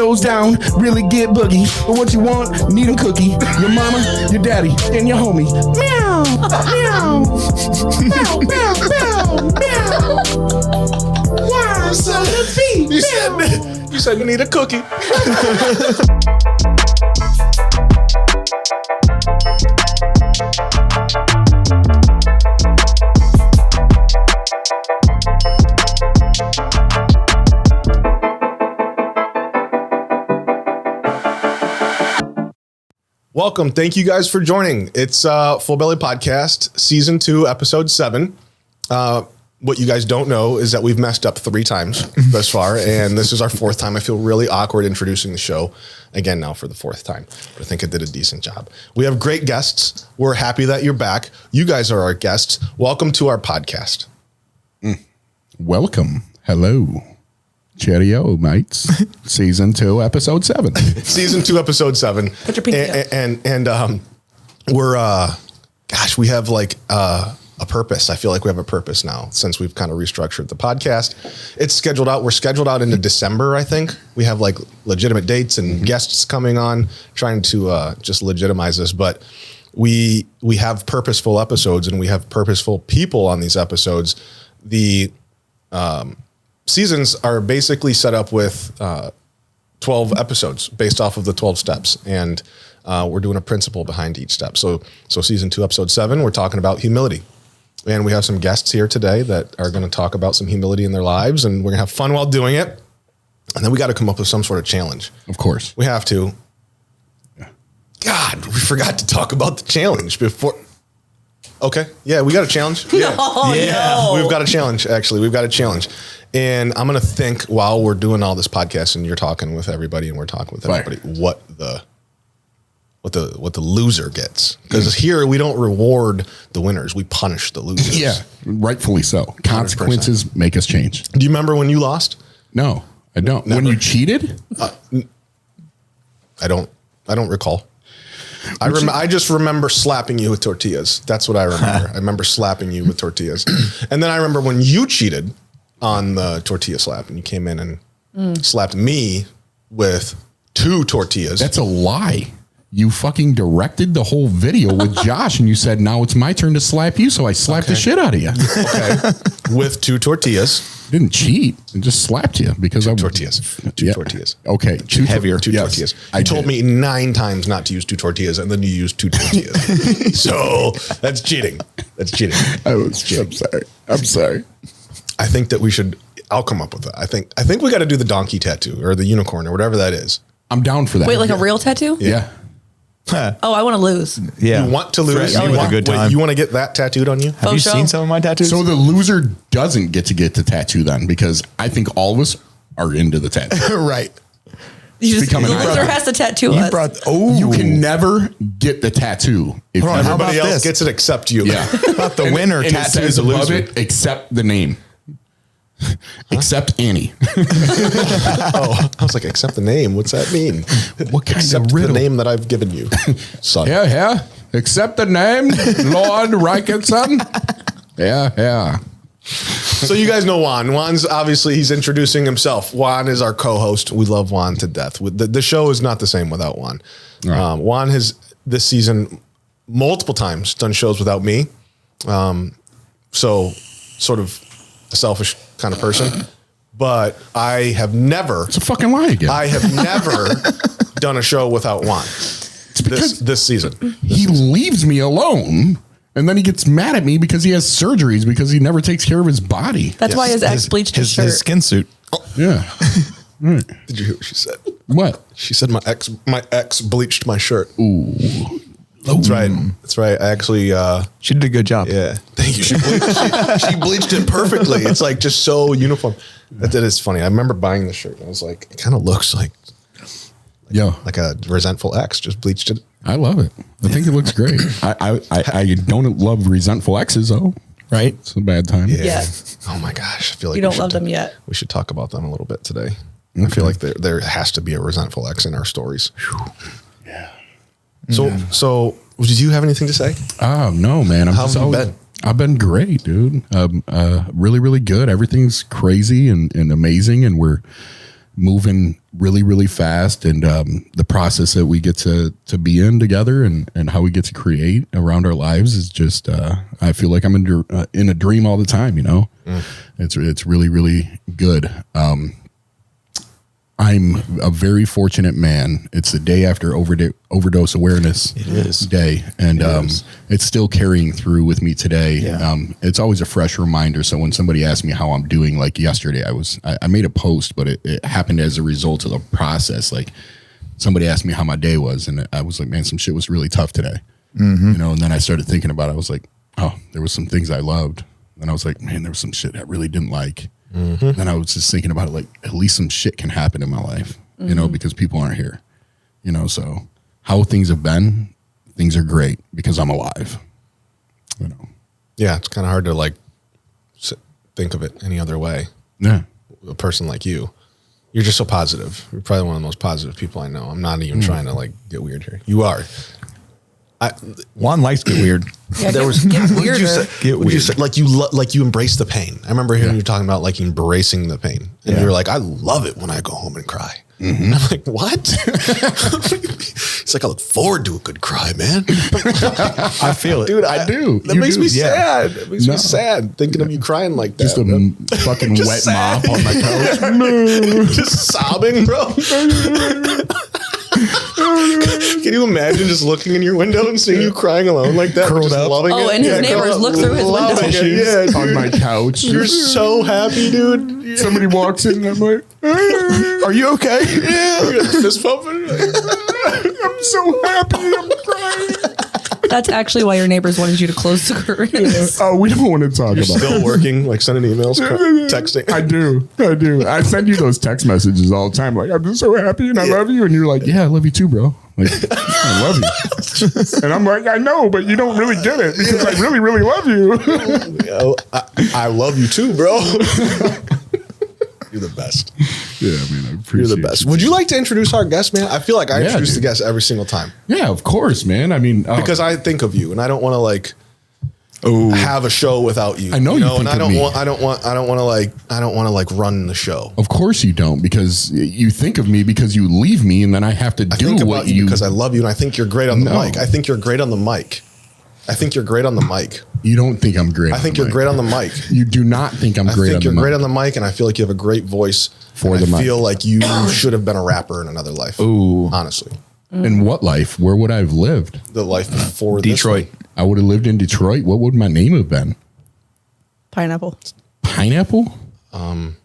toes down, really get boogie. But what you want, need a cookie. Your mama, your daddy, and your homie. Meow, meow, meow, meow, meow, meow. Wow, so the beat. You said you need a cookie. Welcome. Thank you guys for joining. It's Full Belly Podcast, Season 2, Episode 7. What you guys don't know is that we've messed up 3 times thus far, and this is our 4th time. I feel really awkward introducing the show again now for the 4th time, but I think I did a decent job. We have great guests. We're happy that you're back. You guys are our guests. Welcome to our podcast. Welcome. Hello. Cheerio, mates. Season 2, Episode 7. Season 2, Episode 7. Put your pinky up. And we're, we have like a purpose. I feel like we have a purpose now since we've kind of restructured the podcast. It's scheduled out. We're scheduled out into December, I think. We have like legitimate dates and guests coming on, trying to just legitimize this. But we have purposeful episodes and we have purposeful people on these episodes. The seasons are basically set up with 12 episodes based off of the 12 steps. And we're doing a principle behind each step. So Season 2, Episode 7, we're talking about humility. And we have some guests here today that are going to talk about some humility in their lives, and we're going to have fun while doing it. And then we got to come up with some sort of challenge. Of course. We have to. God, we forgot to talk about the challenge before. Okay. Yeah, we got a challenge. Yeah. No. We've got a challenge, actually. We've got a challenge. And I'm going to think while we're doing all this podcast and you're talking with everybody and we're talking with everybody, what the loser gets. Because here we don't reward the winners. We punish the losers. Yeah, rightfully so. 100%. Consequences make us change. Do you remember when you lost? No, I don't. Never. When you cheated? I don't recall. I just remember slapping you with tortillas. That's what I remember. I remember slapping you with tortillas. And then I remember when you cheated on the tortilla slap and you came in and slapped me with 2 tortillas. That's a lie. You fucking directed the whole video with Josh and you said, now it's my turn to slap you. So I slapped the shit out of you. Okay. With 2 tortillas. Didn't cheat. I just slapped you because I tortillas. 2 tortillas. Okay. 2 heavier. 2 tortillas. You told me 9 times not to use 2 tortillas and then you used 2 tortillas. So that's cheating. That's cheating. I'm sorry. I think that I'll come up with it. I think we got to do the donkey tattoo or the unicorn or whatever that is. I'm down for that. Wait, like a real tattoo? Yeah. Oh, I want to lose. Yeah. You want to lose? You want a good time. You want to get that tattooed on you? Have you seen some of my tattoos? So the loser doesn't get to get the tattoo then, because I think all of us are into the tattoo. Right. The become an loser icon. has to tattoo us. You can never get the tattoo if Hold on, how Everybody about else this? gets it except you. Yeah. About the winner and it tattoos says the above loser. it, except the name. Except Annie. Oh, I was like, except the name. What's that mean? What kind Except of the riddle? name that I've given you, son. Yeah. Except the name, Lord Rikerson. Yeah. So you guys know Juan. Juan's obviously, he's introducing himself. Juan is our co-host. We love Juan to death. The show is not the same without Juan. Right. Juan has this season multiple times done shows without me. So sort of a selfish kind of person, but I have never. It's a fucking lie again. I have never done a show without Juan this season. He leaves me alone, and then he gets mad at me because he has surgeries because he never takes care of his body. That's why his ex bleached his shirt. His skin suit. Yeah. Right. Did you hear what she said? What? She said my ex bleached my shirt. Ooh. That's right. That's right. I actually, She did a good job. yeah. Thank you. She bleached it perfectly. It's like just so uniform. That is funny. I remember buying the shirt. And I was like, it kind of looks like a resentful ex just bleached it. I love it. I think it looks great. I don't love resentful exes though. Right? It's a bad time. Yeah. Oh my gosh. I feel like You don't love them yet. We should talk about them a little bit today. I feel like there has to be a resentful ex in our stories. Yeah. So did you have anything to say? Oh no, man. How have you been? I've been great, dude. Really, really good. Everything's crazy and amazing, and we're moving really, really fast. And the process that we get to be in together and how we get to create around our lives is just, I feel like I'm in a dream all the time, you know? It's really, really good. I'm a very fortunate man. It's the day after overdose awareness day. And it's still carrying through with me today. Yeah. It's always a fresh reminder. So when somebody asks me how I'm doing, like yesterday, I made a post, but it happened as a result of the process. Like somebody asked me how my day was. And I was like, man, some shit was really tough today. You know, and then I started thinking about it. I was like, oh, there was some things I loved. And I was like, man, there was some shit I really didn't like. Then I was just thinking about it, like at least some shit can happen in my life, you know, because people aren't here, you know. So how things have been, things are great because I'm alive, you know. Yeah, it's kind of hard to like think of it any other way. Yeah, a person like you're just so positive. You're probably one of the most positive people I know. I'm not even trying to like get weird here. You are. Juan likes get weird. Yeah, There was get would you weirder. say, Get would you weird. say like you embrace the pain? I remember hearing you talking about like embracing the pain, and you were like, I love it when I go home and cry. And I'm like, what? It's like I look forward to a good cry, man. I feel it. Dude, I do. That You makes do. me Yeah. sad. It makes me sad thinking of you crying like that. just a bro. fucking Just wet sad. mop on my couch. Just sobbing, bro. Can you imagine just looking in your window and seeing you crying alone like that? Curled just up. loving Oh, it? and his curled neighbors up, look through his window. loving it. Yeah, on dude. my couch. You're so happy, dude. Somebody walks in and I'm like, are you okay? Yeah. Fist pumping. I'm so happy. I'm crying. That's actually why your neighbors wanted you to close the curtains. Oh, we don't want to talk You're about still it. working, like sending emails, texting. I do. I send you those text messages all the time. Like, I'm just so happy and I love you. And you're like, yeah, I love you too, bro. Like, I love you. And I'm like, I know, but you don't really get it because I really, really love you. I love you too, bro. You're the best. Yeah, I mean, I appreciate You're the best. you. Would you like to introduce our guest, man? I feel like I Yeah, introduce the dude. guest every single time Yeah, of course, man. I mean, because I think of you, and I don't want to like have a show without you. I know you think and I of don't me. want. I don't want to like run the show. of course you don't, because you think of me because you leave me and then I have to I do think what about you because I love you, and I think you're great on the No. mic. I think you're great on the mic. I think you're great on the mic. You don't think I'm great. I think you're great on the mic. You do not think I'm I great. think you're on the great mic. on the mic, and I feel like you have a great voice For and the I mic. feel like you should have been a rapper in another life. Ooh. Honestly, In what life? Where would I have lived? the life before Detroit. This I would have lived in Detroit. What would my name have been? Pineapple. Pineapple? In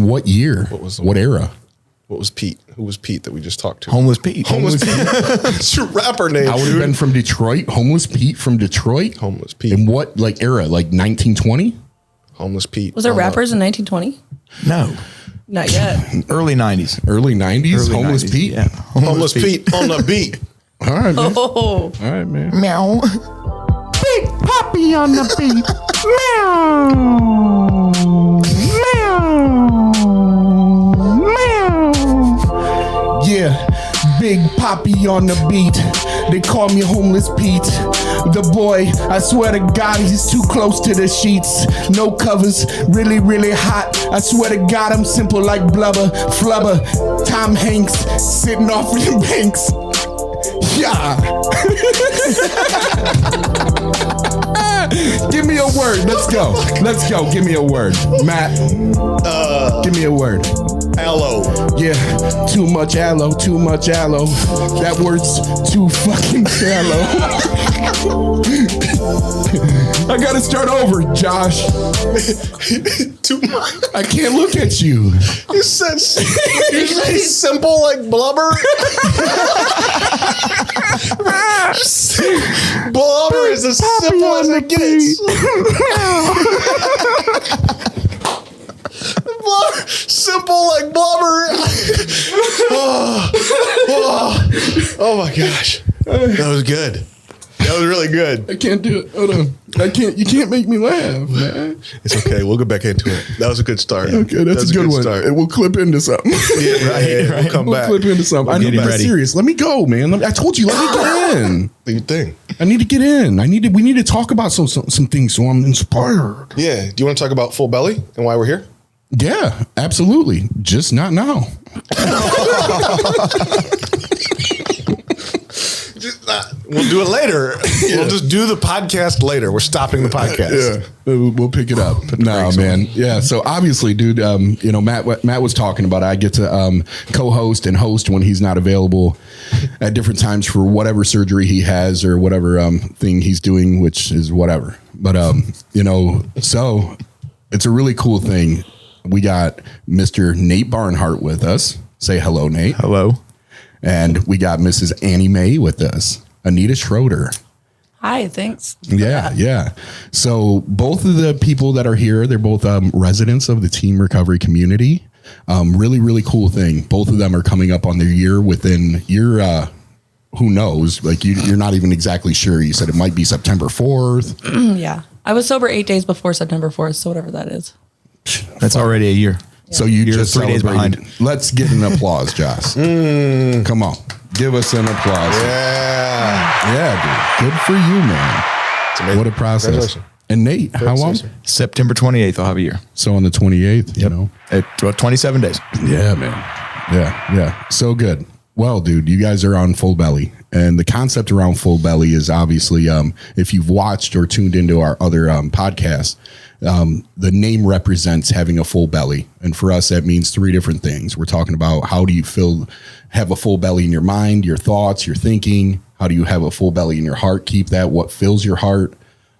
what year? What era? What was Pete? Who was Pete that we just talked to? Homeless Pete. Homeless Pete. It's your rapper name. I would have dude. been from Detroit. Homeless Pete from Detroit. Homeless Pete. In what like era? Like 1920? Homeless Pete. Was there I don't know. rappers in 1920? No. Not yet. Early 90s. Early 90s? Early Homeless 90s, Pete? Yeah. Homeless Pete on the beat. All right, man. Oh, All right, man. Meow. Big Poppy on the beat. Meow. Meow. Meow. Yeah. Big Poppy on the beat. They call me Homeless Pete. The boy, I swear to God, he's too close to the sheets. No covers, really, really hot. I swear to God, I'm simple like blubber, flubber. Tom Hanks, sitting off the banks. Yeah. Give me a word. Let's go. Let's go. Give me a word. Matt, give me a word. Aloe. Yeah, too much aloe, too much aloe. That word's too fucking shallow. I gotta start over, Josh. Too much. I can't look at you. You said simple like blubber. Blubber is as simple as it gets. Simple like blubber. Oh my gosh. That was good. That was really good. I can't do it. Hold on. I can't. You can't make me laugh, man. It's okay. We'll get back into it. That was a good start. Okay, that's a good one. Start. And we'll clip into something. Yeah, right. We'll come We'll back. clip into something. I need to be ready. serious. Let me go, man. I told you. Let me get in. Do your thing. I need to get in. We need to talk about some things so I'm inspired. Yeah. Do you want to talk about Full Belly and why we're here? Yeah, absolutely. Just not now. We'll do it later. We'll just do the podcast later. We're stopping the podcast. We'll pick it up. No, man. Yeah. So obviously, dude, Matt was talking about it. I get to co-host and host when he's not available at different times for whatever surgery he has or whatever thing he's doing, which is whatever. But, so it's a really cool thing. We got Mr. Nate Barnhart with us. Say hello, Nate. Hello. And we got Mrs. Annie Mae with us, Anita Schroeder. Hi, thanks. Yeah. So both of the people that are here, they're both residents of the team recovery community. Really, really cool thing. Both of them are coming up on their year within your, who knows? Like you're not even exactly sure. You said it might be September 4th. Yeah. I was sober 8 days before September 4th, so whatever that is. That's already a year. So you're just 3 days behind. Let's get an applause, Josh. Come on. Give us an applause. Yeah, dude. Good for you, man. What a process. And Nate, how long? September 28th, I'll have a year. So on the 28th, At 27 days. Yeah, man. Yeah. So good. Well, dude, you guys are on Full Belly. And the concept around Full Belly is obviously, if you've watched or tuned into our other podcasts, the name represents having a full belly. And for us, that means 3 different things. We're talking about how do you have a full belly in your mind, your thoughts, your thinking? How do you have a full belly in your heart? Keep that. What fills your heart?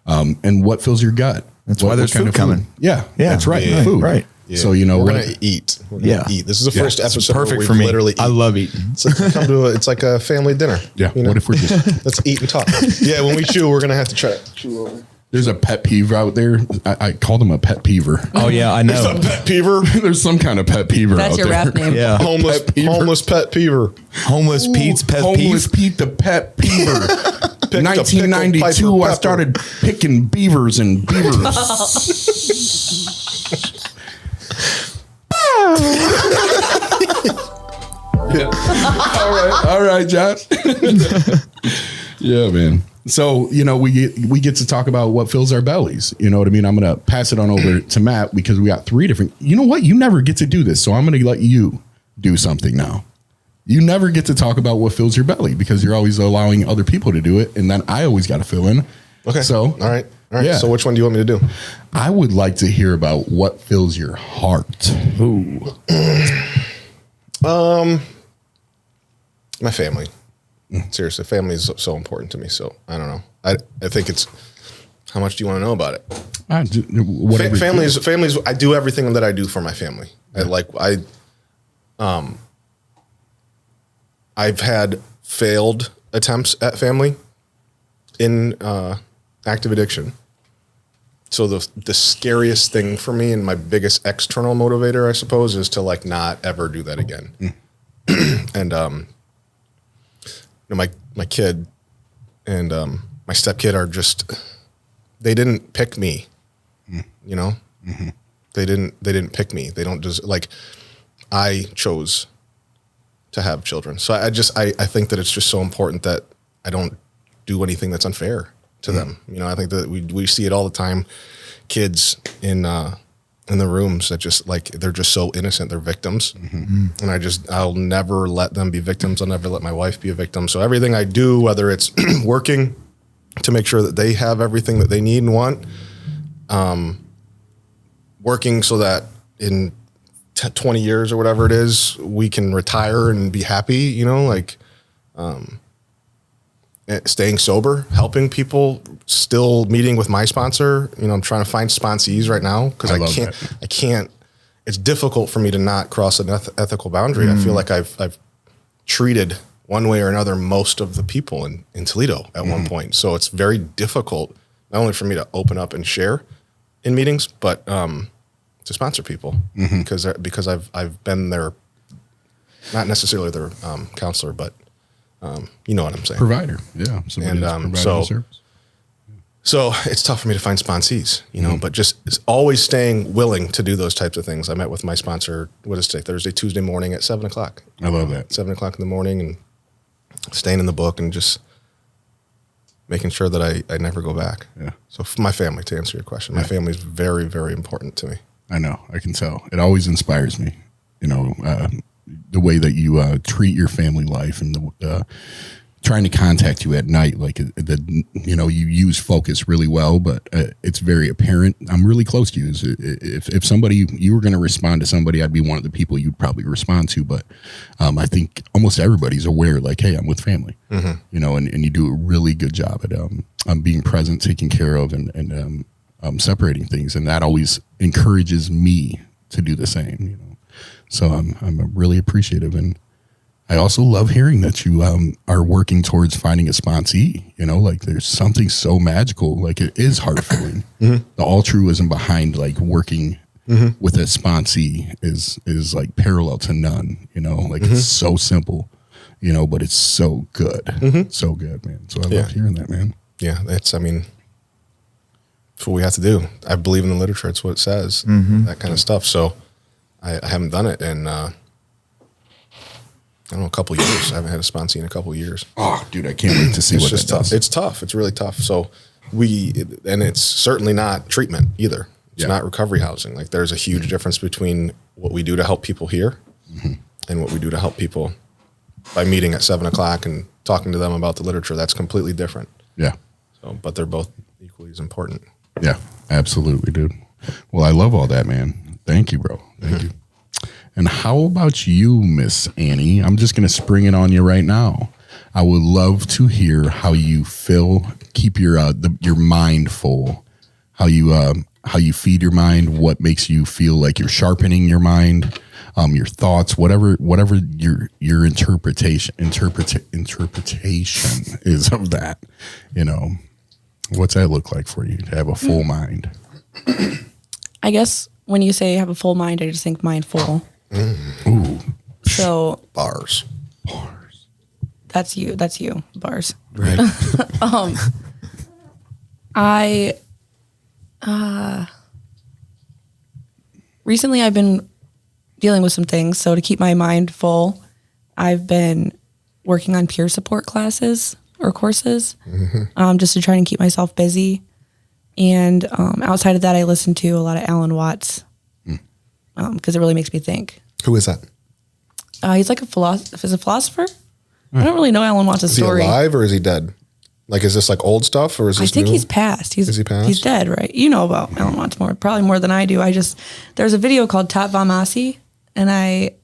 And what fills your gut? That's why there's food coming. Yeah, that's right. Yeah. Food. Right. Yeah. So, we're going to eat. We're going to eat. This is the first episode perfect where for we me. literally eat. I love eating. It's like a family dinner. Yeah. What if we're just... Let's eat and talk. Yeah, when we chew, we're going to have to try to chew over. There's a pet peeve out there. I called him a pet peever. Oh, yeah, I know. Pet peever. There's some kind of pet peever That's out your there. rap name. Yeah. Homeless pet peever. Homeless Pete's pet Homeless peeve. Pete the pet peever. Picked a pickled 1992, Piper I pepper. started picking beavers and beavers. All right, Josh. Yeah, man. So, we get to talk about what fills our bellies. You know what I mean? I'm going to pass it on over to Matt because we got 3 different. You know what? You never get to do this. So I'm going to let you do something now. You never get to talk about what fills your belly because you're always allowing other people to do it. And then I always got to fill in. Okay. So, all right. Yeah. So which one do you want me to do? I would like to hear about what fills your heart. Ooh. My family. Seriously, family is so important to me. So I don't know. I think it's how much do you want to know about it? Families. I do everything that I do for my family. I've had failed attempts at family in active addiction. So the scariest thing for me and my biggest external motivator, I suppose, is to not ever do that again. And my kid and my stepkid are just, they didn't pick me, Mm-hmm. They didn't pick me. They don't just I chose to have children. So I think that it's just so important that I don't do anything that's unfair to them. I think that we see it all the time. Kids in the rooms that just they're just so innocent. They're victims. Mm-hmm. And I'll never let them be victims. I'll never let my wife be a victim. So everything I do, whether it's working to make sure that they have everything that they need and want, working so that in 20 years or whatever it is, we can retire and be happy, staying sober, helping people, still meeting with my sponsor. I'm trying to find sponsees right now because I can't, it's difficult for me to not cross an ethical boundary. I feel like I've treated one way or another most of the people in Toledo at one point. So it's very difficult, not only for me to open up and share in meetings, but to sponsor people because I've been their, not necessarily their counselor, but you know what I'm saying? Provider. Yeah. And so it's tough for me to find sponsees, but just always staying willing to do those types of things. I met with my sponsor, what is today? Thursday, Tuesday morning at 7:00. I love that. 7:00 in the morning and staying in the book and just making sure that I never go back. Yeah. So for my family, to answer your question, my family is very, very important to me. I know. I can tell. It always inspires me. the way that you treat your family life and the trying to contact you at night, like you use focus really well, but it's very apparent. I'm really close to you. If somebody, you were going to respond to somebody, I'd be one of the people you'd probably respond to. But I think almost everybody's aware, like, hey, I'm with family, and you do a really good job at being present, taking care of, and separating things. And that always encourages me to do the same, So I'm really appreciative. And I also love hearing that you are working towards finding a sponsee. Like there's something so magical. Like it is heart-filling. The altruism behind like working with a sponsee is like parallel to none. Like it's so simple. But it's so good, so good, man. So I love hearing that, man. Yeah, it's what we have to do. I believe in the literature. It's what it says, that kind of stuff. So I haven't done it in I don't know, a couple of years. I haven't had a sponsee in a couple of years. Oh, dude, I can't wait to see what that does. It's tough. It's really tough. So and it's certainly not treatment either. It's not recovery housing. Like there's a huge difference between what we do to help people here and what we do to help people by meeting at 7:00 and talking to them about the literature. That's completely different. Yeah. So, but they're both equally as important. Yeah, absolutely, dude. Well, I love all that, man. Thank you, bro. Thank you. And how about you, Miss Annie? I'm just going to spring it on you right now. I would love to hear how you keep your mind full, how you feed your mind, what makes you feel like you're sharpening your mind, your thoughts, whatever your interpretation is of that. What's that look like for you to have a full mind? I guess when you say have a full mind, I just think mindful. Ooh. So Bars. that's you. Bars. Right. Recently I've been dealing with some things. So to keep my mind full, I've been working on peer support classes or courses, just to try and keep myself busy. And outside of that, I listen to a lot of Alan Watts because it really makes me think. Who is that? He's like a philosopher. I don't really know Alan Watts' story. Is he alive or is he dead? Like, is this like old stuff or is this I think new? he's passed. Is he passed? He's dead, right? You know about Alan Watts probably more than I do. There's a video called Tat Vamasi, and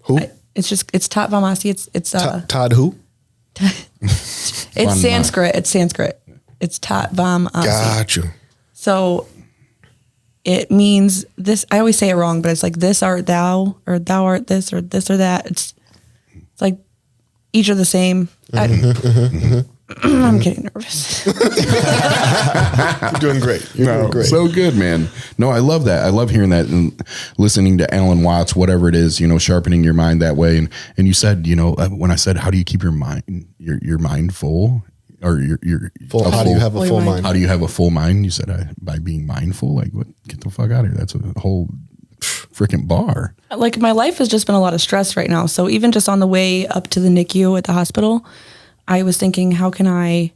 Who? It's Tat Vamasi. It's Todd who? it's Sanskrit. It's Sanskrit. It's Tat Vamasi. Got you. So it means this. I always say it wrong, but it's like this art thou, or thou art this, or this or that. It's like each are the same. I'm getting nervous. You're doing great. You're doing great. So good, man. No, I love that. I love hearing that and listening to Alan Watts, whatever it is, sharpening your mind that way. And you said, when I said, how do you keep your mind full? Or your full, how do you have a full mind? How do you have a full mind? You said by being mindful. Like, what? Get the fuck out of here. That's a whole freaking bar. Like, my life has just been a lot of stress right now. So even just on the way up to the NICU at the hospital, I was thinking, how can I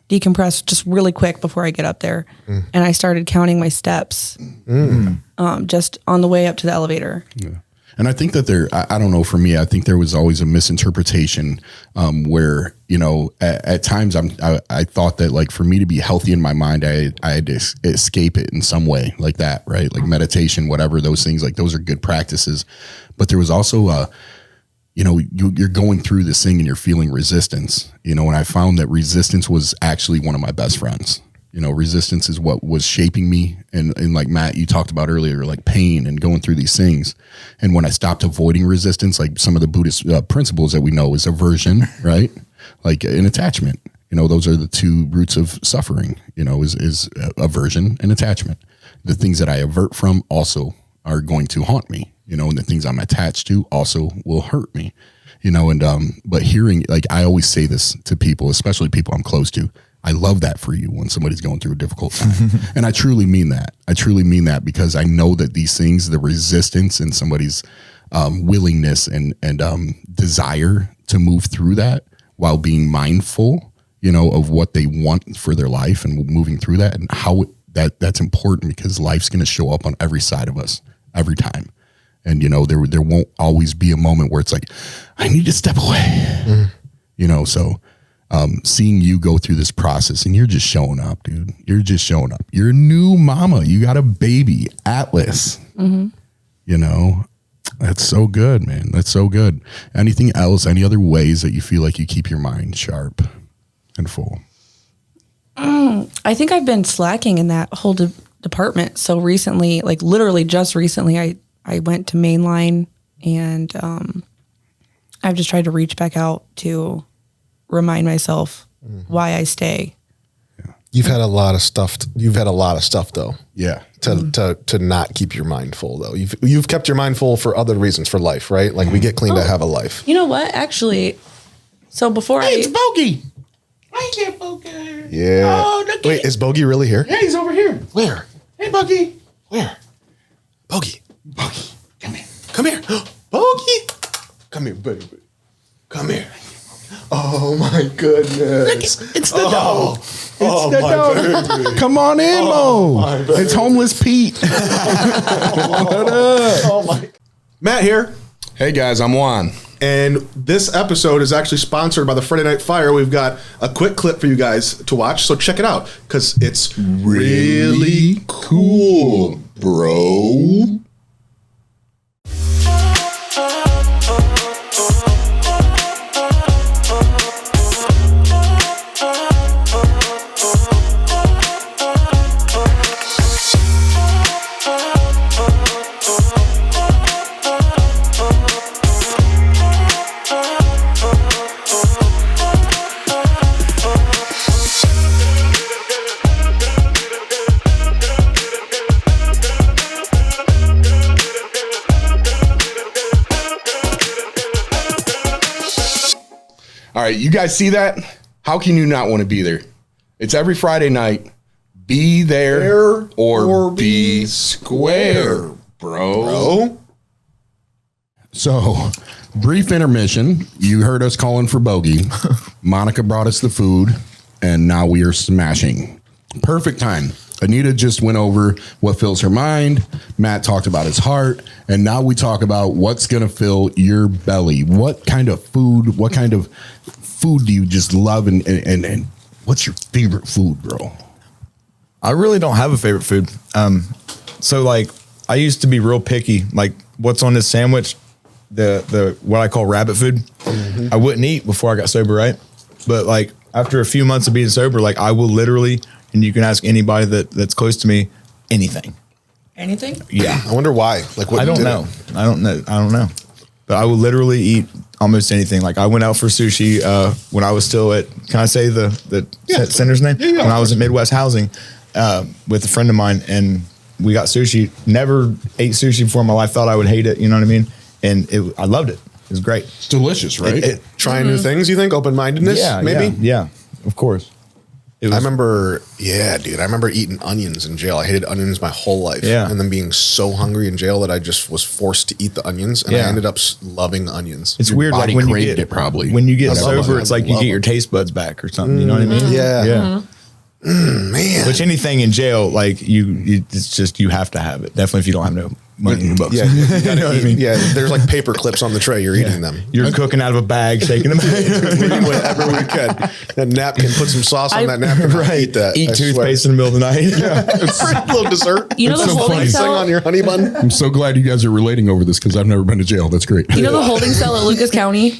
decompress just really quick before I get up there? And I started counting my steps just on the way up to the elevator. Yeah. And I think that I don't know, for me, I think there was always a misinterpretation where, at times I thought that, like, for me to be healthy in my mind, I had to escape it in some way like that, right? Like meditation, whatever, those things, like those are good practices. But there was also, you're going through this thing and you're feeling resistance, and I found that resistance was actually one of my best friends. Resistance is what was shaping me. And like Matt, you talked about earlier, like pain and going through these things. And when I stopped avoiding resistance, like some of the Buddhist principles that we know is aversion, right? Like an attachment, those are the two roots of suffering, is aversion and attachment. The things that I avert from also are going to haunt me, and the things I'm attached to also will hurt me, but hearing, like, I always say this to people, especially people I'm close to. I love that for you when somebody's going through a difficult time. And I truly mean that. I truly mean that because I know that these things, the resistance and somebody's willingness and desire to move through that while being mindful, of what they want for their life and moving through that, and how that's important, because life's going to show up on every side of us every time. And, you know, there won't always be a moment where it's like, I need to step away, you know? So, seeing you go through this process and you're just showing up, dude, you're just showing up. You're a new mama. You got a baby, Atlas, you know, that's so good, man. That's so good. Anything else, any other ways that you feel like you keep your mind sharp and full? I think I've been slacking in that whole department. So recently, like literally just recently, I went to Mainline and I've just tried to reach back out to remind myself why I stay. You've had a lot of stuff. You've had a lot of stuff though. Yeah. To not keep your mind full though. You've kept your mind full for other reasons, for life, right? Like we get clean to have a life. You know what? Actually, so before It's Bogey. Why you can't Bogey? Yeah. Oh, look Wait, at is Bogey really here? Yeah, he's over here. Where? Hey, Bogey. Where? Bogey. Bogey, come here. Come here. Bogey. Come here, baby. Come here. Oh my goodness. It's the dog. Oh the my dog. baby. Come on in, Mo. It's homeless Pete. Oh my. Matt here. Hey guys, I'm Juan. And this episode is actually sponsored by the Friday Night Fire. We've got a quick clip for you guys to watch. So check it out because it's really cool, bro. All right, you guys see that? How can you not want to be there? It's every Friday night. Be there or be square, bro. So, brief intermission. You heard us calling for Bogey. Monica brought us the food, and now we are smashing. Perfect time. Anita just went over what fills her mind. Matt talked about his heart. And now we talk about what's going to fill your belly. What kind of food do you just love? And what's your favorite food, bro? I really don't have a favorite food. So like I used to be real picky, like what's on this sandwich, the what I call rabbit food. I wouldn't eat before I got sober, right? But like after a few months of being sober, like I will literally, and you can ask anybody that's close to me, anything. anything. Yeah. I wonder why. Like what? I don't did know. it? I don't know. But I will literally eat almost anything. Like I went out for sushi when I was still at, can I say the center's name? Yeah, when I was at Midwest Housing with a friend of mine, and we got sushi. Never ate sushi before in my life. Thought I would hate it. You know what I mean? And I loved it. It was great. It's delicious, right? Trying new things, you think? Open-mindedness, maybe? Yeah, of course. I remember eating onions in jail. I hated onions my whole life. Yeah. And then being so hungry in jail that I just was forced to eat the onions. And I ended up loving onions. It's Your weird. body Like when you craved get it probably. When you get I love sober, it. it's like I you love get your it. taste buds back or something. You know what I mean? Yeah. Yeah. Man. Which anything in jail, like it's just, you have to have it. Definitely if you don't have no money in your books. Yeah, you know what I mean? Yeah, there's like paper clips on the tray. You're eating them. You're cooking out of a bag, shaking them. Whatever we can. That napkin, put some sauce on that napkin. Right. Eat that. Eat I swear. toothpaste in the middle of the night. A little dessert. You know It's the so holding funny. Sing cell. on your honey bun. I'm so glad you guys are relating over this because I've never been to jail. That's great. You know the holding cell at Lucas County.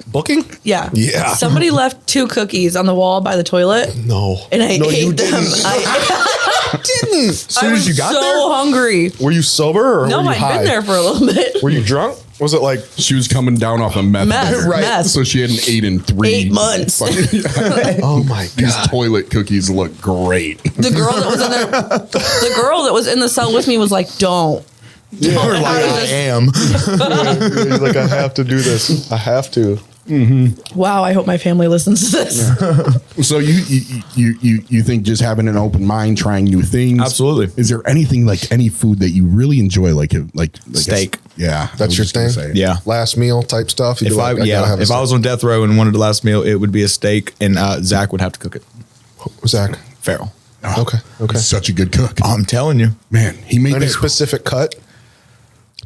Booking? Yeah. Yeah. Somebody left 2 cookies on the wall by the toilet, No. and I no, you ate them. didn't. I didn't. As soon as you got so there, hungry. Were you sober or No, were you I'd high? been there for a little bit. Were you drunk? Was it like She was coming down off a meth. Meth, bender. right. meth. So she hadn't ate in 3 8 months. oh my These god? toilet cookies look great. The girl that was in there, the girl that was in the cell with me was like, "Don't." Yeah. you're like, I am. You're like, I have to do this. I have to. Wow, I hope my family listens to this. So you think just having an open mind, trying new things? Absolutely. Is there anything like any food that you really enjoy, like Steak. Yeah, That's your thing? Yeah. Last meal type stuff. You'd If be like, gotta have a if I was on death row and wanted the last meal, it would be a steak, and Zach would have to cook it. steak. Zach. Farrell. Okay. He's such a good cook. I'm telling you. Man, he made Any that. specific cut?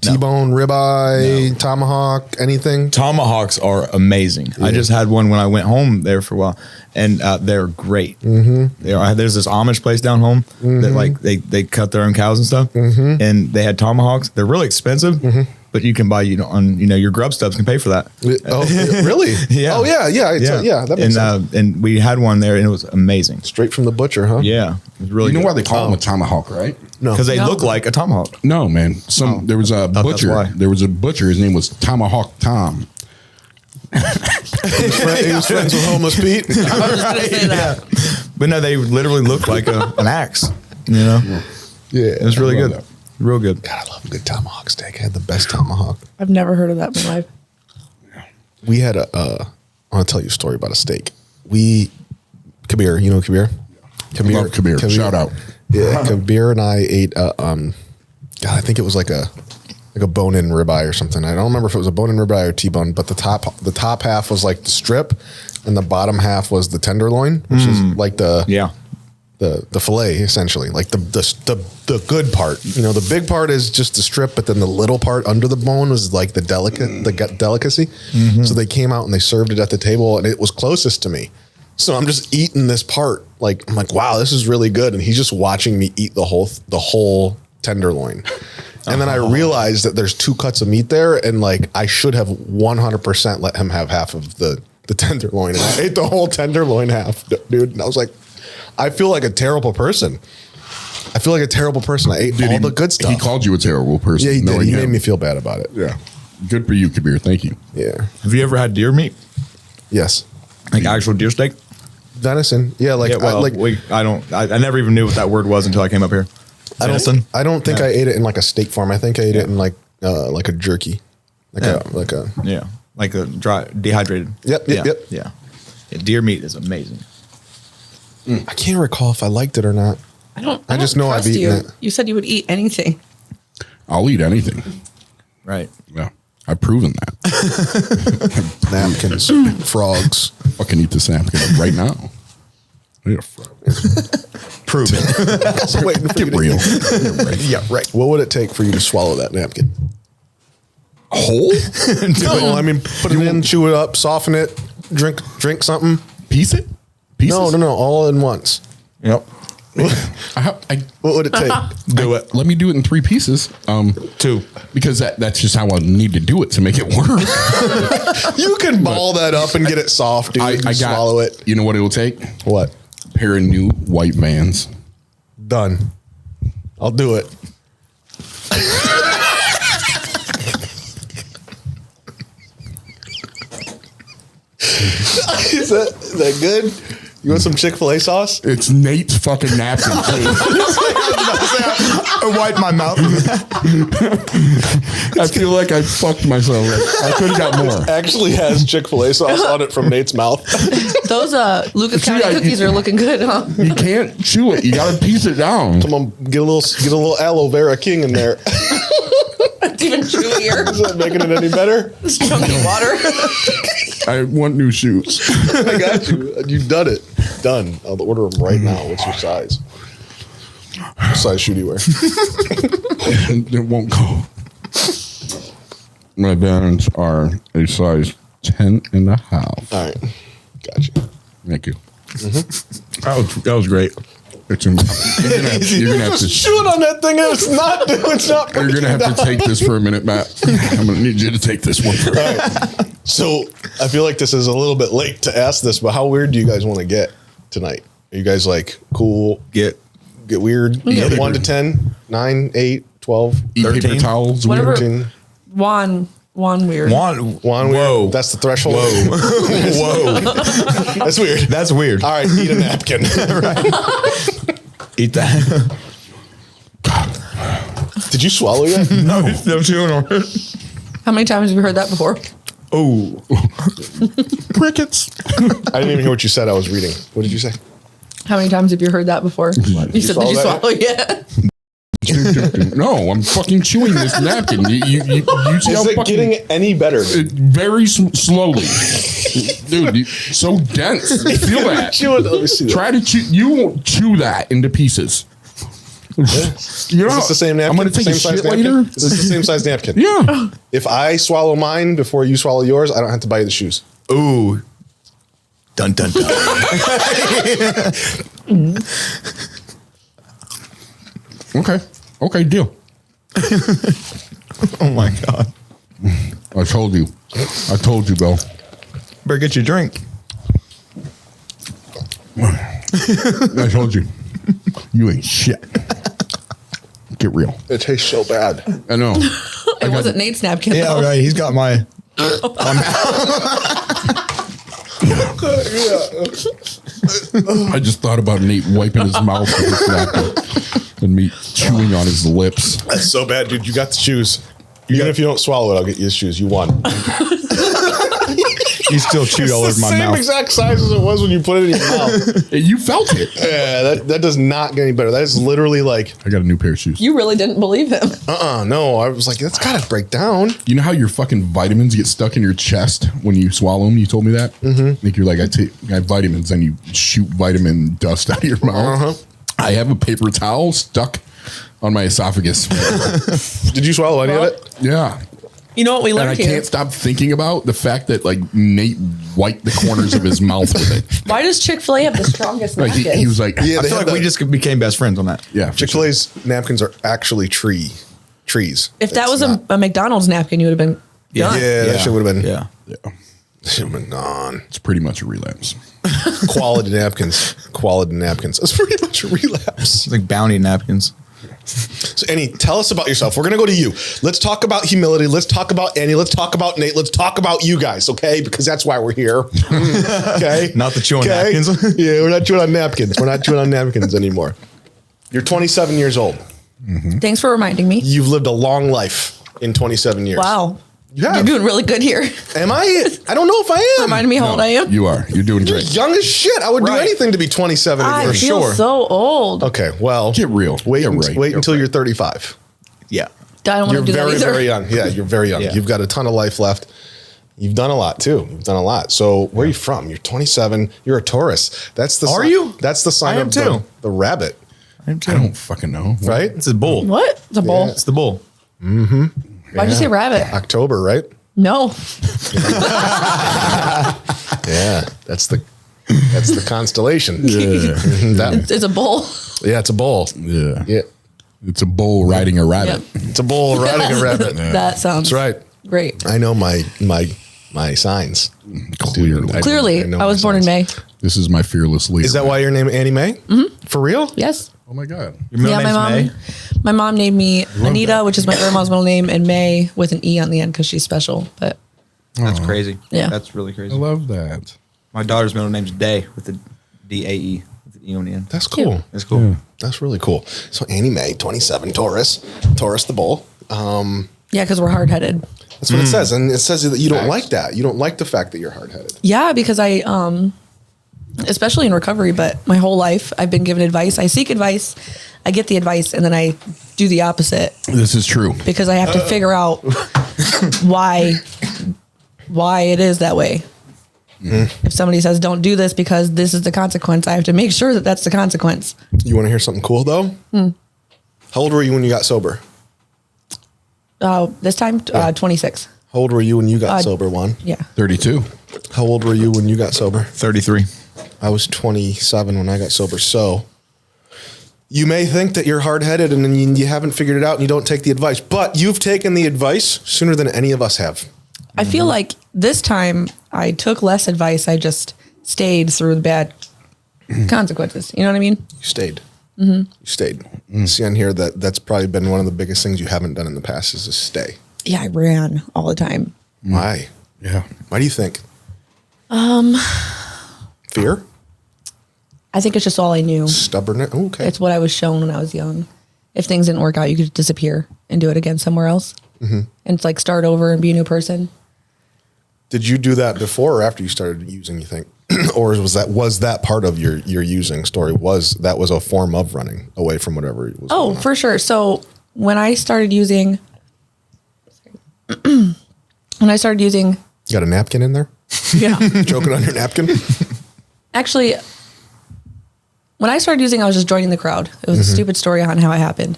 T-bone, ribeye, tomahawk, anything? Tomahawks are amazing. I just had one when I went home there for a while, and they're great. There's this Amish place down home that like they cut their own cows and stuff, and they had tomahawks. They're really expensive, but you can buy your grub stubs can pay for that. Oh, really? Yeah. Oh, yeah. That makes sense. And we had one there, and it was amazing. Straight from the butcher, huh? Yeah, it was really. You know good. why they call them a tomahawk, right? No. Because they look like a tomahawk. No, man. There was a that's butcher. why. There was a butcher. His name was Tomahawk Tom. He was friends with homeless Pete. I was just gonna say that. But no, they literally look like an axe. You know, Yeah, it was really I love good. that. Real good. God, I love a good tomahawk steak. I had the best tomahawk. I've never heard of that in my life. We had I want to tell you a story about a steak. Kabir, you know Kabir? Love Kabir. Shout out. Yeah, Kabir and I ate, God, I think it was like a bone-in ribeye or something. I don't remember if it was a bone-in ribeye or T-bone, but the top half was like the strip, and the bottom half was the tenderloin, which is like the fillet essentially, like the good part. You know, the big part is just the strip, but then the little part under the bone was like the delicacy. So they came out and they served it at the table, and it was closest to me. So I'm just eating this part. Like, I'm like, wow, this is really good. And he's just watching me eat the whole tenderloin. And then I realized that there's 2 cuts of meat there, and like I should have 100% let him have half of the tenderloin. And I ate the whole tenderloin half, dude. And I was like, I feel like a terrible person. I ate all the good stuff. He called you a terrible person. Yeah, he did. He him. made me feel bad about it. Yeah. Good for you, Kabir. Thank you. Yeah. Have you ever had deer meat? Yes. Like actual deer steak? Venison. Yeah. Like, Yeah, well, I never even knew what that word was until I came up here. Venison? I don't think I ate it in like a steak form. I think I ate it in like a jerky. Like a dry dehydrated. Yep. Yeah. Yeah, deer meat is amazing. I can't recall if I liked it or not. I just know I've trust eaten you. it. You said you would eat anything. I'll eat anything. Right. Yeah. I've proven that. Napkins, frogs. Fucking eat this napkin right now. I need a frog. Prove it. So waiting for you Get to- real. Yeah, right. What would it take for you to swallow that napkin? Whole? No, I mean, put it in, chew it up, soften it, drink something. Piece it? Pieces? No, all in once. Yep. What would it take? Do it. Let me do it in 3 pieces. 2. Because that's just how I need to do it to make it work. You can ball that up and get it soft, dude. I swallow it. You know what it'll take? What? Pair of new white Vans. Done. I'll do it. Is that good? You want some Chick-fil-A sauce? It's Nate's fucking napkin. I wiped my mouth. I feel like I fucked myself. I could have got more. Actually has Chick-fil-A sauce on it from Nate's mouth. Those Lucas See, County cookies are looking good, huh? You can't chew it. You got to piece it down. Come on, get a little aloe vera king in there. It's even chewier. Is that making it any better? It's chunky water. I want new shoes. I got you. You've done it. Done. I'll order them right now. What's your size? What size shoe do you wear? It won't go. My Vans are a size 10 and a half. All right. Got you. Thank you. That was great. You're gonna have to. Chewing on that thing. It's not. You're gonna have to take this for a minute, Matt. I'm gonna need you to take this one. For So I feel like this is a little bit late to ask this, but how weird do you guys want to get tonight? Are you guys like cool? Get weird? Yeah. 1 to 10, 9, 8, 12, Eat 13. paper towels. Whatever. 13. Juan weird. One weird. Whoa. That's the threshold. Whoa. That's weird. That's weird. All right, eat a napkin. Eat that. Did you swallow yet? No, I'm chewing on it. How many times have you heard that before? Oh. Crickets. I didn't even hear what you said. I was reading. What did you say? How many times have you heard that before? You said, did swallow you that? swallow yet? No, I'm fucking chewing this napkin. You see how Is it fucking getting any better? very slowly, dude. So dense. Feel that. Chew it. Let me see that. Try to chew. You won't chew that into pieces. You know, Is this the same napkin? I'm going to take same a size shit napkin? later. Is this the same size napkin? Yeah. If I swallow mine before you swallow yours, I don't have to buy you the shoes. Ooh. Dun dun dun. Okay, deal. Oh my God. I told you, Bill. Better get your drink. I told you. You ain't shit. Get real. It tastes so bad. I know. It wasn't Nate's napkin. Yeah, though. right. He's got my. I just thought about Nate wiping his mouth with his napkin and me chewing on his lips. That's so bad, dude. You got the shoes. Even if you don't swallow it, I'll get you the shoes. You won. He still chewed all over my same mouth. exact size as it was when you put it in your mouth. You felt it. Yeah, that does not get any better. That is literally like, I got a new pair of shoes. You really didn't believe him. no. I was like, that's got to break down. You know how your fucking vitamins get stuck in your chest when you swallow them? You told me that? Mm-hmm. Like you're like, I have vitamins, and you shoot vitamin dust out of your mouth. I have a paper towel stuck on my esophagus. Did you swallow any of it? Yeah. You know what we And learned I here? can't stop thinking about the fact that like Nate wiped the corners of his mouth with it. Why does Chick-fil-A have the strongest Like napkins? he was like, Yeah, I they feel have like we that- just became best friends on that. yeah, Chick-fil-A's napkins are actually trees. if that It's was not. a McDonald's napkin, you would have been done. Yeah, that shit would have been. Yeah. Yeah, That should have been gone. it's pretty much a relapse. Quality napkins. Quality napkins. That's pretty much a relapse. It's like bounty napkins. So, Annie, tell us about yourself. We're going to go to you. Let's talk about humility. Let's talk about Annie. Let's talk about Nate. Let's talk about you guys, okay? Because that's why we're here. Okay? Not the chewing Okay? napkins. Yeah, we're not chewing on napkins. We're not chewing on napkins anymore. You're 27 years old. Thanks for reminding me. You've lived a long life in 27 years. Wow. You have. You're doing really good here. Am I? I don't know if I am. Reminding me how old I am. You are. You're doing You're great. young as shit. I would do Right. anything to be 27 I again. feel sure. so old. Okay, well. Get real. Wait, Get right. wait until you're 35. Yeah. I don't want You're to do very, that either. very young. Yeah, you're very young. Yeah. You've got a ton of life left. You've done a lot too. You've done a lot. So where are you from? You're 27. You're a Taurus. That's the. Are sign, you? That's the sign I am of too. the rabbit, I don't fucking know. right? It's a bull. What? It's a bowl. It's the bull. Why'd you say rabbit? October, right? No. Yeah, that's the constellation. Yeah. That- It's a bowl. yeah, it's a bull. Yeah. Yeah, It's a bull riding a rabbit. Yep. it's a bull riding a rabbit. That sounds That's right. great. I know my signs. Clearly. Clearly, know I was my born in signs. May. This is my fearless leader. Is that why your name Annie Mae? Mm-hmm. For real? Yes. Oh my God. Your middle Yeah, my name's mom. May. My mom named me Anita, that. which is my grandma's middle name, and May with an E on the end because she's special. But That's crazy. Yeah. That's really crazy. I love that. My daughter's middle name's Day with the DAE with the E on the end. That's cool. That's cool. That's really cool. So Annie Mae, 27, Taurus the bull. yeah, because we're hard headed. That's what it says, and it says that you don't Facts. like that. You don't like the fact that you're hard headed. Yeah, because I, especially in recovery, but my whole life I've been given advice. I seek advice, I get the advice, and then I do the opposite This is true. because I have to figure out why it is that way. If somebody says don't do this because this is the consequence, I have to make sure that that's the consequence. You want to hear something cool though? How old were you when you got sober? This time, 26. How old were you when you got Uh, sober, Juan? Yeah. 32. How old were you when you got sober? 33. I was 27 when I got sober. So you may think that you're hard headed and then you haven't figured it out and you don't take the advice, but you've taken the advice sooner than any of us have. I feel like this time I took less advice. I just stayed through the bad consequences. You know what I mean? You stayed. You stayed. See on here that's probably been one of the biggest things you haven't done in the past is to stay. Yeah, I ran all the time. Why? Yeah. Why do you think? Fear? I think it's just all I knew. Stubbornness? Oh, okay. It's what I was shown when I was young. If things didn't work out, you could disappear and do it again somewhere else. And it's like start over and be a new person. Did you do that before or after you started using, you think? Or was that part of your using story? Was a form of running away from whatever was Oh, going on? for sure. So when I started using, You got a napkin in there? yeah, Joking on your napkin? actually, when I started using, I was just joining the crowd. It was a stupid story on how it happened.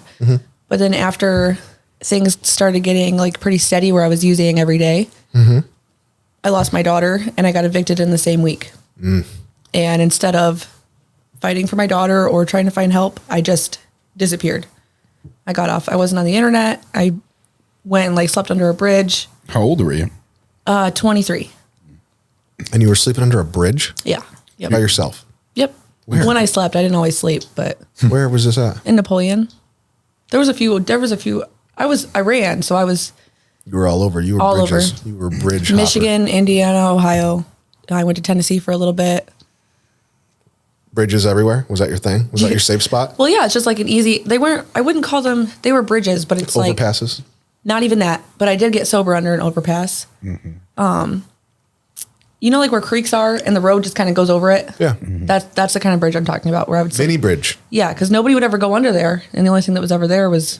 But then after things started getting like pretty steady where I was using every day, I lost my daughter and I got evicted in the same week. And instead of fighting for my daughter or trying to find help, I just disappeared. I got off. I wasn't on the internet. I went and like slept under a bridge. How old were you? 23. And you were sleeping under a bridge? Yeah. Yep. By yourself? Yep. Where? When I slept, I didn't always sleep, but Where was this at? in Napoleon, there was a few, I ran. So I was You were all over. You were All bridges. over. You were bridge Michigan, Indiana, Ohio. I went to Tennessee for a little bit. Bridges everywhere? Was that your thing? Was that your safe spot? Well, yeah, it's just like an easy, I wouldn't call them, they were bridges, but it's like, Overpasses? not even that, but I did get sober under an overpass. You know, like where creeks are and the road just kind of goes over it? Yeah. That's the kind of bridge I'm talking about where I would say, Mini bridge. yeah, because nobody would ever go under there. And the only thing that was ever there was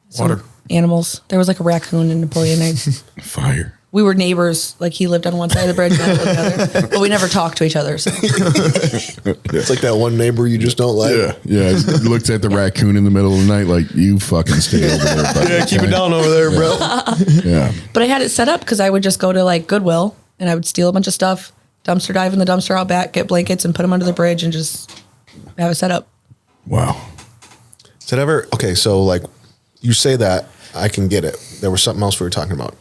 some Water. animals. There was like a raccoon in Napoleon. Fire. We were neighbors. Like he lived on one side of the bridge and I lived on the other, but we never talked to each other. So. It's like that one neighbor you just don't like. Yeah. I looked at the raccoon in the middle of the night like, you fucking stay over there. buddy. Yeah, keep it down over there, bro. Yeah. But I had it set up because I would just go to like Goodwill and I would steal a bunch of stuff, dumpster dive in the dumpster out back, get blankets and put them under the bridge and just have it set up. Wow. Did ever, okay, so like you say that, I can get it. There was something else we were talking about.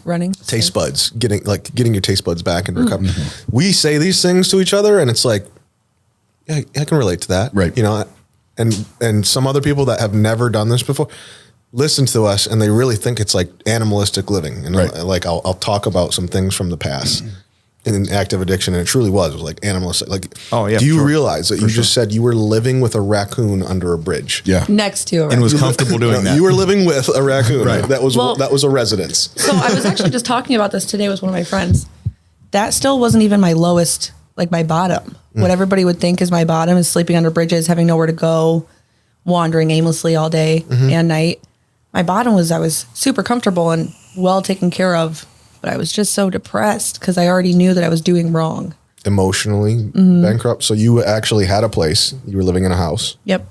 Running. Taste buds, getting your taste buds back into recovery. We say these things to each other and it's like, yeah, I can relate to that. Right. You know, and some other people that have never done this before listen to us and they really think it's like animalistic living. And Right. like I'll talk about some things from the past in active addiction, and it truly was like animalistic. Like, Oh, yeah, do you for sure. realize that you just said you were living with a raccoon under a bridge? Yeah. Next to it. And was comfortable doing that. You were living with a raccoon. Right. That was Well- a residence. So I was actually just talking about this today with one of my friends. That still wasn't even my lowest, like my bottom. What everybody would think is my bottom is sleeping under bridges, having nowhere to go, wandering aimlessly all day and night. My bottom was I was super comfortable and well taken care of, but I was just so depressed because I already knew that I was doing wrong. Emotionally bankrupt. So you actually had a place. You were living in a house Yep.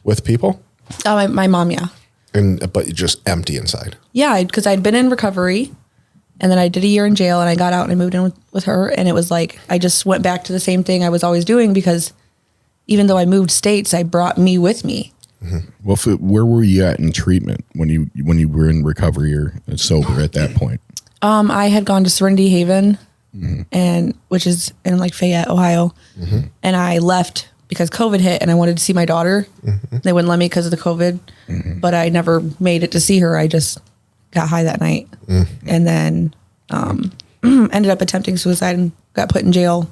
with people, My mom, yeah. but you're just empty inside. Yeah, because I'd been in recovery and then I did a year in jail and I got out and I moved in with her. And it was like, I just went back to the same thing I was always doing because even though I moved states, I brought me with me. Well, where were you at in treatment when you were in recovery or sober at that point? I had gone to Serenity Haven and which is in like Fayette, Ohio. And I left because COVID hit and I wanted to see my daughter. They wouldn't let me because of the COVID, but I never made it to see her. I just got high that night and then ended up attempting suicide and got put in jail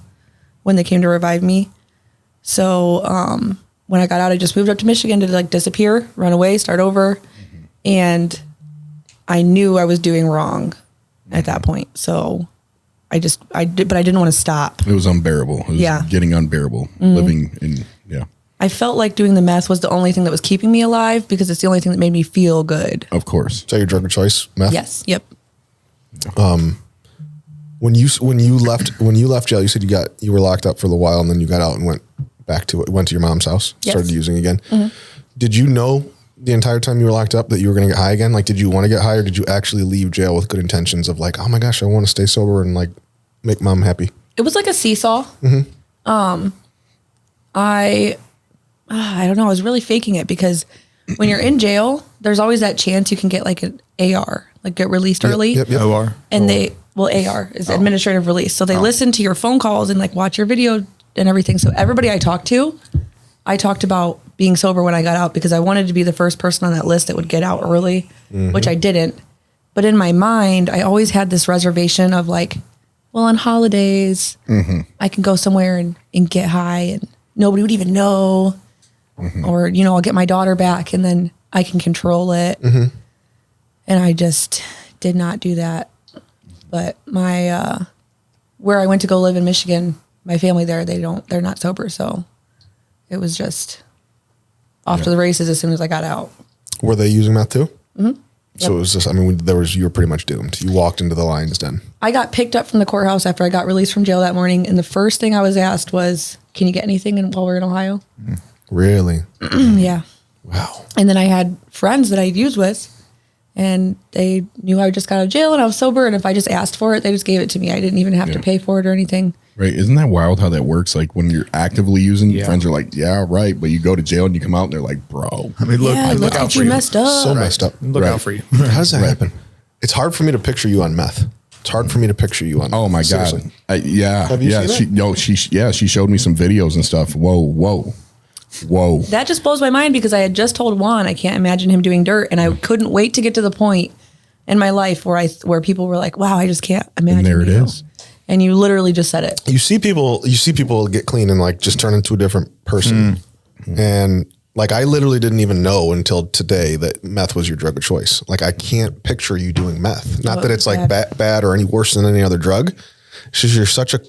when they came to revive me. So when I got out, I just moved up to Michigan to like disappear, run away, start over. And I knew I was doing wrong at that point. So I did, but I didn't want to stop. It was unbearable. It was Yeah. getting unbearable living in, yeah, I felt like doing the meth was the only thing that was keeping me alive because it's the only thing that made me feel good. of course. Is that your drug of choice, meth? Yes. Yep. When you left jail, you said you were locked up for a little while and then you got out and went to your mom's house, Yes. started using again. Did you know the entire time you were locked up that you were going to get high again? Like, did you want to get high or did you actually leave jail with good intentions of like, oh my gosh, I want to stay sober and like make mom happy? It was like a seesaw. I don't know. I was really faking it because when you're in jail, there's always that chance you can get like an AR, like get released early. Yep. OR. And AR is administrative release. So they listen to your phone calls and like watch your video and everything. So everybody I talked to, I talked about being sober when I got out because I wanted to be the first person on that list that would get out early, which I didn't. But in my mind, I always had this reservation of like, well, on holidays, I can go somewhere and get high and nobody would even know. Or, I'll get my daughter back and then I can control it. And I just did not do that. But my, where I went to go live in Michigan, my family there, they're not sober. So it was just off to the races as soon as I got out. Were they using meth too? So it was just, you were pretty much doomed. You walked into the lion's den. I got picked up from the courthouse after I got released from jail that morning. And the first thing I was asked was, can you get anything while we're in Ohio? Really? Yeah. Wow. And then I had friends that I'd used with, and they knew I just got out of jail and I was sober. And if I just asked for it, they just gave it to me. I didn't even have to pay for it or anything. Right. Isn't that wild how that works? Like when you're actively using, your friends are like, yeah, right. But you go to jail and you come out and they're like, bro. I mean, look, Yeah, look look out what for you you. messed up. So messed up. Look out for you. How does that happen? It's hard for me to picture you on meth. It's hard for me to picture you on. Oh my Seriously. God. Yeah. Have you seen it? She showed me some videos and stuff. Whoa. That just blows my mind because I had just told Juan I can't imagine him doing dirt, and I couldn't wait to get to the point in my life where people were like, "Wow, I just can't imagine." And there it you. is. And you literally just said it. You see people get clean and like just turn into a different person. And like, I literally didn't even know until today that meth was your drug of choice. Like, I can't picture you doing meth. Not that it's like bad or any worse than any other drug. It's just you're such a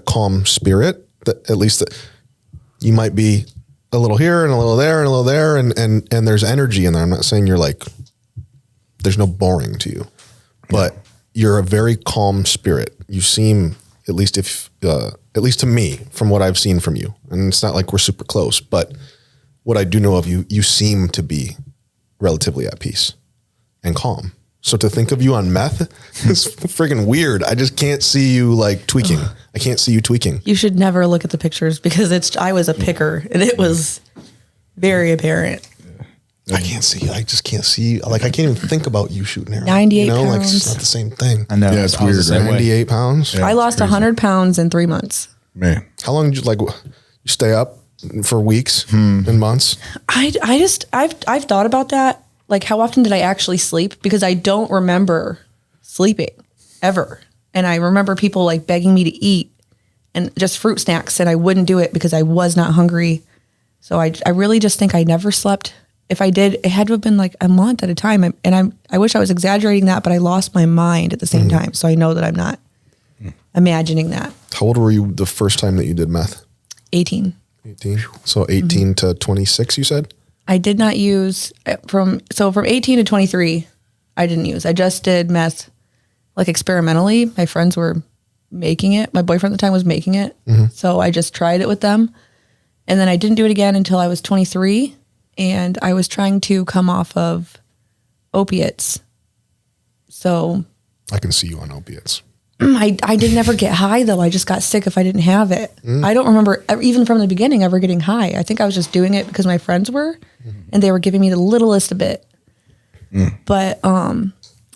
calm spirit that at least that you might be a little here and a little there and a little there. And there's energy in there. I'm not saying you're like, there's no boring to you, but you're a very calm spirit. You seem, at least to me, from what I've seen from you, and it's not like we're super close, but what I do know of you, you seem to be relatively at peace and calm. So to think of you on meth is friggin' weird. I just can't see you like tweaking. I can't see you tweaking. You should never look at the pictures because I was a picker and it was very apparent. I can't see. I just can't see. Like, I can't even think about you shooting heroin. 98 Like, it's pounds. not the same thing. I know. Yeah, it's I was weird, the same right? way. 98 pounds. I lost 100 pounds in 3 months. Man. How long did you stay up for weeks and months? I've thought about that. Like, how often did I actually sleep? Because I don't remember sleeping ever. And I remember people like begging me to eat and just fruit snacks, and I wouldn't do it because I was not hungry. So I really just think I never slept. If I did, it had to have been like a month at a time. I wish I was exaggerating that, but I lost my mind at the same time. So I know that I'm not imagining that. How old were you the first time that you did meth? 18. 18. So 18 to 26, you said? I did not use from 18 to 23, I didn't use. I just did meth like experimentally. My friends were making it. My boyfriend at the time was making it. So I just tried it with them. And then I didn't do it again until I was 23. And I was trying to come off of opiates. So I can see you on opiates. I didn't ever get high though. I just got sick if I didn't have it. I don't remember even from the beginning ever getting high. I think I was just doing it because my friends were and they were giving me the littlest bit. But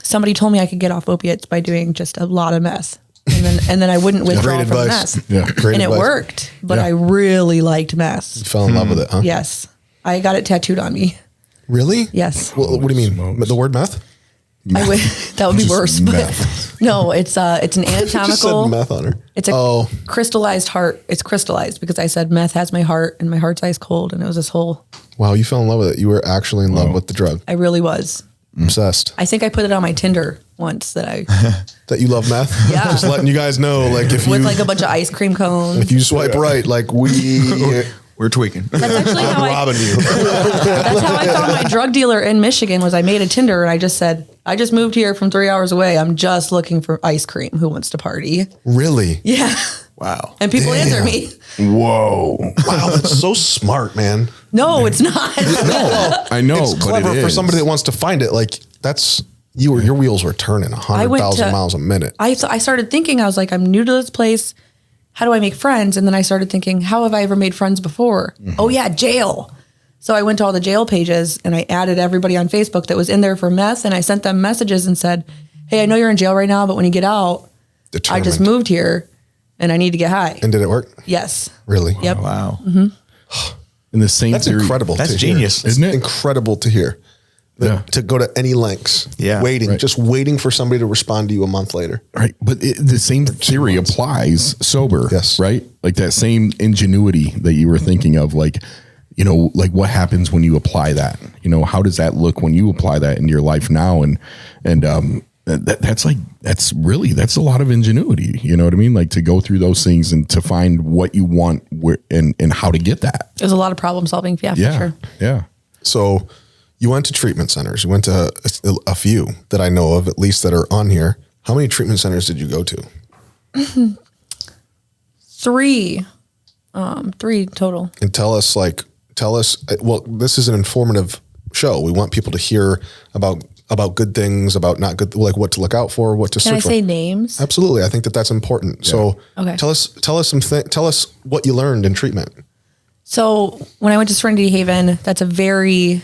somebody told me I could get off opiates by doing just a lot of meth. And then I wouldn't withdraw Great from advice. meth. Yeah. Great And it advice. worked. But Yeah. I really liked meth. You fell in love with it, huh? Yes. I got it tattooed on me. Really? Yes. Well, what do you mean? The word meth? I would, that would be Just worse. meth. But no, it's an You just said anatomical. meth on her. It's a crystallized heart. It's crystallized because I said meth has my heart and my heart's ice cold. And it was this whole, Wow, you fell in love with it. You were actually in love with the drug. I really was. Obsessed. I think I put it on my Tinder once that I, That you love meth? Yeah. Just letting you guys know, like, if with you like a bunch of ice cream cones. if you swipe right, like We're tweaking. That's actually how robbing you. that's how I found my drug dealer in Michigan was I made a Tinder and I just said, I just moved here from 3 hours away. I'm just looking for ice cream. Who wants to party? Really? Yeah. Wow. And people Damn. answer me. Whoa. Wow, that's so smart, man. No, it's not. I know, It's but clever it for is. somebody that wants to find it. Like, that's your wheels were turning I went 100,000 to- miles a minute. I started thinking, I was like, I'm new to this place. How do I make friends? And then I started thinking, how have I ever made friends before? Oh yeah, jail. So I went to all the jail pages and I added everybody on Facebook that was in there for meth. And I sent them messages and said, hey, I know you're in jail right now, but when you get out, I just Determined. moved here and I need to get high. And did it work? Yes. Really? Yep. Wow. In the same That's theory. incredible. That's to genius. hear. Isn't it? Incredible to hear. Yeah. To go to any lengths. Yeah. Waiting, Right. just waiting for somebody to respond to you a month later. Right. But the same theory applies sober. Yes. Right. Like that same ingenuity that you were thinking of, like, you know, like what happens when you apply that? You know, how does that look when you apply that in your life now? And that's a lot of ingenuity. You know what I mean? Like to go through those things and to find what you want and how to get that. There's a lot of problem solving. Yeah, Yeah. for sure. Yeah. So you went to treatment centers. You went to a few that I know of, at least that are on here. How many treatment centers did you go to? 3. 3 total. And tell us, well, this is an informative show. We want people to hear about good things, about not good, like what to look out for, what to Can I search for. say names? Absolutely. I think that's important. Yeah. So okay. tell us what you learned in treatment. So when I went to Serenity Haven, that's a very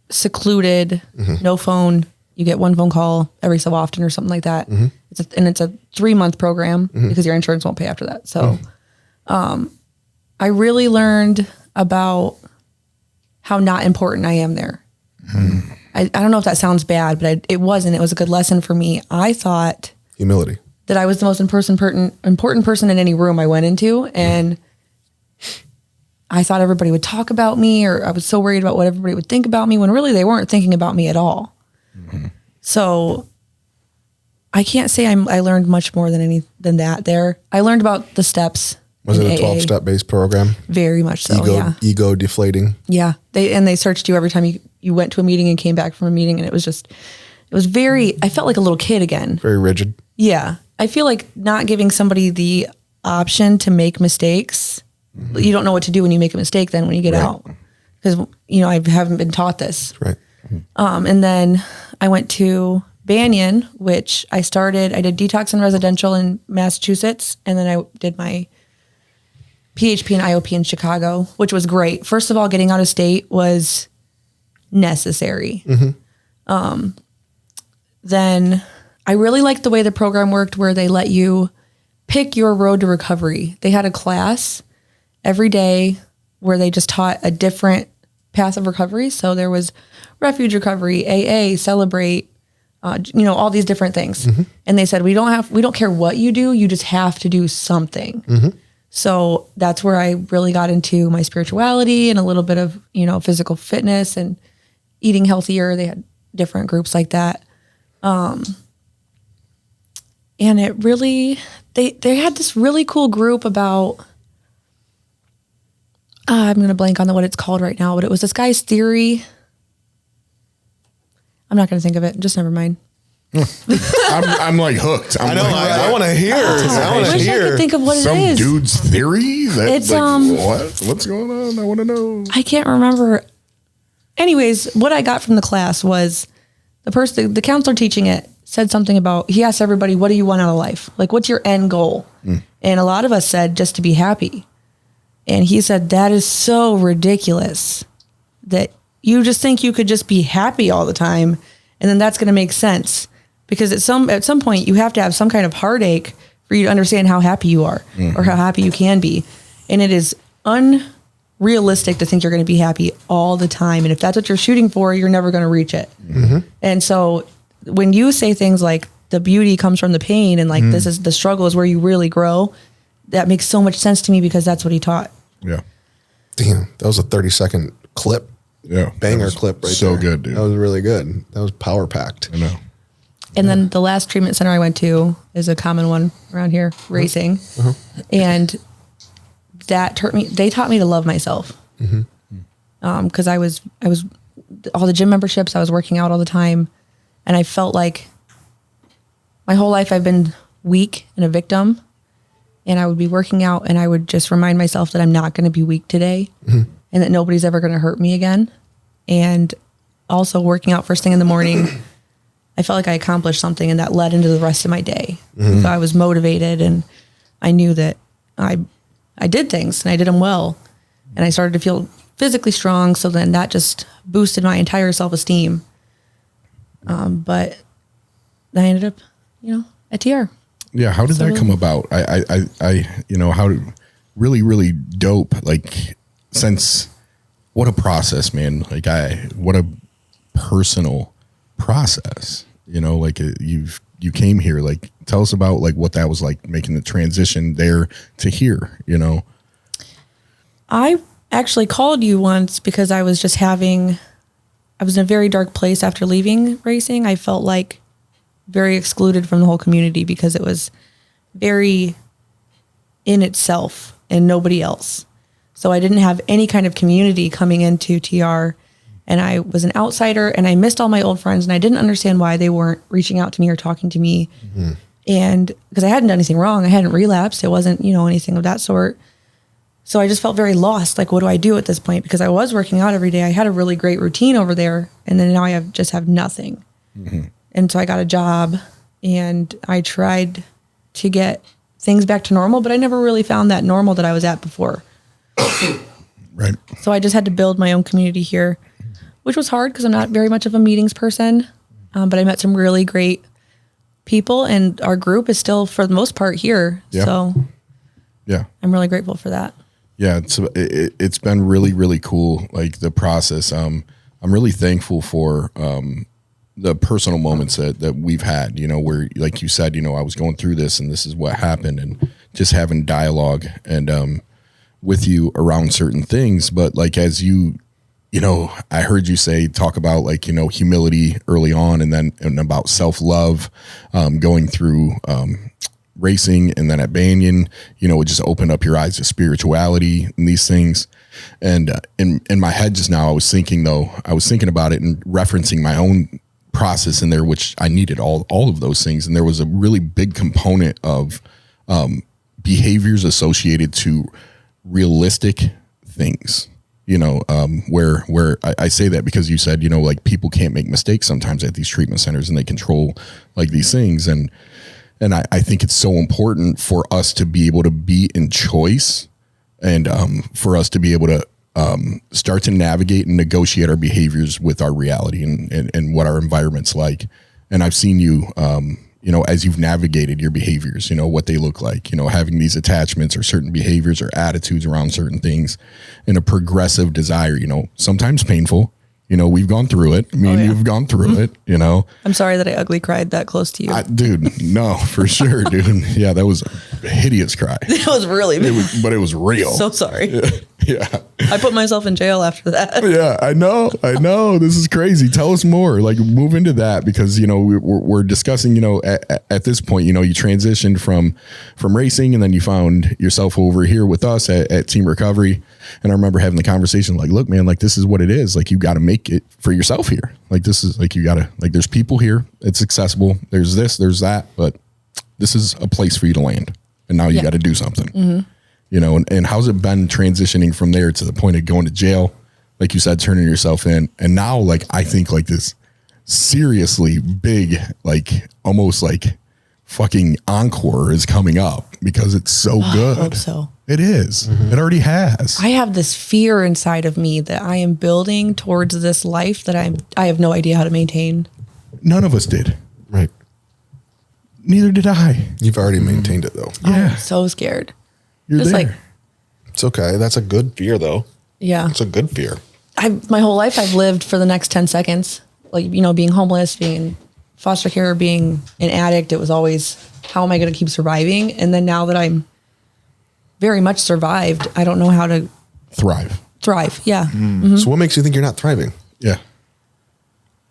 secluded, no phone. You get 1 phone call every so often or something like that. It's a 3-month program because your insurance won't pay after that. So, I really learned about how not important I am there. I don't know if that sounds bad, but it wasn't. It was a good lesson for me. I thought humility, that I was the most important person in any room I went into. And I thought everybody would talk about me, or I was so worried about what everybody would think about me when really they weren't thinking about me at all. So I can't say I learned much more than that there. I learned about the steps. Was it a 12-step based program? Very much so, yeah. Ego deflating? Yeah. They searched you every time you went to a meeting and came back from a meeting, and it was I felt like a little kid again. Very rigid. Yeah. I feel like not giving somebody the option to make mistakes. You don't know what to do when you make a mistake then when you get out. Because, I haven't been taught this. Right. And then I went to Banyan, which I did detox and residential in Massachusetts. And then I did my PHP and IOP in Chicago, which was great. First of all, getting out of state was necessary. Then I really liked the way the program worked, where they let you pick your road to recovery. They had a class every day where they just taught a different path of recovery. So there was refuge recovery, AA, celebrate, all these different things. And they said, we don't care what you do. You just have to do something. So that's where I really got into my spirituality and a little bit of, physical fitness and eating healthier. They had different groups like that. And it really, they had this really cool group about, I'm going to blank on what it's called right now, but it was this guy's theory. I'm not going to think of it. Just never mind. I'm like hooked. I know. I want to hear. I wish I could think of what some it is. dude's theory. It's what's going on? I want to know. I can't remember. Anyways, what I got from the class was the counselor teaching it said something about, he asked everybody, what do you want out of life? Like, what's your end goal? And a lot of us said just to be happy. And he said, that is so ridiculous that you just think you could just be happy all the time. And then that's going to make sense, because at some point you have to have some kind of heartache for you to understand how happy you are or how happy you can be. And it is unrealistic to think you're going to be happy all the time. And if that's what you're shooting for, you're never going to reach it. And so when you say things like the beauty comes from the pain, and like this is the struggle is where you really grow, that makes so much sense to me, because that's what he taught. Yeah. Damn, that was a 30-second clip. Yeah. Banger clip right so there. Good, dude. That was really good. That was power packed. I know. And then the last treatment center I went to is a common one around here, racing. And they taught me to love myself. Cause I was all the gym memberships, I was working out all the time. And I felt like my whole life I've been weak and a victim. And I would be working out and I would just remind myself that I'm not going to be weak today and that nobody's ever going to hurt me again. And also working out first thing in the morning, I felt like I accomplished something, and that led into the rest of my day. So I was motivated, and I knew that I did things and I did them well. And I started to feel physically strong. So then that just boosted my entire self-esteem. But I ended up, at TR. Yeah. How did that come about? How really, really dope. Like, since what a process, man. Like what a personal process, you came here, like, tell us about like what that was like, making the transition there to here, I actually called you once because I was in a very dark place after leaving racing. I felt like very excluded from the whole community because it was very in itself and nobody else. So I didn't have any kind of community coming into TR, and I was an outsider, and I missed all my old friends, and I didn't understand why they weren't reaching out to me or talking to me. And because I hadn't done anything wrong, I hadn't relapsed. It wasn't, anything of that sort. So I just felt very lost. Like, what do I do at this point? Because I was working out every day. I had a really great routine over there. And then now I just have nothing. And so I got a job and I tried to get things back to normal, but I never really found that normal that I was at before. Right. So I just had to build my own community here, which was hard because I'm not very much of a meetings person. But I met some really great people, and our group is still, for the most part, here. Yeah. So Yeah. I'm really grateful for that. Yeah. It's been really, really cool. Like the process. I'm really thankful for, the personal moments that we've had, you know, where, like you said, you know, I was going through this and this is what happened, and just having dialogue and, with you around certain things. But like, as you know, I heard you talk about like, you know, humility early on, and about self-love, going through, racing, and then at Banyan, you know, it just opened up your eyes to spirituality and these things. And, in my head just now, I was thinking about it and referencing my own process in there, which I needed all of those things. And there was a really big component of, behaviors associated to realistic things, you know, where I say that because you said, you know, like people can't make mistakes sometimes at these treatment centers, and they control like these things. And I think it's so important for us to be able to be in choice, and for us to be able to start to navigate and negotiate our behaviors with our reality and what our environment's like. And I've seen you, you know, as you've navigated your behaviors, you know, what they look like, you know, having these attachments or certain behaviors or attitudes around certain things, and a progressive desire, you know, sometimes painful. You know, we've gone through it. I mean, you've gone through it, you know. I'm sorry that I ugly cried that close to you. Dude, no, for sure, dude. Yeah, that was a hideous cry. It was really bad. But it was real. So sorry. Yeah. I put myself in jail after that. Yeah, I know. This is crazy. Tell us more. Like, move into that, because, you know, we're discussing, you know, at this point, you know, you transitioned from racing, and then you found yourself over here with us at Team Recovery. And I remember having the conversation like, look, man, like, this is what it is. Like, you got to make it for yourself here. Like, this is like, you got to, like, there's people here. It's accessible. There's this, there's that, but this is a place for you to land. And now you got to do something, you know, and how's it been transitioning from there to the point of going to jail? Like you said, turning yourself in. And now, like, I think like this seriously big, like almost like fucking encore is coming up, because it's so good. I hope so. It is. It already has. I have this fear inside of me that I am building towards this life that I have no idea how to maintain. None of us did. Right. Neither did I. You've already maintained it though. Yeah. I'm so scared. You're Just there. like, It's okay. That's a good fear though. yeah. It's a good fear. My whole life I've lived for the next 10 seconds. Like, you know, being homeless, being in foster care, being an addict, it was always, how am I going to keep surviving? And then now that I'm very much survived, I don't know how to Thrive. thrive. Yeah. So what makes you think you're not thriving? Yeah.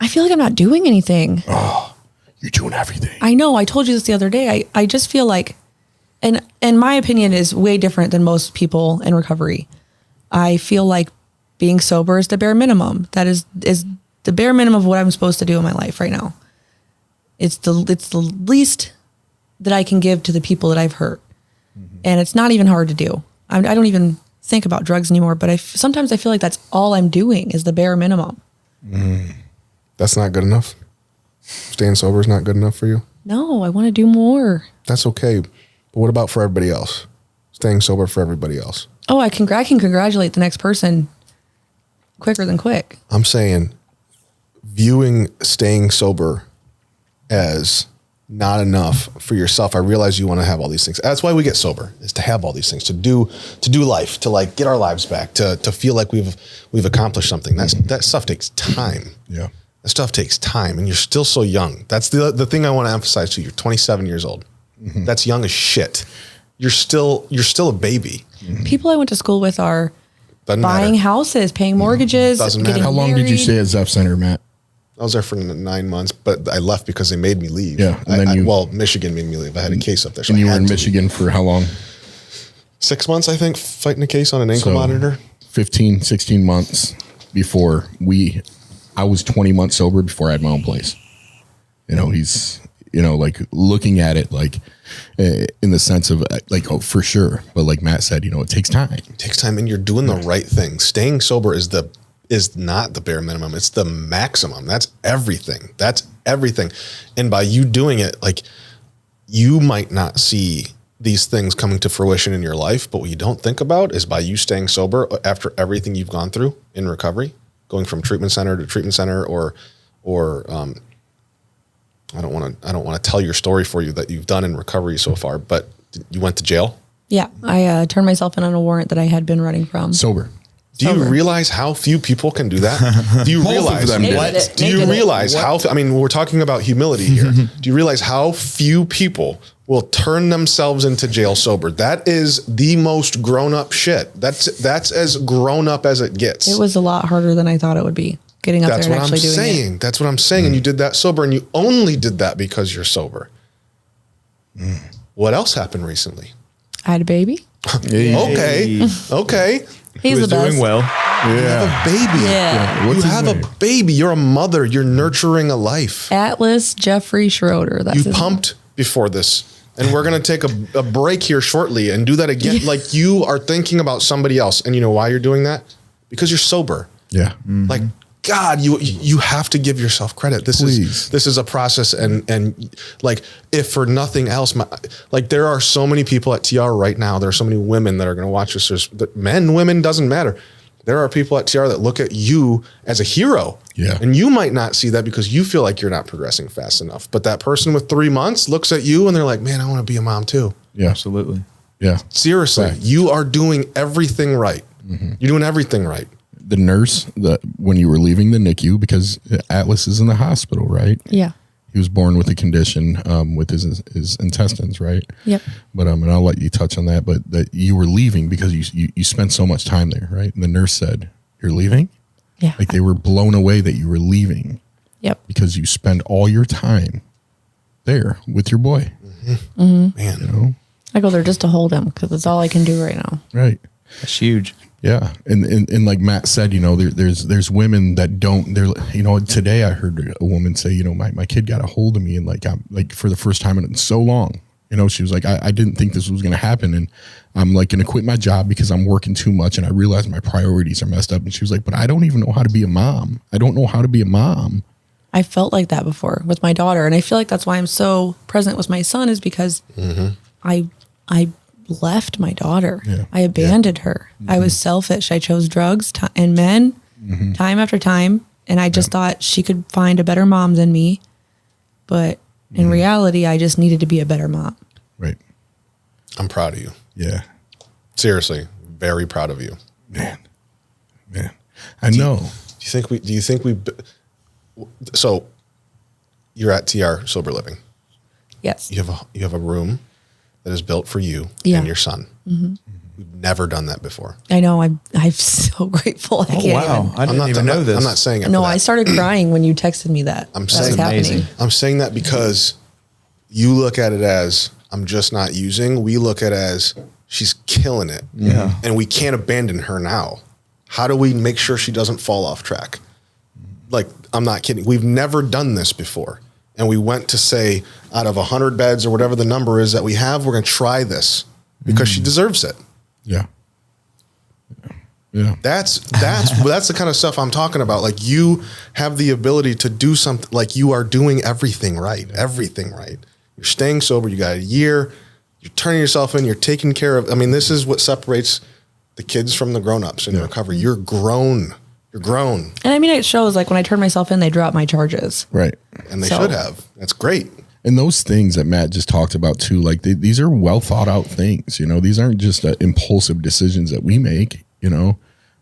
I feel like I'm not doing anything. You're doing everything. I know. I told you this the other day. I just feel like, and my opinion is way different than most people in recovery. I feel like being sober is the bare minimum. That is the bare minimum of what I'm supposed to do in my life right now. It's the least that I can give to the people that I've hurt. And it's not even hard to do. I don't even think about drugs anymore, but sometimes I feel like that's all I'm doing is the bare minimum. That's not good enough. Staying sober is not good enough for you. No, I want to do more. That's okay. But what about for everybody else? Staying sober for everybody else. Oh, I can congratulate the next person quicker than quick. I'm saying viewing staying sober as not enough for yourself. I realize you want to have all these things. That's why we get sober, is to have all these things, to do life, to like get our lives back, to feel like we've accomplished something. That stuff takes time. Yeah. That stuff takes time, and you're still so young. That's the thing I want to emphasize to you. You're 27 years old. That's young as shit. You're still a baby. People I went to school with are Doesn't buying matter. houses, paying mortgages. Doesn't matter. getting How long did you married. stay at Zeph Center, Matt? I was there for 9 months, but I left because they made me leave. Yeah, and then well, Michigan made me leave. I had a case up there. So And you I were had in to Michigan for how long? 6 months, I think, fighting a case on an ankle So, monitor. 15, 16 months before I was 20 months sober before I had my own place. You know, you know, like looking at it like in the sense of like, oh, for sure. But like Matt said, you know, it takes time. It takes time, and you're doing the right thing. Staying sober is not the bare minimum. It's the maximum. That's everything. That's everything. And by you doing it, like, you might not see these things coming to fruition in your life, but what you don't think about is by you staying sober after everything you've gone through in recovery, going from treatment center to treatment center, or I don't want to tell your story for you that you've done in recovery so far, but you went to jail. Yeah. I turned myself in on a warrant that I had been running from. Sober. Do you realize how few people can do that? Do you realize them did. what? Do you realize how? I mean, we're talking about humility here. Do you realize how few people will turn themselves into jail sober? That is the most grown up shit. That's as grown up as it gets. It was a lot harder than I thought it would be getting up there and actually doing it. That's what I'm saying. And you did that sober, and you only did that because you're sober. What else happened recently? I had a baby. Okay. He's the best. Doing well. You have a baby. Yeah. You have a baby. You're a mother. You're nurturing a life. Atlas Jeffrey Schroeder. That's You pumped before this. And we're going to take a break here shortly and do that again. Like, you are thinking about somebody else. And you know why you're doing that? Because you're sober. Yeah. Like, God, you have to give yourself credit. This is a process, and like, if for nothing else, like, there are so many people at TR right now. There are so many women that are going to watch this. There's men, women, doesn't matter. There are people at TR that look at you as a hero. Yeah. And you might not see that because you feel like you're not progressing fast enough. But that person with 3 months looks at you and they're like, man, I want to be a mom too. Yeah. Absolutely. Yeah. Seriously, you are doing everything right. You're doing everything right. The nurse when you were leaving the NICU, because Atlas is in the hospital, right? Yeah. He was born with a condition with his intestines, right? Yep. But and I'll let you touch on that. But that you were leaving because you spent so much time there, right? And the nurse said, "You're leaving." Yeah. Like, they were blown away that you were leaving. Yep. Because you spend all your time there with your boy. Man, You know? I go there just to hold him because it's all I can do right now. Right. That's huge. Yeah. And like Matt said, you know, there's women that don't, they're, you know, today I heard a woman say, you know, my kid got a hold of me, and like, I'm like, for the first time in so long, you know, she was like, I didn't think this was going to happen. And I'm like going to quit my job because I'm working too much. And I realized my priorities are messed up. And she was like, but I don't even know how to be a mom. I don't know how to be a mom. I felt like that before with my daughter. And I feel like that's why I'm so present with my son, is because I left my daughter. Yeah. I abandoned her. I was selfish. I chose drugs and men time after time. And I just thought she could find a better mom than me. But in reality, I just needed to be a better mom. Right. I'm proud of you. Yeah. Seriously, very proud of you. Man. I know. Do you think we, so you're at TR Sober Living. Yes. You have a room that is built for you Yeah. and your son. We've never done that before. I know. I'm so grateful. I can't even. I didn't even know this. I'm not saying it. No, for that. I started crying when you texted me that. I'm that saying was happening. amazing. I'm saying that because you look at it as, I'm just not using. We look at it as, she's killing it. Yeah. And we can't abandon her now. How do we make sure she doesn't fall off track? Like, I'm not kidding. We've never done this before. And we went to say, out of 100 beds or whatever the number is that we have, we're going to try this because she deserves it. Yeah. Yeah. That's the kind of stuff I'm talking about. Like, you have the ability to do something, like, you are doing everything right. Everything right. You're staying sober. You got a year. You're turning yourself in. You're taking care of. I mean, this is what separates the kids from the grown-ups in recovery. You're grown. You're grown. And I mean, it shows, like, when I turned myself in, they dropped my charges. Right. And they So- should have. That's great. And those things that Matt just talked about too, like these are well thought out things, you know, these aren't just impulsive decisions that we make, you know,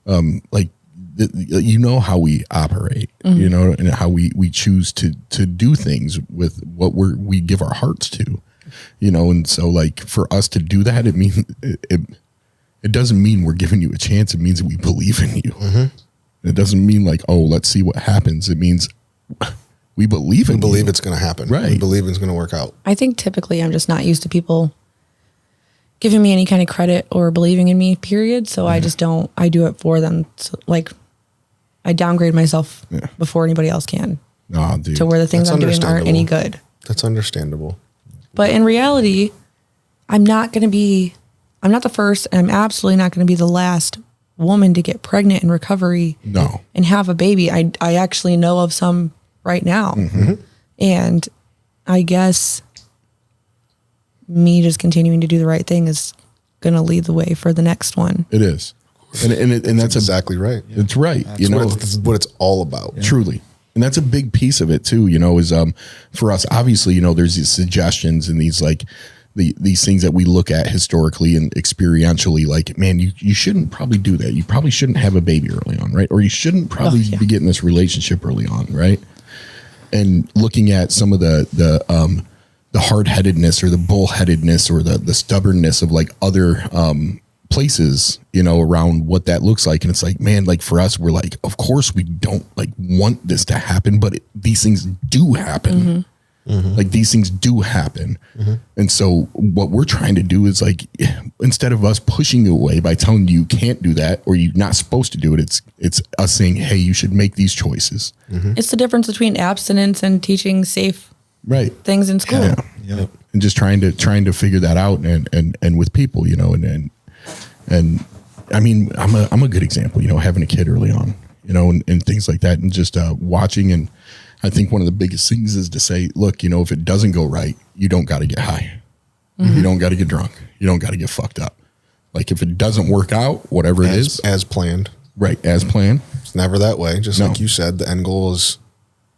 you know how we operate, you know, and how we choose to do things with what we give our hearts to, you know. And so, like, for us to do that, it means it doesn't mean we're giving you a chance. It means we believe in you. It doesn't mean like, oh, let's see what happens. It means we believe in you. We believe it's going to happen. Right. We believe it's going to work out. I think typically I'm just not used to people giving me any kind of credit or believing in me, period. So I just don't, I do it for them. So, like, I downgrade myself before anybody else can Nah, dude. to where the things That's I'm doing aren't any understandable. good. That's understandable. But in reality, I'm not the first, and I'm absolutely not going to be the last woman to get pregnant in recovery. No. And have a baby. I actually know of some right now. Mm-hmm. And I guess me just continuing to do the right thing is going to lead the way for the next one. It is. And that's exactly right. It's right. That's what it's all about. Truly. And that's a big piece of it too, is for us, obviously, there's these suggestions and these like these things that we look at historically and experientially, like, man, you shouldn't probably do that. You probably shouldn't have a baby early on, right? Or you shouldn't probably be getting this relationship early on, right? And looking at some of the hard-headedness or the bullheadedness or the stubbornness of like other places, around what that looks like. And it's like, man, like for us, we're like, of course we don't like want this to happen, but these things do happen. Mm-hmm. Mm-hmm. Like these things do happen. Mm-hmm. And so what we're trying to do is like, instead of us pushing you away by telling you can't do that, or you're not supposed to do it, it's us saying, hey, you should make these choices. Mm-hmm. It's the difference between abstinence and teaching safe things in school. Yeah. And just trying to figure that out and with people, and I mean, I'm a good example, having a kid early on, and things like that, and just watching. And I think one of the biggest things is to say, look, if it doesn't go right, you don't got to get high. Mm-hmm. You don't got to get drunk. You don't got to get fucked up. Like if it doesn't work out, whatever it is. As planned. Right. As planned. It's never that way. Just like you said, the end goal is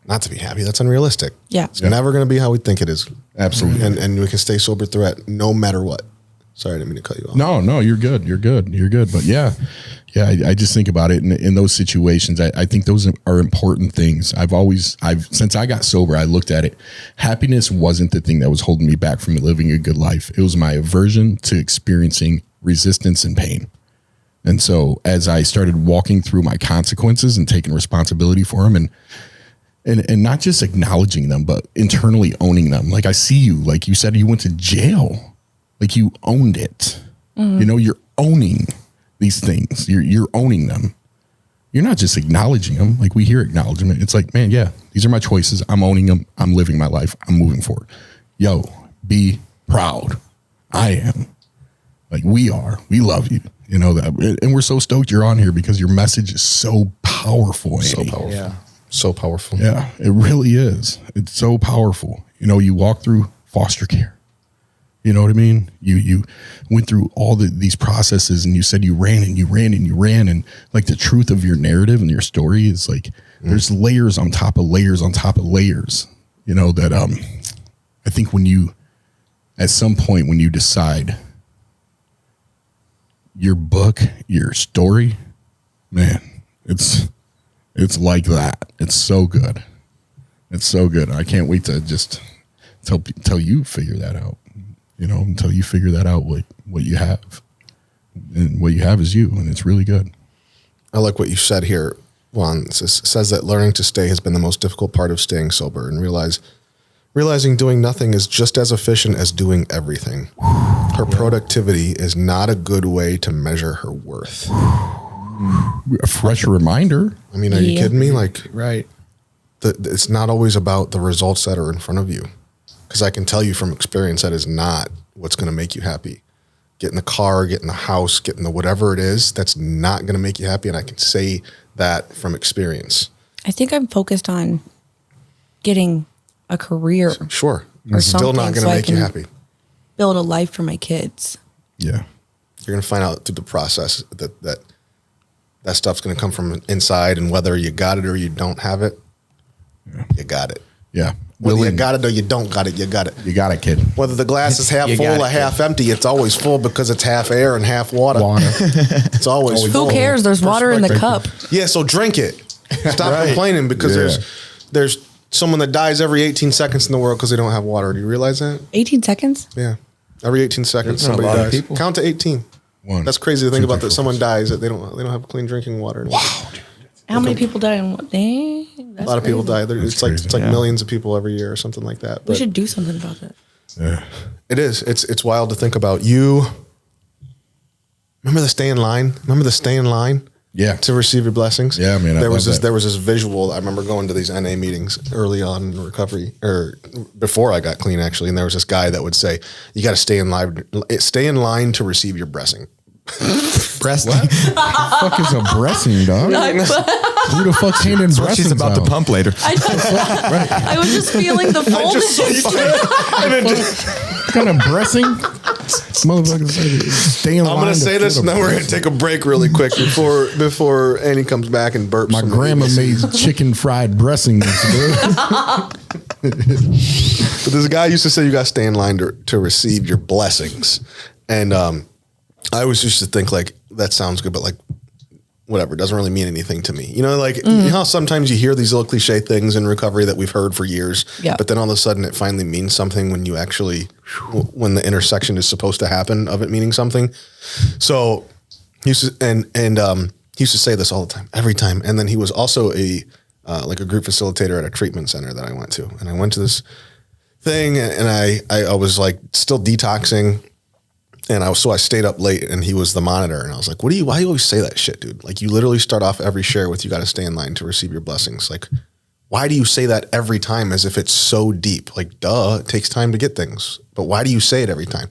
not to be happy. That's unrealistic. Yeah. It's never going to be how we think it is. Absolutely. And we can stay sober through it no matter what. Sorry, I didn't mean to cut you off. No, you're good. You're good. But yeah, I just think about it in those situations. I think those are important things. Since I got sober, I looked at it. Happiness wasn't the thing that was holding me back from living a good life. It was my aversion to experiencing resistance and pain. And so as I started walking through my consequences and taking responsibility for them and not just acknowledging them, but internally owning them. Like I see you, like you said, you went to jail. Like you owned it. Mm-hmm. You're owning these things. You're owning them. You're not just acknowledging them. Like we hear acknowledgement. It's like, man, yeah, these are my choices. I'm owning them. I'm living my life. I'm moving forward. Yo, be proud. I am. Like we are. We love you. That. And we're so stoked you're on here because your message is so powerful. So Andy. powerful. Yeah. So powerful. Yeah, it really is. It's so powerful. You walk through foster care. You know what I mean? You went through all these processes and you said you ran and like the truth of your narrative and your story is like there's layers on top of layers on top of layers, that I think at some point when you decide your book, your story, man, it's like that. It's so good. It's so good. I can't wait to just tell you figure that out. Until you figure that out, what you have. And what you have is you, and it's really good. I like what you said here, Juan. It says that learning to stay has been the most difficult part of staying sober, and realizing doing nothing is just as efficient as doing everything. Her productivity is not a good way to measure her worth. A fresh reminder. I mean, are you kidding me? Like, Right. It's not always about the results that are in front of you. Because I can tell you from experience that is not what's going to make you happy. Getting the car, getting the house, getting the whatever it is, that's not going to make you happy. And I can say that from experience. I think I'm focused on getting a career. Sure. Or Still not going to make you happy. Build a life for my kids. Yeah. You're going to find out through the process that stuff's going to come from inside, and whether you got it or you don't have it, you got it. Yeah. Whether you got it or you don't got it, you got it. You got it, kid. Whether the glass is half You full got or it, half empty, it's always full because it's half air and half water. It's always full. Who cares? There's water in the cup. Yeah, so drink it. Stop complaining because there's someone that dies every 18 seconds in the world because they don't have water. Do you realize that? 18 seconds? Yeah. Every 18 seconds That's somebody a lot of dies. people. Count to 18. One, That's crazy to think two, about three, that four, someone five, dies that they don't have clean drinking water. Wow. How many people die in one day? A lot of people die. It's like millions of people every year or something like that. We But should do something about that. Yeah. it is. It's wild to think about. You remember the stay in line? Remember the stay in line? Yeah. to receive your blessings. Yeah, man, I There was love this. that. There was this visual. I remember going to these NA meetings early on in recovery, or before I got clean, actually. And there was this guy that would say, "You got to stay in line to receive your blessing." Breast. What the fuck is a blessing, dog? Who the fuck's handing What blessings she's about out? to pump later. I was just feeling the fullness. What kind of blessing? Motherfucker said stay in line. I'm going to say this, fill and the then we're going to take a break really quick before Annie comes back and burps. My some grandma babies. made chicken fried blessings, dude. But this guy used to say you got to stay in line to receive your blessings, and I always used to think like that sounds good, but like whatever, it doesn't really mean anything to me. You know, like you know how sometimes you hear these little cliche things in recovery that we've heard for years, Yeah. but then all of a sudden it finally means something when you actually, when the intersection is supposed to happen of it meaning something. So he used to, he used to say this all the time, every time. And then he was also like a group facilitator at a treatment center that I went to, and I went to this thing, and I was like still detoxing. And I stayed up late, and he was the monitor, and I was like, why do you always say that shit, dude? Like, you literally start off every share with, you got to stay in line to receive your blessings. Like, why do you say that every time as if it's so deep? Like, duh, it takes time to get things, but why do you say it every time?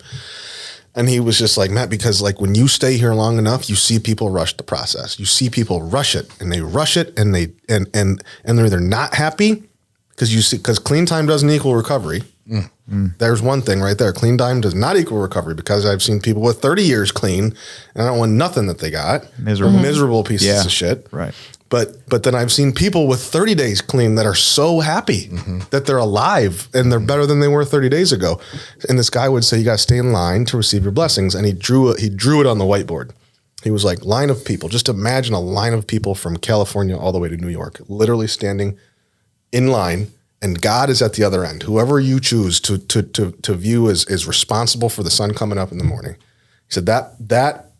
And he was just like, Matt, because like when you stay here long enough, you see people rush the process. You see people rush it, and they rush it, and they're either not happy because clean time doesn't equal recovery. There's one thing right there. Clean time does not equal recovery, because I've seen people with 30 years clean, and I don't want nothing that they got. Miserable pieces of shit. Right. But then I've seen people with 30 days clean that are so happy that they're alive and they're better than they were 30 days ago. And this guy would say, you got to stay in line to receive your blessings. And he drew it on the whiteboard. He was like, line of people. Just imagine a line of people from California all the way to New York, literally standing in line. And God is at the other end. Whoever you choose to view as responsible for the sun coming up in the morning. He said that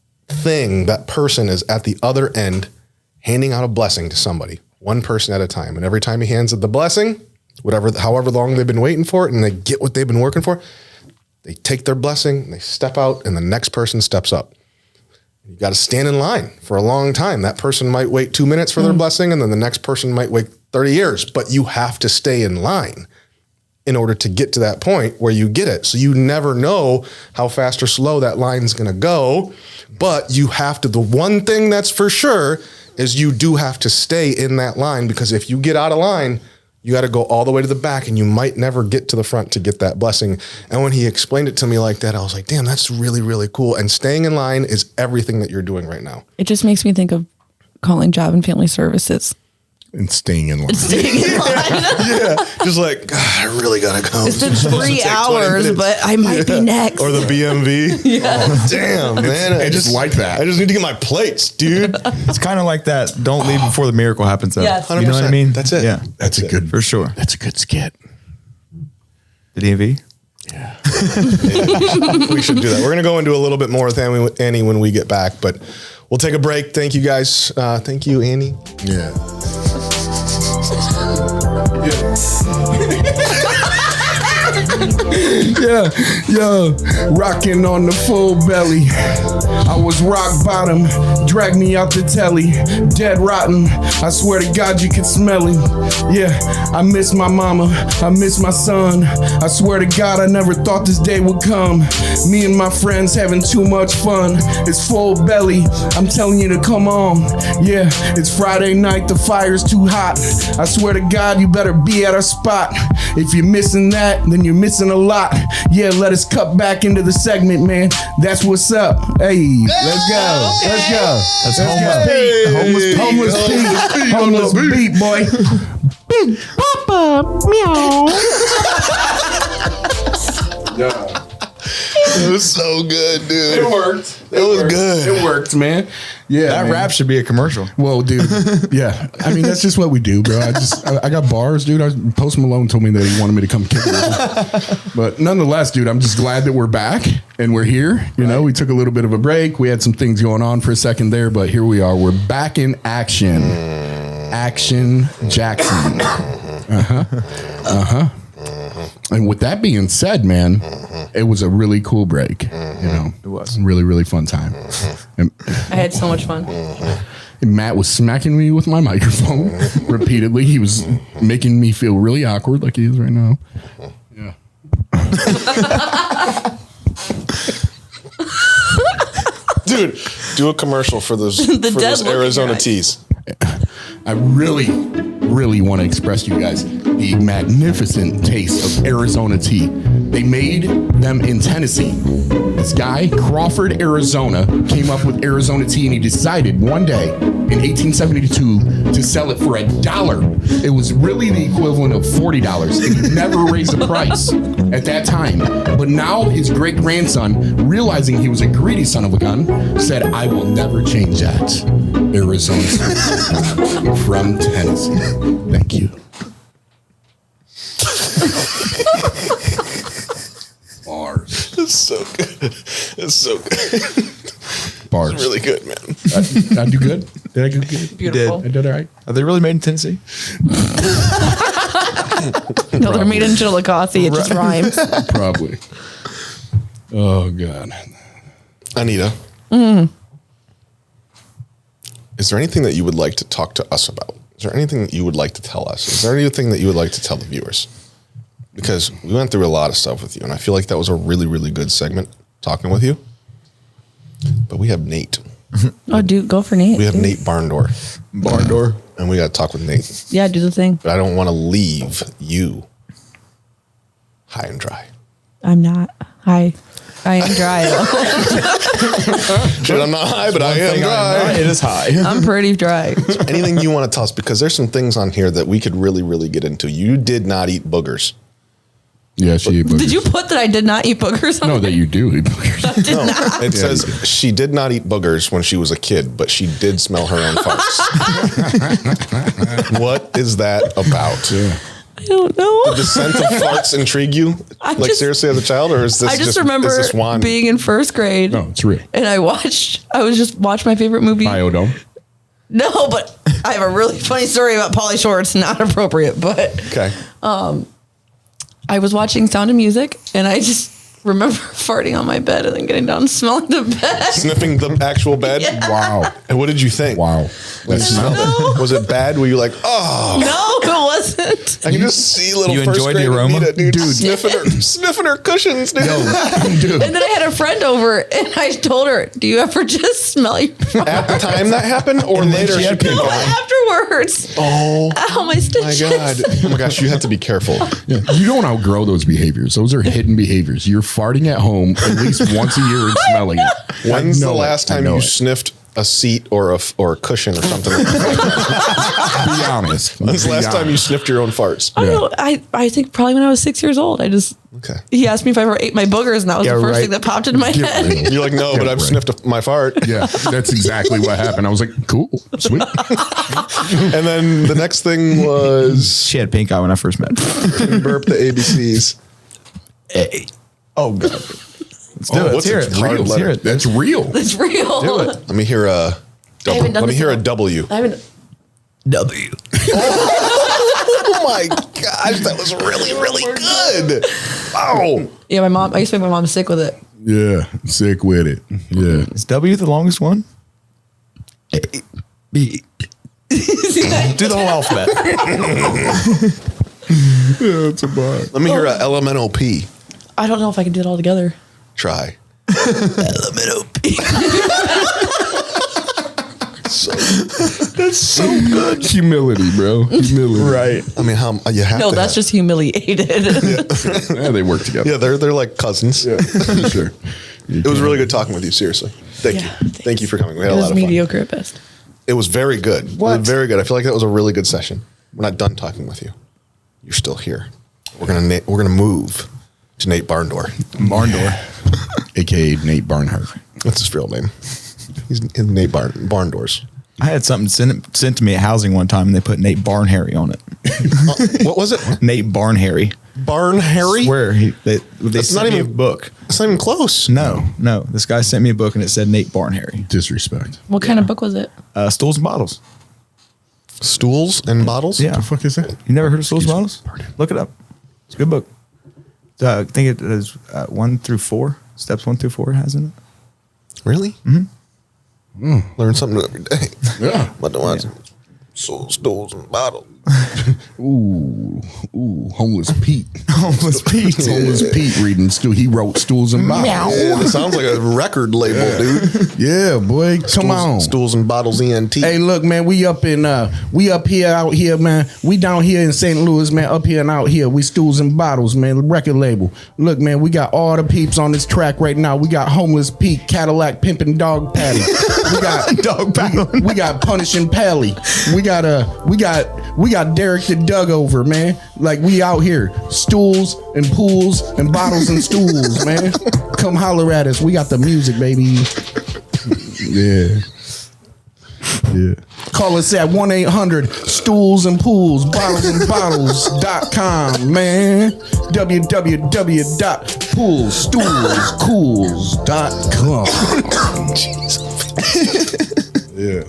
person is at the other end, handing out a blessing to somebody, one person at a time. And every time he hands it the blessing, however long they've been waiting for it, and they get what they've been working for, they take their blessing, they step out, and the next person steps up. You got to stand in line for a long time. That person might wait 2 minutes for their blessing, and then the next person might wait 30 years, but you have to stay in line in order to get to that point where you get it. So you never know how fast or slow that line's going to go, but you have to, the one thing that's for sure is you do have to stay in that line, because if you get out of line, you got to go all the way to the back, and you might never get to the front to get that blessing. And when he explained it to me like that, I was like, damn, that's really, really cool. And staying in line is everything that you're doing right now. It just makes me think of calling Job and Family Services. And staying in line. Staying in line. Yeah, just like, God, I really got to go. It's been 3 hours, but I might be next. Or the BMV. Oh, damn, man. I just like that. I just need to get my plates, dude. It's kind of like that. Don't leave before the miracle happens. Though. Yes. You know what I mean? That's it. Yeah, That's a good, for sure. That's a good skit. The DMV. Yeah. We should do that. We're going to go into a little bit more with Annie when we get back, but we'll take a break. Thank you, guys. Thank you, Annie. Yeah. Rocking on the full belly. I was rock bottom, drag me out the telly. Dead rotten, I swear to God you can smell him. Yeah, I miss my mama, I miss my son. I swear to God I never thought this day would come. Me and my friends having too much fun. It's full belly, I'm telling you to come on. Yeah, it's Friday night, the fire's too hot. I swear to God you better be at our spot. If you're missing that, then you're missing a lot. Yeah, let us cut back into the segment, man. That's what's up. Hey, let's go. Let's go. That's Let's go. Homeless beat, boy. Big Papa, meow. It was so good, dude. It worked. It was good. It worked, man. Yeah, That man. rap should be a commercial. Well, dude, yeah. I mean, that's just what we do, bro. I got bars, dude. Post Malone told me that he wanted me to come kick it. But nonetheless, dude, I'm just glad that we're back and we're here. You know, we took a little bit of a break. We had some things going on for a second there, but here we are. We're back in action. Action Jackson. And with that being said, man, it was a really cool break. You know, it was really, really fun time. And, I had so much fun. And Matt was smacking me with my microphone repeatedly. He was making me feel really awkward like he is right now. Yeah. Dude, do a commercial for those dead looking Arizona guy. teas. I really, really want to express to you guys the magnificent taste of Arizona tea. They made them in Tennessee. This guy, Crawford, Arizona, came up with Arizona tea, and he decided one day in 1872 to sell it for $1. It was really the equivalent of $40. And he never raised the price at that time. But now his great grandson, realizing he was a greedy son of a gun, said, I will never change that. Arizona tea from Tennessee. Thank you. Bars. It's so good. It's so good. Bars. It's really good, man. Did I do good? Did I do good? Beautiful. I did all right. Are they really made in Tennessee? No, they're made in Chillicothe. It just rhymes. Probably. Oh, God. Anita. Is there anything that you would like to talk to us about? Is there anything that you would like to tell us? Is there anything that you would like to tell the viewers? Because we went through a lot of stuff with you, and I feel like that was a really, really good segment talking with you. But we have Nate. Oh, dude, go for Nate. We have dude. Nate Barndor. Barndor. And we got to talk with Nate. Yeah, do the thing. But I don't want to leave you high and dry. I'm not high. I am dry. Shit, I'm not high, but I am dry. It is high. I'm pretty dry. Anything you want to tell us? Because there's some things on here that we could really, really get into. You did not eat boogers. Yeah, she ate boogers. Did you put that I did not eat boogers on No, there? that you do eat boogers. No, it says she did not eat boogers when she was a kid, but she did smell her own farts. What is that about? Yeah. I don't know. Did the scent of farts intrigue you? Seriously, as a child, or is this I just remember is this wand? being in first grade. No, it's real. And I was just watching my favorite movie. Biodome. No, but I have a really funny story about Pauly Shore. It's not appropriate, but Okay. I was watching Sound of Music, and I just remember farting on my bed and then getting down and smelling the bed. Sniffing the actual bed? Yeah. Wow. And what did you think? Wow. When you smelled it? Was it bad? Were you like, oh? No, it wasn't. I can just see little You first enjoyed grade the aroma? Anita, dude, sniffing her cushions, dude. Dude. And then I had a friend over, and I told her, "Do you ever just smell your farts?" At the time that happened, or And then later she she had came No, over? afterwards. Oh Ow, my my stitches. god! Oh my gosh! You have to be careful. Yeah. You don't outgrow those behaviors. Those are hidden behaviors. You're farting at home at least once a year and smelling it. When's the I know last it. I time know you it. sniffed a seat or a cushion or something? Like that? Be honest. When's the Be last time you honest. sniffed your own farts? I don't know. I think probably when I was 6 years old. Okay. He asked me if I ever ate my boogers, and that was Yeah, the first right. thing that popped into my Get head. real. You're like, no, but I've right. sniffed my fart. Yeah, that's exactly what happened. I was like, cool, sweet. And then the next thing was She had pink eye when I first met her. burp the ABCs. Oh, God. Let's do Oh, it. what's Let's hear its it. hard Let's letter? hear it. That's real. It's real. Do it. Let me hear a double. haven't done Let me this hear in a a- W. I haven't. W. Oh my gosh, that was really, really good. Wow. Yeah, my mom. I used to make my mom sick with it. Yeah, sick with it. Yeah. Is W the longest one? A, B. Do the whole alphabet. Yeah, it's a bar. Let me hear a LMNOP. I don't know if I can do it all together. Try. That's so good. Humility, bro. Humility. Right. I mean, how you have No, to that's have- just humiliated. Yeah, they work together. Yeah, they're like cousins. Yeah, sure. It was really good talking with you. Seriously, thank Yeah, you, thanks. thank you for coming. We had It a lot was of fun. mediocre at best. It was very good. What? Very good. I feel like that was a really good session. We're not done talking with you. You're still here. We're gonna move to Nate Barndor. Barndor. AKA Nate Barnhart. That's his real name. He's in Nate Barndoors. I had something sent to me at housing one time, and they put Nate Barnharry on it. What was it? Nate Barnharry. Barn Harry? Swear they That's sent not me even- a book. It's not even close. No. This guy sent me a book, and it said Nate Barnharry. Disrespect. What kind of book was it? Stools and Bottles. Stools and bottles? Yeah. The fuck is that? You never heard of Stools and Bottles? Pardon. Look it up. It's a good book. I think it is 1 through 4. Steps 1 through 4 it has in it. Really? Mm-hmm. Learn something new every day. Yeah. But the ones stools and bottles. Ooh, homeless Pete. Homeless Pete. Homeless Pete reading he wrote Stools and Bottles. Yeah, it sounds like a record label, dude. Yeah, boy, come on. Stools and Bottles ENT. Hey, look, man, we up here, out here, man. We down here in St. Louis, man, up here and out here. We Stools and Bottles, man, record label. Look, man, we got all the peeps on this track right now. We got Homeless Pete, Cadillac Pimpin' Dog Patty. We got Dog Paddling. we got Punishing Pally. We got Derek the Dug Over, man. Like, we out here, stools and pools and bottles and stools, man. Come holler at us. We got the music, baby. Yeah. Call us at 1-800-STOOLS and Pools, bottlesandbottles.com, man. www.poolstoolscools.com. Yeah.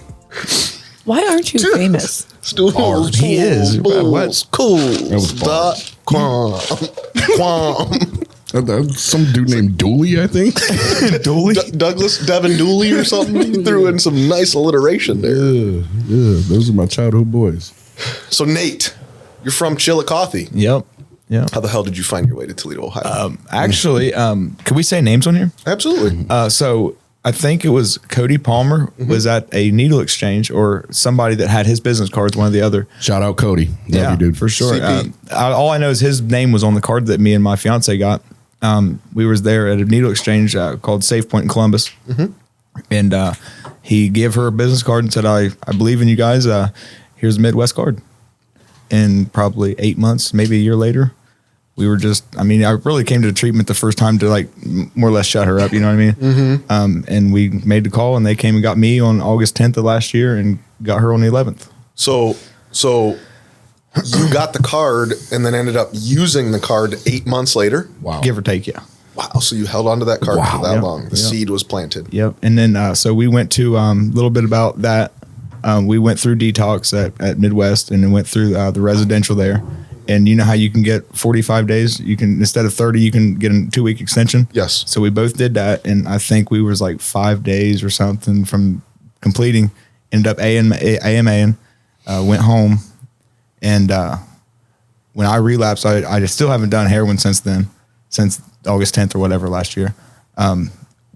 Why aren't you famous? Stools. He is. Bulls, Cools. .com. Some dude named Dooley, I think. Dooley? Douglas Devin Dooley or something. He threw in some nice alliteration there. Yeah. Those are my childhood boys. So Nate, you're from Chillicothe. Yep. How the hell did you find your way to Toledo, Ohio? Actually, can we say names on here? Absolutely. So I think it was Cody Palmer was at a needle exchange, or somebody that had his business cards, one or the other. Shout out Cody. Love you, dude. For sure. CP. All I know is his name was on the card that me and my fiance got. We was there at a needle exchange called Safe Point in Columbus. And he gave her a business card and said, I believe in you guys. Here's a Midwest card. And probably 8 months, maybe a year later, we were I really came to the treatment the first time to like more or less shut her up. You know what I mean? And we made the call, and they came and got me on August 10th of last year and got her on the 11th. So you got the card and then ended up using the card 8 months later? Wow. Give or take, yeah. Wow. So you held on to that card for that long. The seed was planted. Yep. And then, so we went to a little bit about that. We went through detox at Midwest, and then went through the residential there. And you know how you can get 45 days? You can, instead of 30, you can get a 2-week extension. Yes. So we both did that. And I think we was like 5 days or something from completing, ended up AMAing, went home. And when I relapsed, I just still haven't done heroin since then, since August 10th or whatever last year.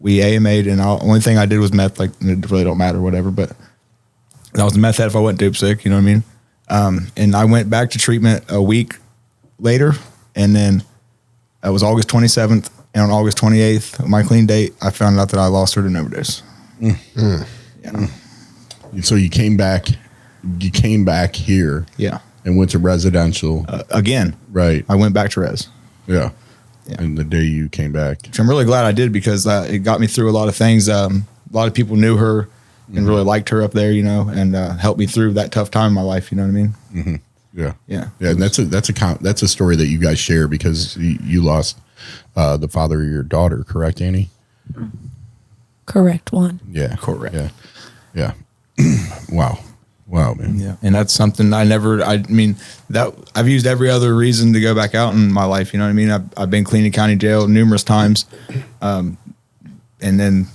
We AMA'd, and the only thing I did was meth. Like, it really don't matter, whatever. But that was the meth head if I wasn't dope sick, you know what I mean? And I went back to treatment a week later, and then it was August 27th, and on August 28th, my clean date, I found out that I lost her to an overdose. Yeah. So you came back here. Yeah. And went to residential. Again. Right. I went back to res. Yeah. And the day you came back. Which I'm really glad I did, because it got me through a lot of things. A lot of people knew her and really liked her up there, you know, and helped me through that tough time in my life. You know what I mean? Mm-hmm. Yeah. Yeah. Yeah. And that's a story that you guys share, because you lost the father of your daughter, correct, Annie? Correct, Juan. Yeah. Correct. Yeah. Wow, man. Yeah. And that's something I've used every other reason to go back out in my life. You know what I mean? I've been clean in county jail numerous times. And then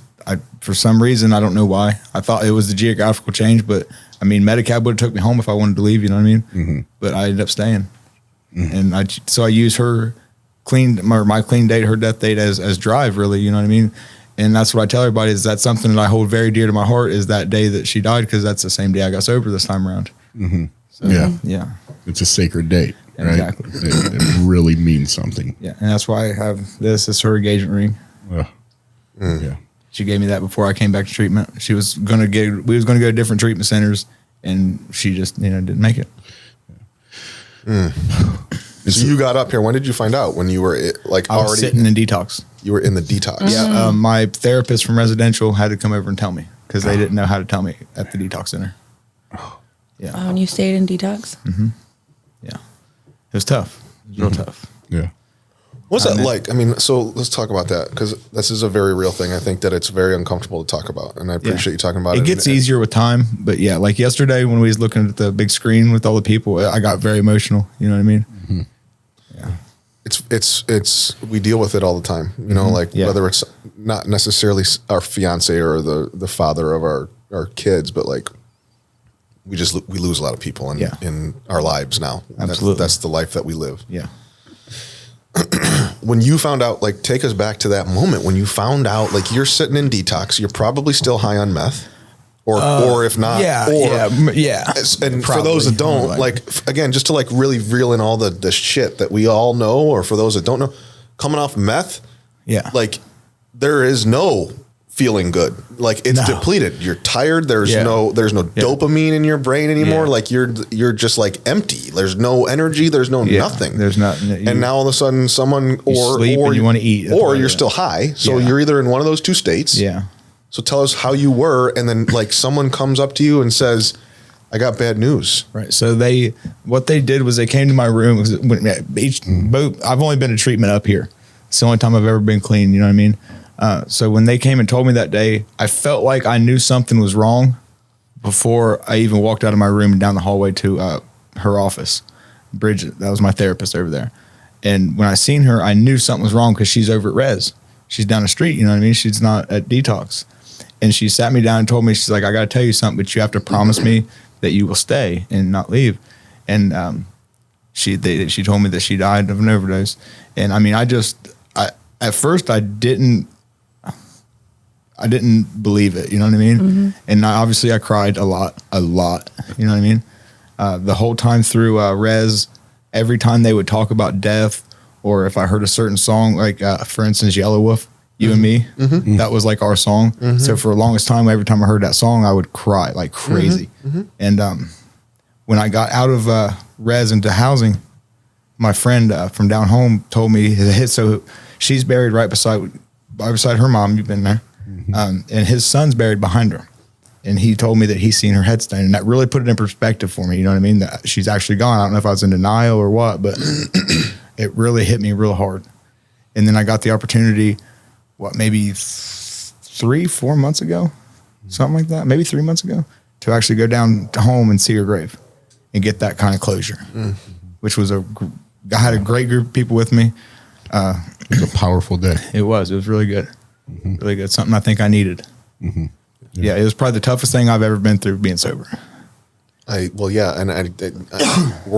for some reason, I don't know why, I thought it was the geographical change, but I mean, Medicab would have took me home if I wanted to leave, you know what I mean? Mm-hmm. But I ended up staying. Mm-hmm. And I use her my clean date, her death date as drive, really, you know what I mean? And that's what I tell everybody, is that's something that I hold very dear to my heart, is that day that she died, because that's the same day I got sober this time around. Mm-hmm. So, yeah. It's a sacred date, right? Exactly. It really means something. Yeah. And that's why I have this. It's her engagement ring. Yeah. She gave me that before I came back to treatment. We was going to go to different treatment centers, and she just, didn't make it. So you got up here. When did you find out? When you were I was already sitting in detox. You were in the detox. Yeah. My therapist from residential had to come over and tell me, because they didn't know how to tell me at the detox center. Yeah. Oh, and you stayed in detox? Mm-hmm. Yeah. It was tough. It was real tough. Yeah. What's that like? I mean, so let's talk about that, because this is a very real thing. I think that it's very uncomfortable to talk about, and I appreciate you talking about it. It gets easier with time, but yeah, like yesterday when we was looking at the big screen with all the people, I got very emotional. You know what I mean? Mm-hmm. it's we deal with it all the time, you know, like whether it's not necessarily our fiance or the father of our kids, but like we lose a lot of people in our lives now. Absolutely. That's the life that we live. Yeah. When you found out, like, take us back to that moment when you found out, like, you're sitting in detox, you're probably still high on meth, or if not, yeah. And Probably, for those that don't, like, again, just to like really reel in all the shit that we all know, or for those that don't know, coming off meth, like there is no feeling good. Like it's depleted. You're tired. There's no dopamine in your brain anymore. Like you're just like empty. There's no energy. There's no nothing. There's nothing. And now all of a sudden someone or you want to eat, or you're still high. So you're either in one of those two states. Yeah. So tell us how you were, and then like someone comes up to you and says, I got bad news. Right. So what they did was they came to my room. I've only been to treatment up here. It's the only time I've ever been clean. You know what I mean? So when they came and told me that day, I felt like I knew something was wrong before I even walked out of my room and down the hallway to her office. Bridget, that was my therapist over there. And when I seen her, I knew something was wrong because she's over at Res. She's down the street, you know what I mean? She's not at detox. And she sat me down and told me, she's like, I got to tell you something, but you have to promise me that you will stay and not leave. And she told me that she died of an overdose. And I mean, at first I didn't believe it, you know what I mean? Mm-hmm. And obviously I cried a lot, you know what I mean? The whole time through Res, every time they would talk about death, or if I heard a certain song, like for instance, Yellow Wolf, You and Me, that was like our song. Mm-hmm. So for the longest time, every time I heard that song, I would cry like crazy. Mm-hmm. And when I got out of Res into housing, my friend from down home told me, so she's buried right beside her mom. You've been there. Mm-hmm. And his son's buried behind her. And he told me that he's seen her headstone, and that really put it in perspective for me. You know what I mean? That she's actually gone. I don't know if I was in denial or what, but it really hit me real hard. And then I got the opportunity, maybe 3-4 months ago, something like that, maybe 3 months ago, to actually go down to home and see her grave and get that kind of closure, which was I had a great group of people with me. It was a powerful day. It was really good. Mm-hmm. Really good. Something I think I needed. Mm-hmm. Yeah, it was probably the toughest thing I've ever been through being sober. Were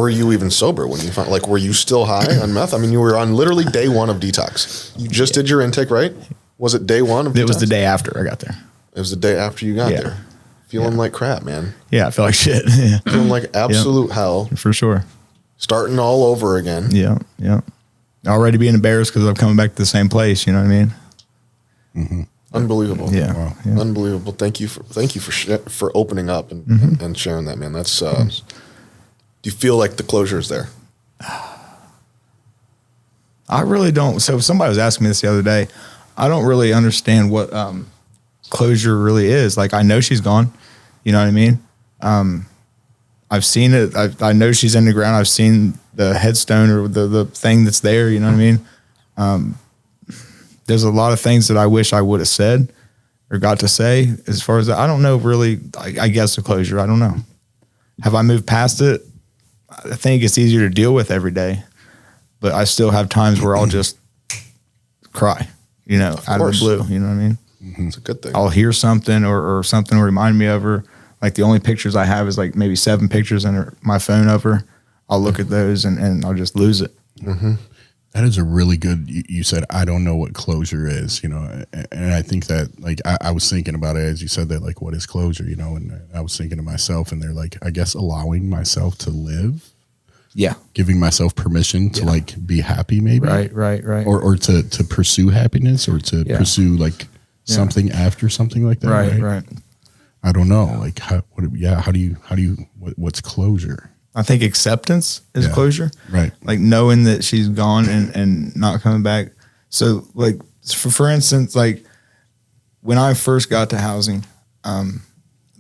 you even sober when you found, like, were you still high on meth? I mean, you were on literally day one of detox. You just did your intake, right? Was it day one of detox? It was the day after I got there. It was the day after you got there. Feeling like crap, man. Yeah, I felt like shit. Yeah. Feeling like absolute hell. For sure. Starting all over again. Yeah. Already being embarrassed because I'm coming back to the same place, you know what I mean? Mm-hmm. Unbelievable. Yeah. Wow. Yeah. Unbelievable. Thank you for opening up and sharing that, man. That's do you feel like the closure is there? I really don't. So somebody was asking me this the other day. I don't really understand what closure really is. Like, I know she's gone, you know what I mean? I've seen it. I know she's in the ground. I've seen the headstone or the thing that's there, you know what I mean? There's a lot of things that I wish I would have said or got to say as far as that. I don't know really, I guess the closure, I don't know. Have I moved past it? I think it's easier to deal with every day, but I still have times where I'll just cry, you know, out of the blue, you know what I mean? Mm-hmm. It's a good thing. I'll hear something or something will remind me of her. Like the only pictures I have is like maybe 7 pictures in my phone of her. I'll look at those and I'll just lose it. Mm-hmm. That is a really good, you said, I don't know what closure is, you know, and I think that, like, I was thinking about it as you said that, like, what is closure, you know, and I was thinking to myself, and they're like, I guess allowing myself to live. Yeah. Giving myself permission to, like, be happy maybe. Right. Or to pursue happiness or to pursue, like, something after something like that. Right. I don't know. Like, what's closure? I think acceptance is closure. Right. Like knowing that she's gone and not coming back. So like, for instance, like when I first got to housing,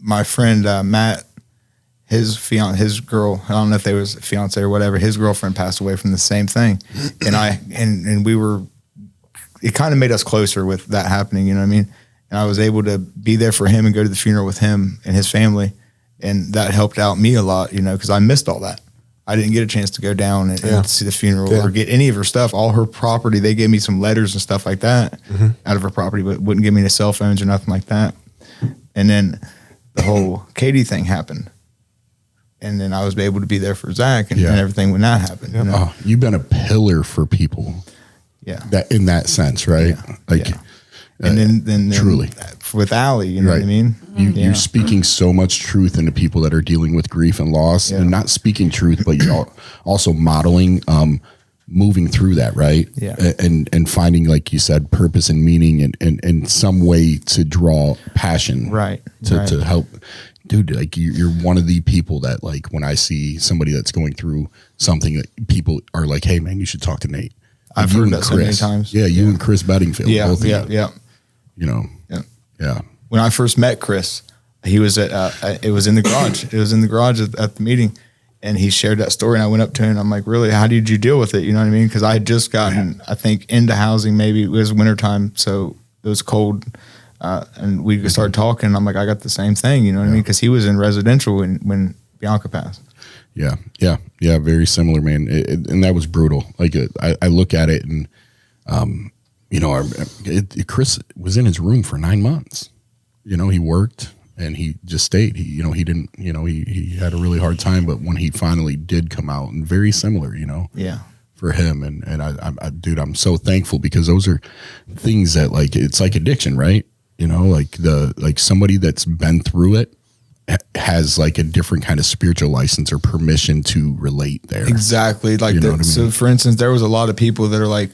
my friend, Matt, his girl, I don't know if they was a fiance or whatever, his girlfriend passed away from the same thing. And we were, it kind of made us closer with that happening. You know what I mean? And I was able to be there for him and go to the funeral with him and his family. And that helped out me a lot, you know, because I missed all that. I didn't get a chance to go down and see the funeral Yeah. or get any of her stuff. All her property, they gave me some letters and stuff like that out of her property, but wouldn't give me the cell phones or nothing like that. And then the whole Katie thing happened. And then I was able to be there for Zach and everything when that happened. You know? Oh, you've been a pillar for people. Yeah. That in that sense, right? Like, And then truly with Allie, you know what I mean? You're speaking so much truth into people that are dealing with grief and loss, and not speaking truth, but you're also modeling, moving through that, right? Yeah. And finding, like you said, purpose and meaning and some way to draw passion, Right. To help. Dude, like you're one of the people that, like, when I see somebody that's going through something, that people are like, "Hey, man, you should talk to Nate." I've You heard and that so many times. Yeah, you and Chris Bedingfield. Yeah, both of you. yeah. You know, yeah. When I first met Chris, he was at it was in the garage. It was in the garage at the meeting, and he shared that story. And I went up to him. And I'm like, "Really? How did you deal with it?" You know what I mean? Because I had just gotten, I think, into housing. Maybe it was wintertime, so it was cold, and we started talking. And I'm like, "I got the same thing." You know what I mean? Because he was in residential when Bianca passed. Yeah. Very similar, man. And that was brutal. Like, I look at it and, you know, Chris was in his room for 9 months. You know, he worked and he just stayed. He didn't, he had a really hard time, but when he finally did come out, and very similar, Yeah. for him. And dude, I'm so thankful, because those are things that, like, it's like addiction, right? Like somebody that's been through it has, like, a different kind of spiritual license or permission to relate there. Exactly. Like, You know what I mean? So for instance, there was a lot of people that are like,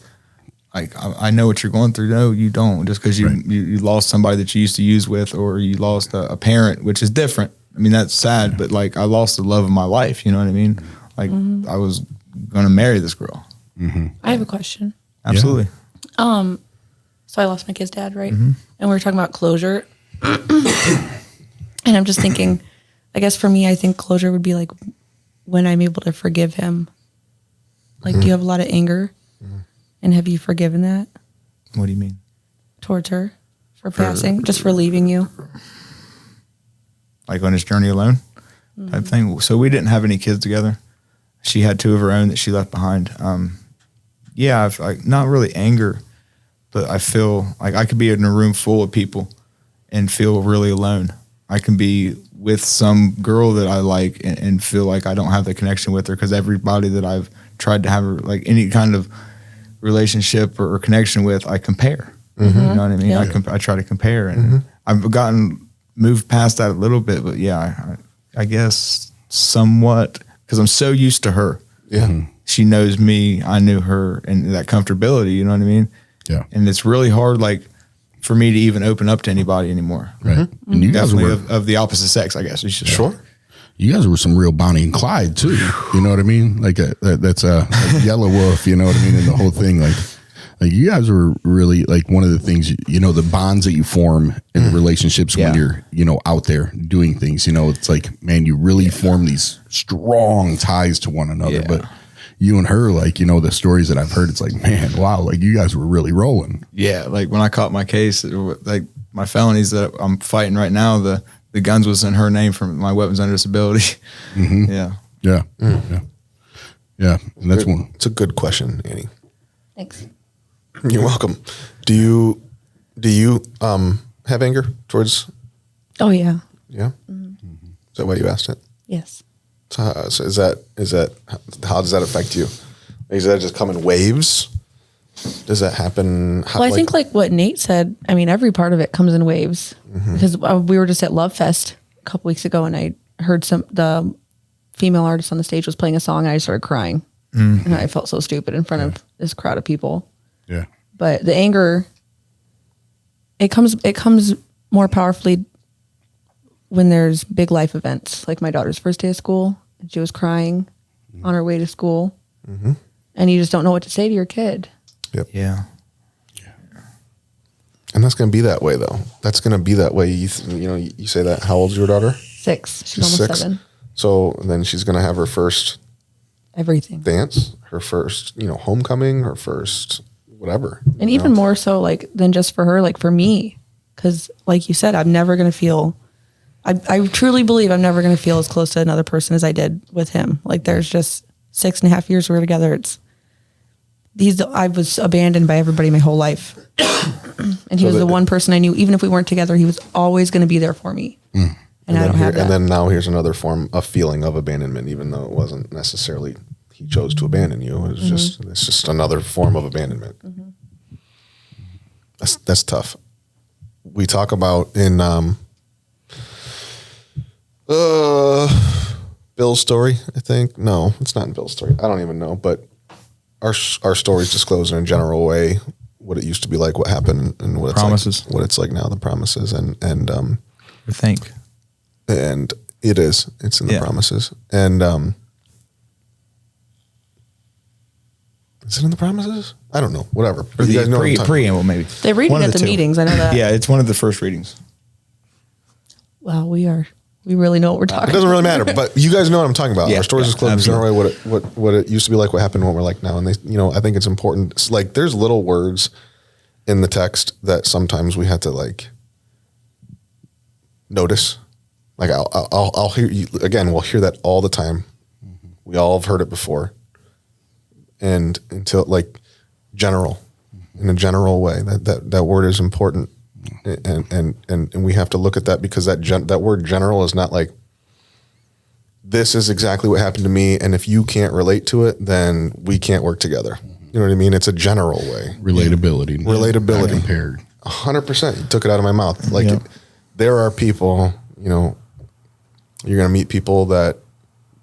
I know what you're going through. No, you don't. Just because you lost somebody that you used to use with, or you lost a parent, which is different. I mean, that's sad, but, like, I lost the love of my life. You know what I mean? Like, I was going to marry this girl. I have a question. Absolutely. So I lost my kid's dad, right? And we were talking about closure. And I'm just thinking, I guess for me, I think closure would be like when I'm able to forgive him. Like, do you have a lot of anger? And have you forgiven that What do you mean? towards her for passing, just for leaving you? Like on his journey alone type thing. So we didn't have any kids together. She had 2 of her own that she left behind. I've like, not really anger, but I feel like I could be in a room full of people and feel really alone. I can be with some girl that I like and feel like I don't have the connection with her, because everybody that I've tried to have, like, any kind of relationship or connection with, I compare. You know what I mean? Yeah. I try to compare, and I've moved past that a little bit, but I guess somewhat, because I'm so used to her. Yeah. She knows me, I knew her, and that comfortability, you know what I mean? Yeah. And it's really hard, like, for me to even open up to anybody anymore. Right. And you guys Definitely were, of the opposite sex, I guess. Sure. you guys were some real Bonnie and Clyde too. You know what I mean? Like that's a Yellow Wolf, you know what I mean? And the whole thing, like you guys were really, like, one of the things, the bonds that you form in the relationships when you're, out there doing things, it's like, man, you really form these strong ties to one another. Yeah. But you and her, like, the stories that I've heard, it's like, man, wow, like you guys were really rolling. Yeah. Like when I caught my case, like my felonies that I'm fighting right now, the guns was in her name for my weapons under disability. Mm-hmm. Yeah. Yeah. Yeah. Yeah. And that's one. It's a good question, Annie. Thanks. You're welcome. Do you have anger towards? Oh yeah. Yeah. Mm-hmm. Is that why you asked it? Yes. So is that how does that affect you? Does that just come in waves? Does that happen? Well, I think like what Nate said, I mean, every part of it comes in waves, because we were just at Love Fest a couple weeks ago, and I heard the female artist on the stage was playing a song, and I started crying, and I felt so stupid in front of this crowd of people. Yeah. But the anger, it comes more powerfully when there's big life events, like my daughter's first day of school, and she was crying on her way to school, and you just don't know what to say to your kid. Yep. Yeah. And that's going to be that way, though. That's going to be that way. You say that. How old's your daughter? 6. She's almost 6. 7. So then she's going to have her first Everything. dance, her first, homecoming, her first whatever. And even more so, like, than just for her, like for me, because like you said, I'm never going to feel I truly believe I'm never going to feel as close to another person as I did with him. Like there's just 6.5 years we were together. I was abandoned by everybody my whole life. And he was the one person I knew, even if we weren't together, he was always going to be there for me. And I don't have that. And then now here's another form of feeling of abandonment, even though it wasn't necessarily he chose to abandon you. It was it's just another form of abandonment. That's tough. We talk about in Bill's story, I think. No, it's not in Bill's story. I don't even know, but our stories disclose in a general way what it used to be like, what happened, and what promises. what it's like now, the promises, and I think. And it's in the promises. And is it in the promises? I don't know. Whatever. Or you guys know preamble, maybe. They read it at the meetings. I know that. Yeah, it's one of the first readings. Well, we really know what we're talking about. It doesn't really matter, but you guys know what I'm talking about. Yeah, Our stories disclose absolutely. generally what it used to be like, what happened, what we're like now. And I think it's important. It's like there's little words in the text that sometimes we have to like notice. Like I'll hear you again. We'll hear that all the time. We all have heard it before, and until like general, in a general way, that word is important, and we have to look at that because that word general is not like this is exactly what happened to me, and if you can't relate to it, then we can't work together. You know what I mean? It's a general way. Relatability. Relatability. Compared. 100%. You took it out of my mouth. Like there are people, you're going to meet people that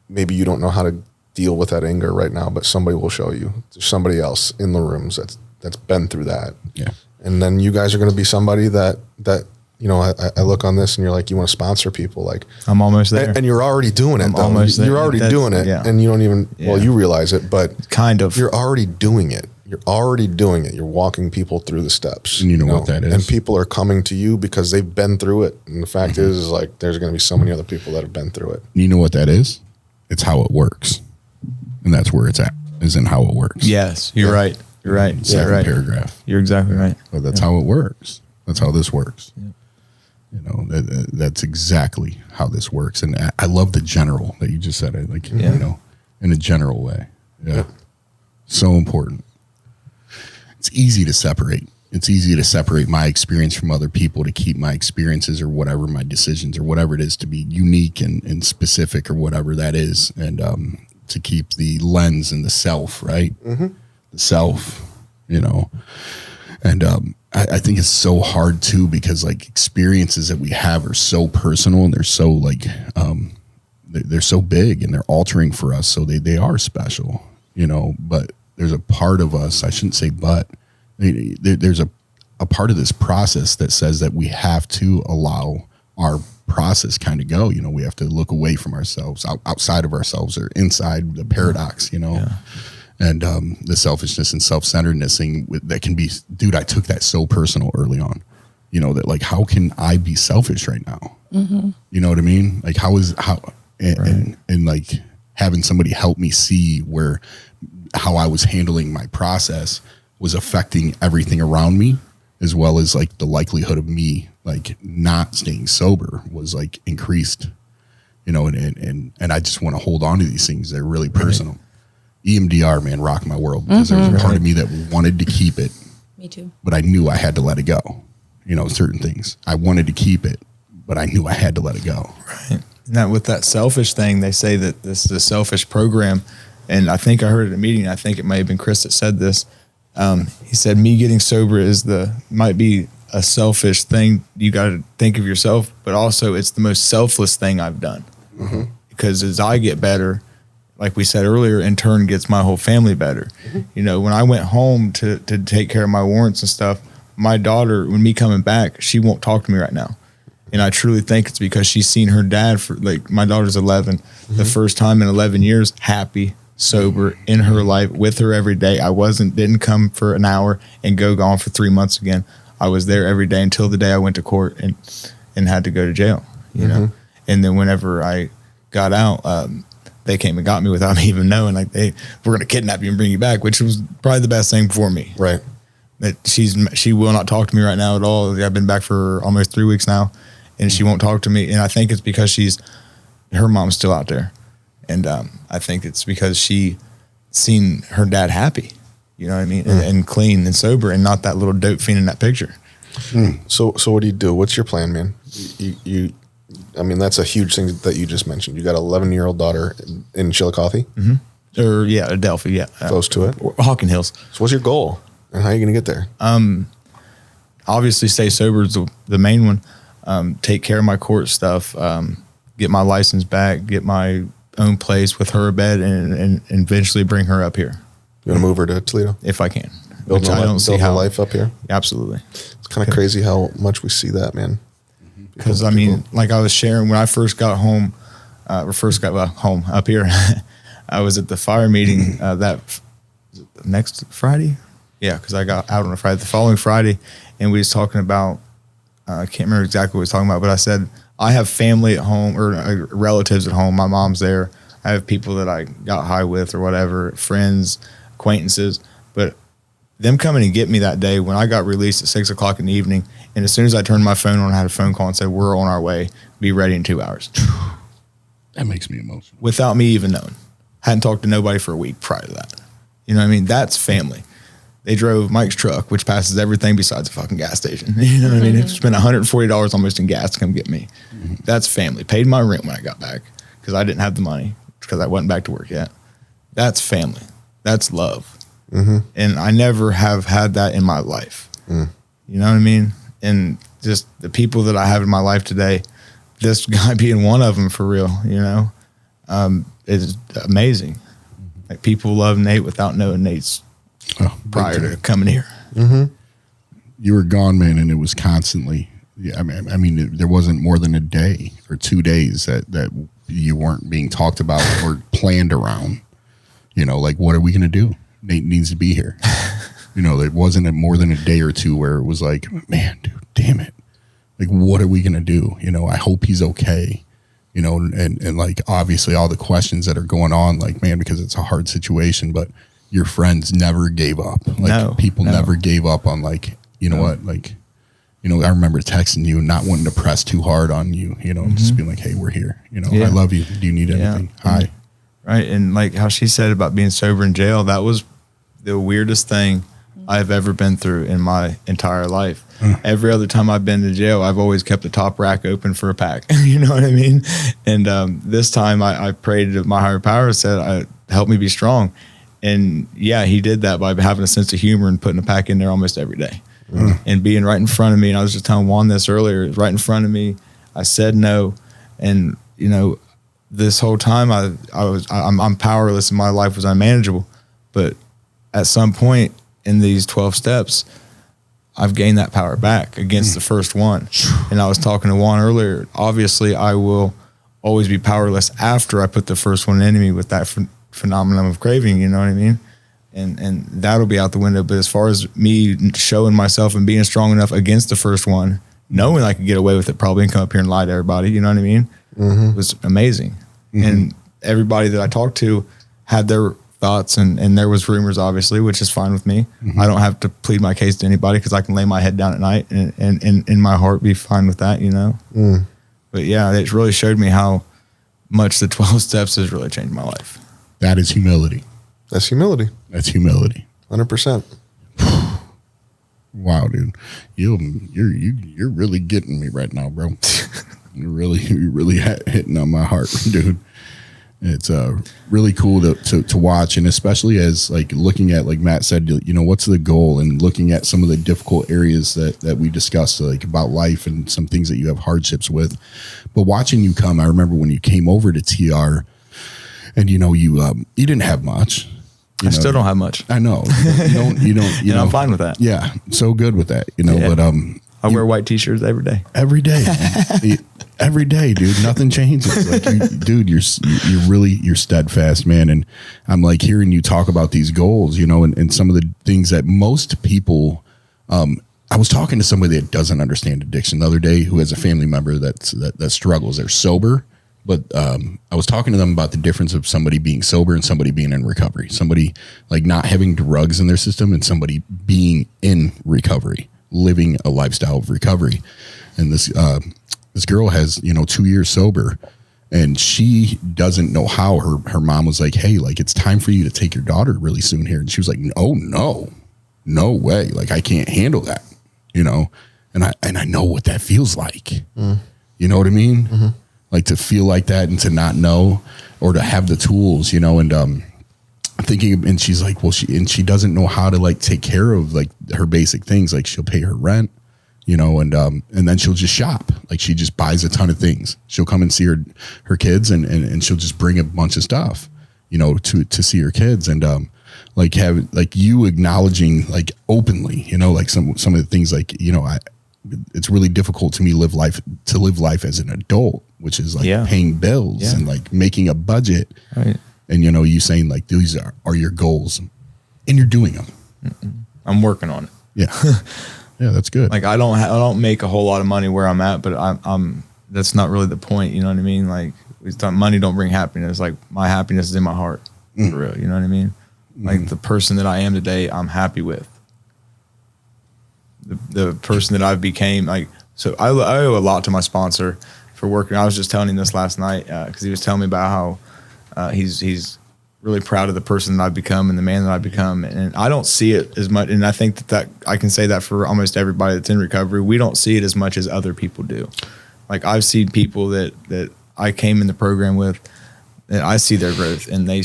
maybe you don't know how to deal with that anger right now, but somebody will show you. There's somebody else in the rooms that's been through that. Yeah. And then you guys are going to be somebody that I look on this and you're like, you want to sponsor people. Like I'm almost there. And you're already doing it. I'm almost there. You're already doing it. Yeah. And you don't even, you realize it, but kind of. You're already doing it. You're already doing it. You're walking people through the steps. And you know what that is. And people are coming to you because they've been through it. And the fact is like, there's going to be so many other people that have been through it. You know what that is? It's how it works. And that's where it's at, is in how it works. Yes, you're right. You're right. Second right. paragraph. You're exactly right. But that's how it works. That's how this works. Yeah. That's exactly how this works. And I love the general that you just said. In a general way. Yeah. So important. It's easy to separate. It's easy to separate my experience from other people, to keep my experiences or whatever, my decisions or whatever it is, to be unique and specific or whatever that is. And to keep the lens and the self, right? Mm-hmm. The self, And I think it's so hard too, because like experiences that we have are so personal and they're so like, they're so big and they're altering for us. So they are special, but there's a part of us, I shouldn't say, but there's a part of this process that says that we have to allow our process kind of go. We have to look away from ourselves, outside of ourselves, or inside the paradox, and the selfishness and self-centeredness thing that can be, dude, I took that so personal early on, that like, how can I be selfish right now? Mm-hmm. You know what I mean? Like and like having somebody help me see how I was handling my process was affecting everything around me, as well as like the likelihood of me like not staying sober was like increased, and I just want to hold on to these things. They're really personal. EMDR, man, rocked my world, because there was a part of me that wanted to keep it. Me too. But I knew I had to let it go. Certain things. I wanted to keep it, but I knew I had to let it go. Right. Now with that selfish thing, they say that this is a selfish program. And I think I heard at a meeting, I think it may have been Chris that said this. He said, me getting sober might be a selfish thing. You got to think of yourself, but also it's the most selfless thing I've done. Mm-hmm. Because as I get better, like we said earlier, in turn gets my whole family better. Mm-hmm. When I went home to take care of my warrants and stuff, my daughter, when me coming back, she won't talk to me right now. And I truly think it's because she's seen her dad for, like, my daughter's 11, the first time in 11 years, happy, sober, in her life, with her every day. I didn't come for an hour and go gone for 3 months again. I was there every day until the day I went to court and had to go to jail, you know? And then whenever I got out, they came and got me without me even knowing, like, we're going to kidnap you and bring you back, which was probably the best thing for me. Right. That she will not talk to me right now at all. I've been back for almost 3 weeks now. and she won't talk to me. And I think it's because her mom's still out there. And I think it's because she seen her dad happy, you know what I mean? And clean and sober and not that little dope fiend in that picture. So what do you do? What's your plan, man? I mean, that's a huge thing that you just mentioned. You got an 11-year-old daughter in Chillicothe? Mm-hmm. Or Adelphi, yeah. Close to it? Hawken Hills. So what's your goal? And how are you going to get there? Obviously stay sober is the main one. Take care of my court stuff, get my license back, get my own place with her bed, and eventually bring her up here. You want to move her to Toledo? If I can. Build a life up here? Absolutely. It's kind of crazy how much we see that, man. Because, I mean, like I was sharing, when I first got home, home up here, I was at the fire meeting next Friday. Yeah, because I got out on a Friday. The following Friday, and we was talking about, I can't remember exactly what we was talking about, but I said, I have family at home or relatives at home. My mom's there. I have people that I got high with or whatever, friends, acquaintances. But them coming and get me that day when I got released at 6 o'clock in the evening, and as soon as I turned my phone on, I had a phone call and said, we're on our way. Be ready in 2 hours. That makes me emotional. Without me even knowing. Hadn't talked to nobody for a week prior to that. You know what I mean? That's family. They drove Mike's truck, which passes everything besides a fucking gas station. You know what I mean? They spent $140 almost in gas to come get me. Mm-hmm. That's family. Paid my rent when I got back because I didn't have the money because I wasn't back to work yet. That's family. That's love. Mm-hmm. And I never have had that in my life. You know what I mean? And just the people that I have in my life today, this guy being one of them for real, you know, is amazing. Like people love Nate without knowing Nate's prior to coming here. Mm-hmm. You were gone, man, and it was constantly. Yeah, I mean, there wasn't more than a day or 2 days that you weren't being talked about or planned around. You know, like, what are we going to do? Nate needs to be here. You know, it wasn't more than a day or two where it was like, man, dude, damn it. Like, what are we going to do? You know, I hope he's okay. You know, and like, obviously all the questions that are going on, like, man, because it's a hard situation, but your friends never gave up. Like, people never gave up on, like, you know what, like, you know, I remember texting you and not wanting to press too hard on you, you know, just being like, hey, we're here. You know, I love you. Do you need anything? Hi. Right. And like how she said about being sober in jail, that was the weirdest thing I've ever been through in my entire life. Every other time I've been to jail, I've always kept the top rack open for a pack. You know what I mean? And this time I prayed to my higher power, said, help me be strong. And yeah, he did that by having a sense of humor and putting a pack in there almost every day. And being right in front of me. And I was just telling Juan this earlier, right in front of me. I said no. And, you know, this whole time I'm powerless and my life was unmanageable. But at some point in these 12 steps, I've gained that power back against the first one. And I was talking to Juan earlier. Obviously, I will always be powerless after I put the first one in me with that phenomenon of craving. You know what I mean? And that'll be out the window. But as far as me showing myself and being strong enough against the first one, knowing I could get away with it probably and come up here and lie to everybody, you know what I mean? It was amazing. And everybody that I talked to had their thoughts, and there was rumors, obviously, which is fine with me. I don't have to plead my case to anybody because I can lay my head down at night and in my heart be fine with that, you know? But yeah, it really showed me how much the 12 steps has really changed my life. That is humility. That's humility. That's humility. 100%. Wow, dude, you're really getting me right now, bro. You're really hitting on my heart, dude. It's really cool to watch, and especially as like looking at, like Matt said, you know, what's the goal, and looking at some of the difficult areas that we discussed, like about life and some things that you have hardships with. But watching you come, I remember when you came over to TR, and you know you didn't have much. I still don't have much. I know. You don't. You know, I'm fine with that. Yeah, so good with that. You know, but I wear white t-shirts every day. Every day. Every day, dude. Nothing changes. Like, you're steadfast, man. And I'm like hearing you talk about these goals, you know, and some of the things that most people. I was talking to somebody that doesn't understand addiction the other day, who has a family member that struggles. They're sober, but I was talking to them about the difference of somebody being sober and somebody being in recovery. Somebody like not having drugs in their system, and somebody being in recovery, living a lifestyle of recovery. And this this girl has, 2 years sober, and she doesn't know how. Her mom was like, hey, like, it's time for you to take your daughter really soon here. And she was like, oh, no way. Like, I can't handle that, and I know what that feels like. You know what I mean? Mm-hmm. Like, to feel like that and to not know, or to have the tools, and thinking, and she's like, well, she doesn't know how to like take care of like her basic things. Like, she'll pay her rent, and then she'll just shop. Like, she just buys a ton of things. She'll come and see her kids, and she'll just bring a bunch of stuff, to see her kids. And like, have like you acknowledging like openly, like some of the things, like, it's really difficult to me live life as an adult, which is like paying bills and like making a budget. Right. And, you saying like, these are your goals, and you're doing them. I'm working on it. Yeah. Yeah. That's good. Like, I don't make a whole lot of money where I'm at, but I'm that's not really the point. You know what I mean? Like, we thought money don't bring happiness. Like, my happiness is in my heart, for real. You know what I mean? Like, the person that I am today, I'm happy with. The person that I've became, like, so I owe a lot to my sponsor for working. I was just telling him this last night, because he was telling me about how he's really proud of the person that I've become and the man that I've become. And I don't see it as much. And I think that I can say that for almost everybody that's in recovery. We don't see it as much as other people do. Like, I've seen people that I came in the program with, and I see their growth, and they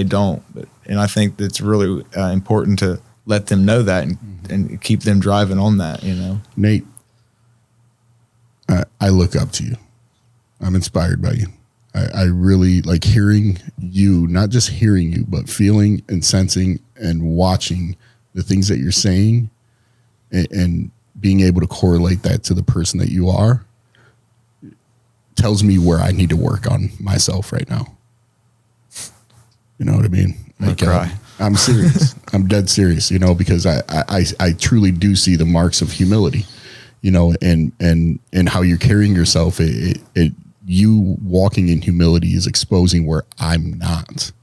don't. And I think it's really important to let them know that and keep them driving on that, Nate, I look up to you. I'm inspired by you. I really like hearing you, not just hearing you, but feeling and sensing and watching the things that you're saying, and being able to correlate that to the person that you are tells me where I need to work on myself right now. You know what I mean? Like, I'm serious. I'm dead serious, because I truly do see the marks of humility, and how you're carrying yourself. You walking in humility is exposing where I'm not.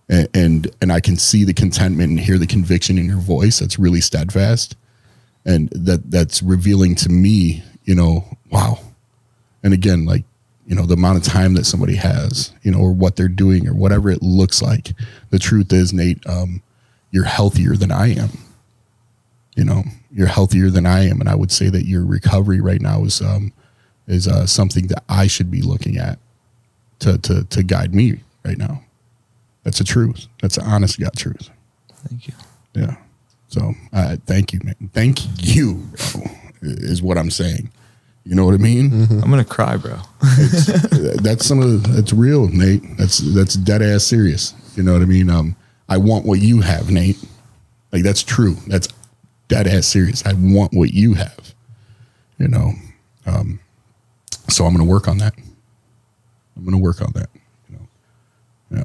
And I can see the contentment and hear the conviction in your voice. That's really steadfast. And that's revealing to me, wow. And again, like, the amount of time that somebody has, or what they're doing or whatever it looks like. The truth is, Nate, you're healthier than I am. You're healthier than I am. And I would say that your recovery right now is something that I should be looking at to guide me right now. That's the truth. That's the honest to God truth. Thank you. Yeah. So thank you, man. Thank you, bro, is what I'm saying. You know what I mean? Mm-hmm. I'm gonna cry, bro. That's real, Nate. That's dead ass serious. You know what I mean? I want what you have, Nate. Like, that's true. That's dead ass serious. I want what you have. So I'm gonna work on that. Yeah.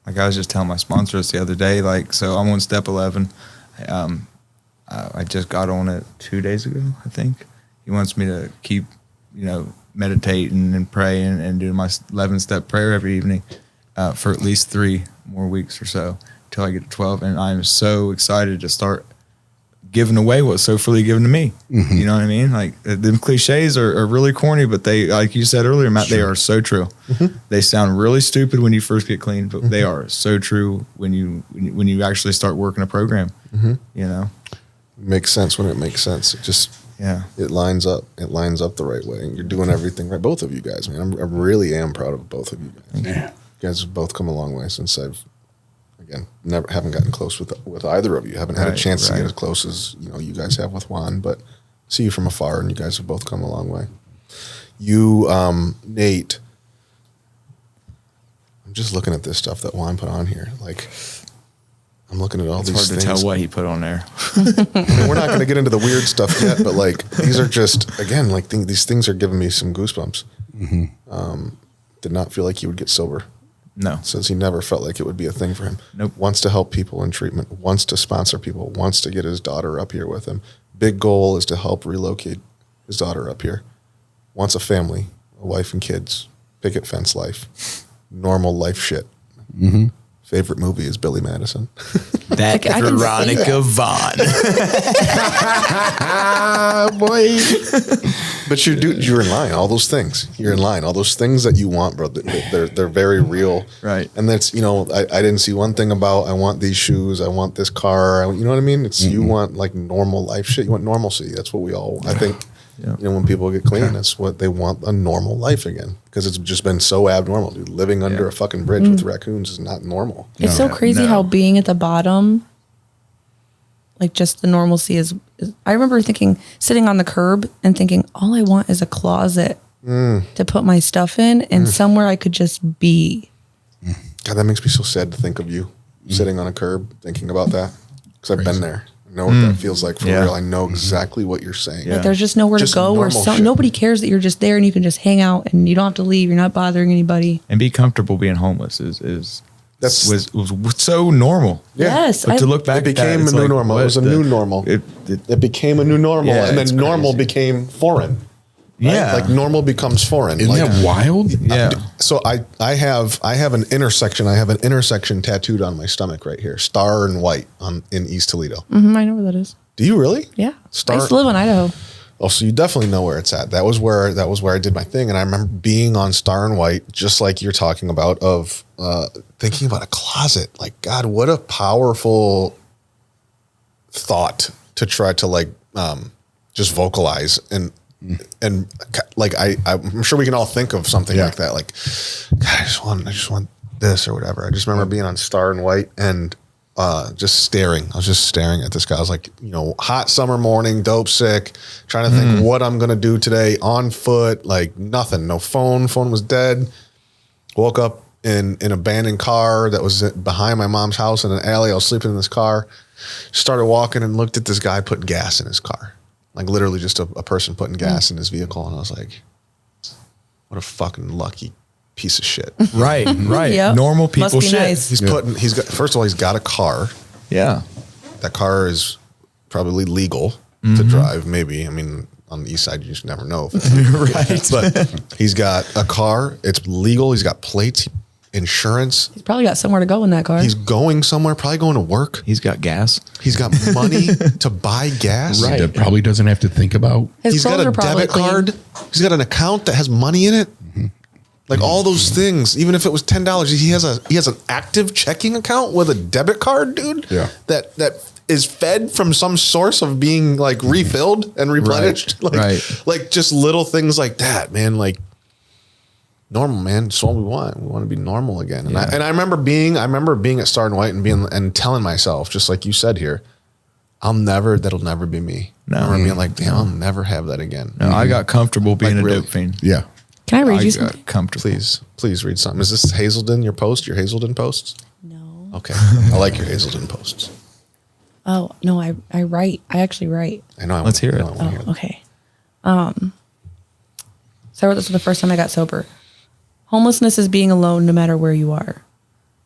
Like, I was just telling my sponsor this the other day. Like, so I'm on step 11. I just got on it 2 days ago, I think. He wants me to keep, meditating and pray and do my 11-step prayer every evening for at least 3 more weeks or so until I get to 12. And I'm so excited to start giving away what's so freely given to me. Mm-hmm. You know what I mean? Like, them cliches are really corny, but they, like you said earlier, Matt, They are so true. Mm-hmm. They sound really stupid when you first get clean, but they are so true when you actually start working a program. Mm-hmm. Makes sense when it makes sense. It just... Yeah, it lines up. It lines up the right way, and you're doing everything right. Both of you guys, man. I really am proud of both of you guys. Yeah. You guys have both come a long way since I've, again, haven't gotten close with either of you. Haven't had a chance to get as close as you guys have with Juan, but see you from afar, and you guys have both come a long way. You, Nate. I'm just looking at this stuff that Juan put on here, like. I'm looking at all these things. It's hard to tell what he put on there. We're not going to get into the weird stuff yet, but like, these are just, again, like these things are giving me some goosebumps. Mm-hmm. Did not feel like he would get sober. No. Says he never felt like it would be a thing for him. Nope. Wants to help people in treatment, wants to sponsor people, wants to get his daughter up here with him. Big goal is to help relocate his daughter up here. Wants a family, a wife and kids, picket fence life, normal life shit. Mm-hmm. Favorite movie is Billy Madison. That I can see Veronica Vaughn. Boy. But you're in line. All those things. You're in line. All those things that you want, bro. They're very real. Right. And that's, I didn't see one thing about I want these shoes. I want this car. You know what I mean? It's you want like normal life shit. You want normalcy. That's what we all. I think. Yeah. When people get clean, that's what they want, a normal life again. Because it's just been so abnormal, dude. Living under a fucking bridge with raccoons is not normal. It's so crazy how being at the bottom, like just the normalcy is. I remember sitting on the curb and thinking, all I want is a closet to put my stuff in and somewhere I could just be. God, that makes me so sad to think of you sitting on a curb thinking about that. Because I've been there. I know what that feels like for real. I know exactly what you're saying. Like there's just nowhere to go where nobody cares that you're just there and you can just hang out and you don't have to leave. You're not bothering anybody. And be comfortable being homeless was so normal. Yeah. Yes. But to look back, It became a new normal. It was a new normal. It became a new normal. Yeah, and then it's normal crazy. became foreign. Right? Yeah. Like normal becomes foreign. Isn't that wild? Yeah. So I have an intersection. I have an intersection tattooed on my stomach right here. Star and white in East Toledo. I know where that is. Do you really? Yeah. Star- I used to live in Idaho. Oh, so you definitely know where it's at. That was where I did my thing. And I remember being on Star and White, just like you're talking about, of thinking about a closet. Like, God, what a powerful thought to try to like just vocalize and like I'm sure we can all think of something like that. Like, God, I just want this or whatever. I just remember being on Star and White and just staring. I was just staring at this guy. I was like, hot summer morning, dope sick, trying to think what I'm gonna do today on foot. Like nothing, no phone. Phone was dead. Woke up in an abandoned car that was behind my mom's house in an alley. I was sleeping in this car. Started walking and looked at this guy putting gas in his car. Like literally just a person putting gas in his vehicle. And I was like, what a fucking lucky piece of shit. Right. Yep. Normal people Must be shit. nice. First of all, he's got a car. Yeah. That car is probably legal to drive, maybe. I mean, on the east side, you just never know. Right. But he's got a car. It's legal. He's got plates, insurance. He's probably got somewhere to go in that car. He's going somewhere, probably going to work. He's got gas. He's got money to buy gas. Right. That probably doesn't have to think about. His He's got clothes a are probably debit clean. card. He's got an account that has money in it. Like all those things, even if it was $10, he has an active checking account with a debit card, dude. Yeah. That is fed from some source of being like refilled and replenished. Like just little things like that, man. Like normal, man. It's what we want. We want to be normal again. And I remember being at Star and White and telling myself, just like you said here, that'll never be me. No. I remember being like, damn, I'll never have that again. No, I got comfortable being Like, a really? dope fiend. Yeah. Can I read you I got something? comfortable. Please read something. Is this Hazelden, your Hazelden posts? No. Okay. I like your Hazelden posts. Oh, no, I write. I actually write. I know. Let's hear it. I wanna hear it. Okay. So I wrote this for the first time I got sober. Homelessness is being alone no matter where you are.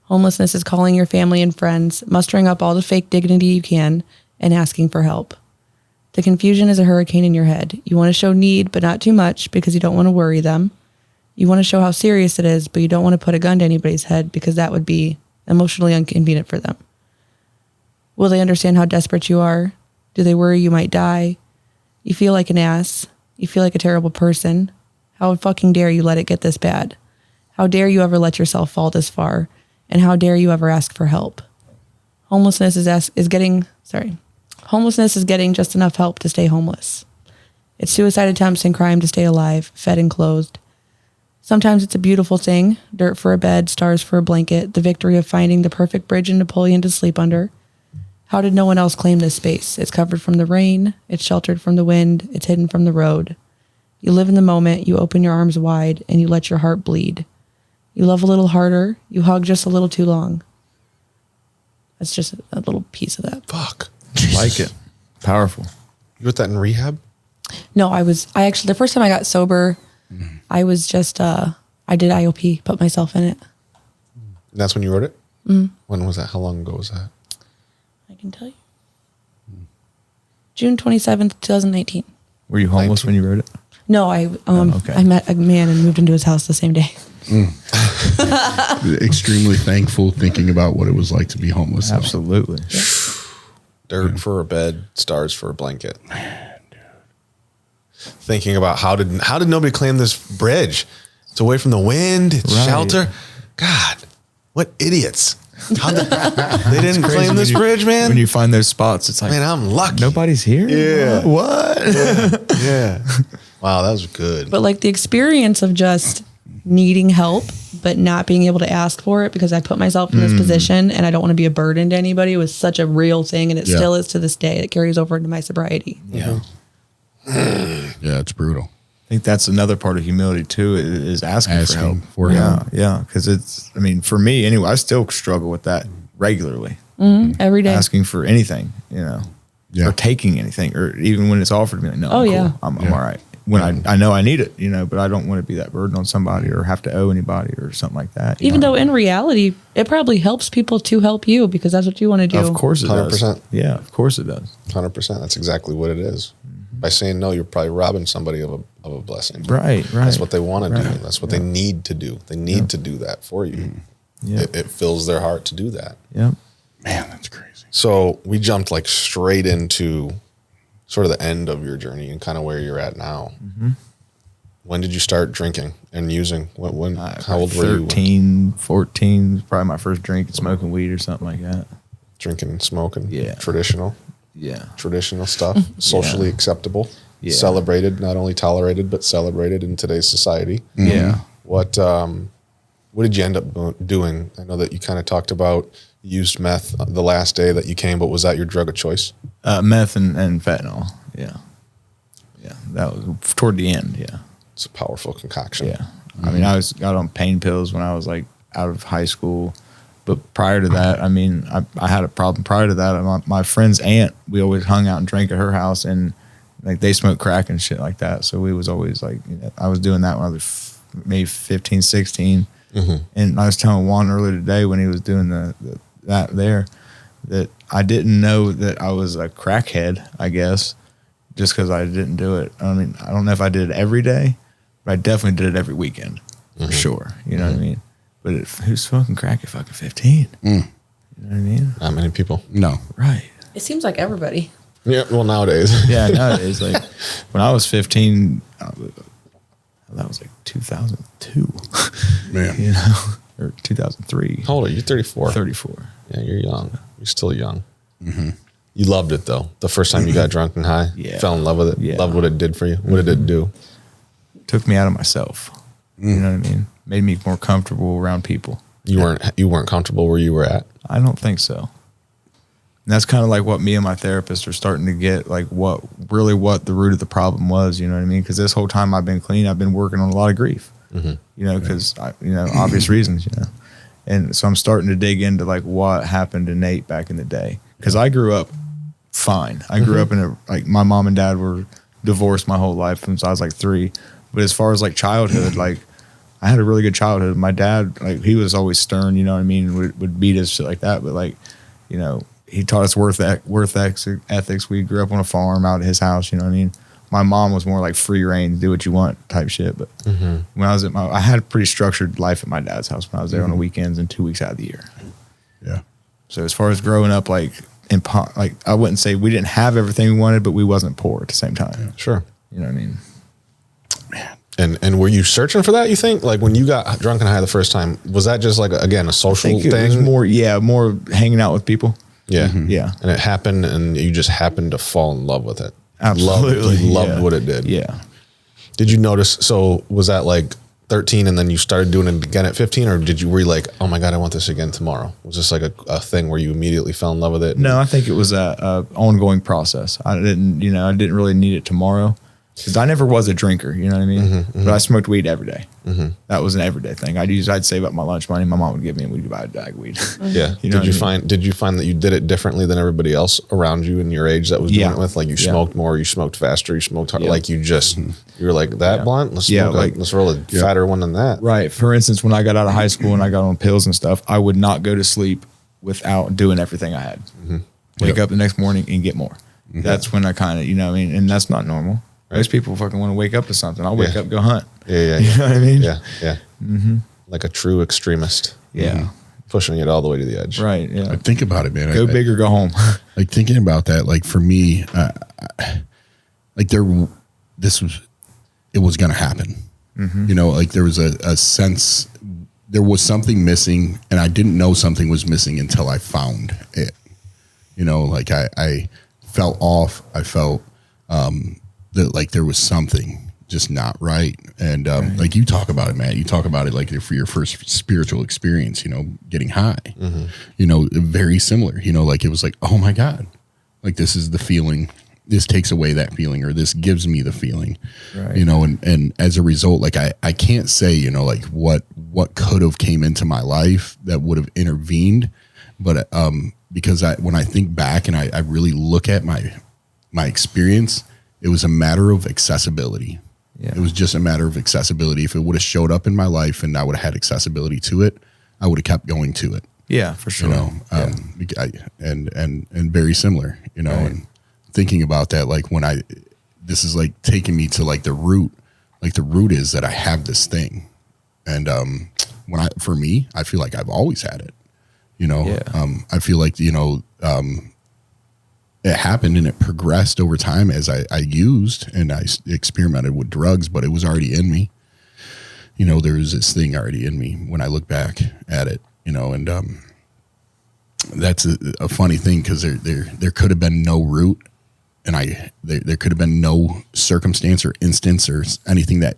Homelessness is calling your family and friends, mustering up all the fake dignity you can, and asking for help. The confusion is a hurricane in your head. You want to show need, but not too much because you don't want to worry them. You want to show how serious it is, but you don't want to put a gun to anybody's head because that would be emotionally inconvenient for them. Will they understand how desperate you are? Do they worry you might die? You feel like an ass. You feel like a terrible person. How fucking dare you let it get this bad? How dare you ever let yourself fall this far? And how dare you ever ask for help? Homelessness is getting just enough help to stay homeless. It's suicide attempts and crime to stay alive, fed and clothed. Sometimes it's a beautiful thing, dirt for a bed, stars for a blanket, the victory of finding the perfect bridge in Napoleon to sleep under. How did no one else claim this space? It's covered from the rain, it's sheltered from the wind, it's hidden from the road. You live in the moment, you open your arms wide, and you let your heart bleed. You love a little harder, you hug just a little too long. That's just a little piece of that. Fuck. Like it. Powerful. You wrote that in rehab? No, I actually, the first time I got sober, I was just, I did IOP, put myself in it. And that's when you wrote it? When was that? How long ago was that? I can tell you. June 27th, 2019. Were you homeless when you wrote it? No, okay. I met a man and moved into his house the same day. Extremely thankful thinking about what it was like to be homeless. though. Absolutely. Dirt for a bed, stars for a blanket. Thinking about how did nobody claim this bridge? It's away from the wind. It's Right. shelter. God, what idiots! They didn't claim this bridge, man. When you find those spots, it's like, Man, I'm lucky. nobody's here. Yeah. What? Yeah. Wow, that was good. But like the experience of just needing help, but not being able to ask for it because I put myself in this position and I don't want to be a burden to anybody was such a real thing. And it Yeah. still is to this day. It carries over into my sobriety. Yeah. Yeah, it's brutal. I think that's another part of humility too, is asking for help. for help. Yeah. Because it's, I mean, for me anyway, I still struggle with that regularly. Every day. Asking for anything, Yeah. or taking anything, or even when it's offered to me, like, no, Oh, I'm cool. yeah. I'm all right. When I know I need it, but I don't want to be that burden on somebody or have to owe anybody or something like that. Even though in reality, it probably helps people to help you because that's what you want to do. Of course it 100%. does. Yeah, of course it does. 100%. That's exactly what it is. By saying no, you're probably robbing somebody of a blessing. Right. That's what they want to do. Right. That's what they need to do. They need to do that for you. Yeah. It fills their heart to do that. Yeah. Man, that's crazy. So we jumped like straight into sort of the end of your journey and kind of where you're at now. When did you start drinking and using? When? How old were you? 13, 14, was probably my first drink and smoking weed or something like that. Drinking and smoking. Yeah. Traditional stuff. Socially acceptable. Yeah. Celebrated, not only tolerated but celebrated in today's society. Yeah. What did you end up doing? I know that you kind of talked about used meth the last day that you came, but was that your drug of choice? Meth and fentanyl. Yeah. Yeah. That was toward the end. Yeah. It's a powerful concoction. Yeah. I mean, I got on pain pills when I was like out of high school. But prior to that, I mean, I had a problem. Prior to that, my friend's aunt, we always hung out and drank at her house, and like they smoked crack and shit like that. So we was always like, I was doing that when I was maybe 15, 16. And I was telling Juan earlier today when he was doing that I didn't know that I was a crackhead, I guess, just because I didn't do it. I mean, I don't know if I did it every day, but I definitely did it every weekend for sure. You know what I mean? But who's smoking crack at fucking 15? You know what I mean? Not many people. No. Right. It seems like everybody. Yeah, well, nowadays. Yeah, nowadays, like when I was 15, that was like 2002, Man. or 2003. How old are you? You're 34. 34. Yeah, you're young. You're still young. You loved it, though. The first time you got drunk and high, Yeah. fell in love with it, Yeah. loved what it did for you. What did it do? Took me out of myself. You know what I mean? Made me more comfortable around people. You weren't comfortable where you were at? I don't think so. And that's kind of like what me and my therapist are starting to get, like what the root of the problem was, you know what I mean? Because this whole time I've been clean, I've been working on a lot of grief, because, obvious reasons, And so I'm starting to dig into like what happened to Nate back in the day. Because I grew up fine. I grew up in my mom and dad were divorced my whole life since I was like 3. But as far as like childhood, like I had a really good childhood. My dad, like he was always stern, you know what I mean? Would beat us, shit like that. But like, he taught us worth ethics. We grew up on a farm out at his house, you know what I mean? My mom was more like free reign, do what you want type shit. But when I was I had a pretty structured life at my dad's house when I was there on the weekends and 2 weeks out of the year. Yeah. So as far as growing up, like I wouldn't say we didn't have everything we wanted, but we wasn't poor at the same time. Sure. You know what I mean? And were you searching for that, you think? Like when you got drunk and high the first time, was that just like, again, a social I think thing? it was more hanging out with people. Yeah. Yeah. And it happened and you just happened to fall in love with it. Absolutely. You loved Yeah. what it did. Yeah. Did you notice, so was that like 13 and then you started doing it again at 15, or were you like, oh my God, I want this again tomorrow? Was this like a thing where you immediately fell in love with it? No, I think it was a ongoing process. I didn't really need it tomorrow because I never was a drinker, you know what I mean? But I smoked weed every day. That was an everyday thing. I'd save up my lunch money. My mom would give me and we'd buy a bag of weed. Yeah. You know Did you find that you did it differently than everybody else around you in your age that was doing it with? Like you smoked more, you smoked faster, you smoked harder. Like you were like that blunt? Let's let's roll a fatter one than that. Right. For instance, when I got out of high school and I got on pills and stuff, I would not go to sleep without doing everything I had. Wake up the next morning and get more. That's when I kind of, and that's not normal. Most people fucking want to wake up to something. I'll wake up, go hunt. Yeah. You know what I mean? Yeah. like a true extremist. Yeah. Pushing it all the way to the edge. Right. Yeah. I think about it, man. Go big or go home. Like thinking about that, like for me, like it was going to happen. You know, like there was a sense, there was something missing, and I didn't know something was missing until I found it. You know, like I felt off. I felt that like there was something just not right. And like you talk about it, Matt, you talk about it like for your first spiritual experience, you know, getting high, you know, very similar, you know, like it was like, oh my God, like this is the feeling. This takes away that feeling, or this gives me the feeling, you know, and as a result, like I can't say, you know, like what could have came into my life that would have intervened. But because when I think back and I really look at my experience, it was a matter of accessibility. Yeah. It was just a matter of accessibility. If it would have showed up in my life and I would have had accessibility to it, I would have kept going to it. Yeah, for sure. You know, and very similar, you know, and thinking about that, like this is like taking me to like the root is that I have this thing. And for me, I feel like I've always had it, you know. I feel like, you know, it happened and it progressed over time as I used and I experimented with drugs, but it was already in me. You know, there was this thing already in me when I look back at it, you know, and that's a funny thing because there could have been no root, and there could have been no circumstance or instance or anything that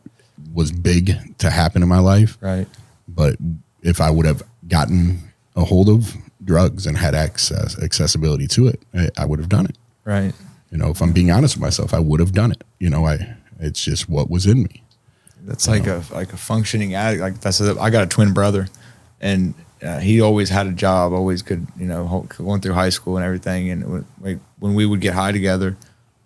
was big to happen in my life. Right. But if I would have gotten a hold of drugs and had accessibility to it, I would have done it. Right. You know, if I'm being honest with myself, I would have done it. You know, it's just what was in me. That's like a functioning addict. Like that's I got a twin brother, and he always had a job, always could, you know, going through high school and everything. And when we would get high together,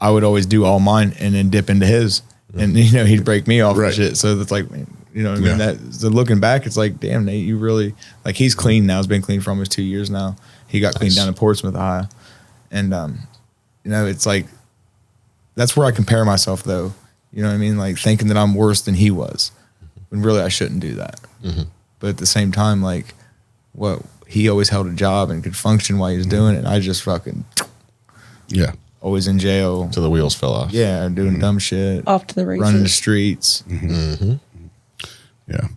I would always do all mine and then dip into his, and you know, he'd break me off and shit. So that's like, you know what I mean? So looking back, it's like, damn, Nate, you really, like, he's clean now. He's been clean for almost 2 years now. He got clean down in Portsmouth, Ohio. And, you know, it's like, that's where I compare myself though. You know what I mean? Like thinking that I'm worse than he was, when really I shouldn't do that. But at the same time, like, he always held a job and could function while he was doing it. And I just fucking, always in jail. Till the wheels fell off. Yeah, doing dumb shit. Off to the races. Running the streets. Yeah.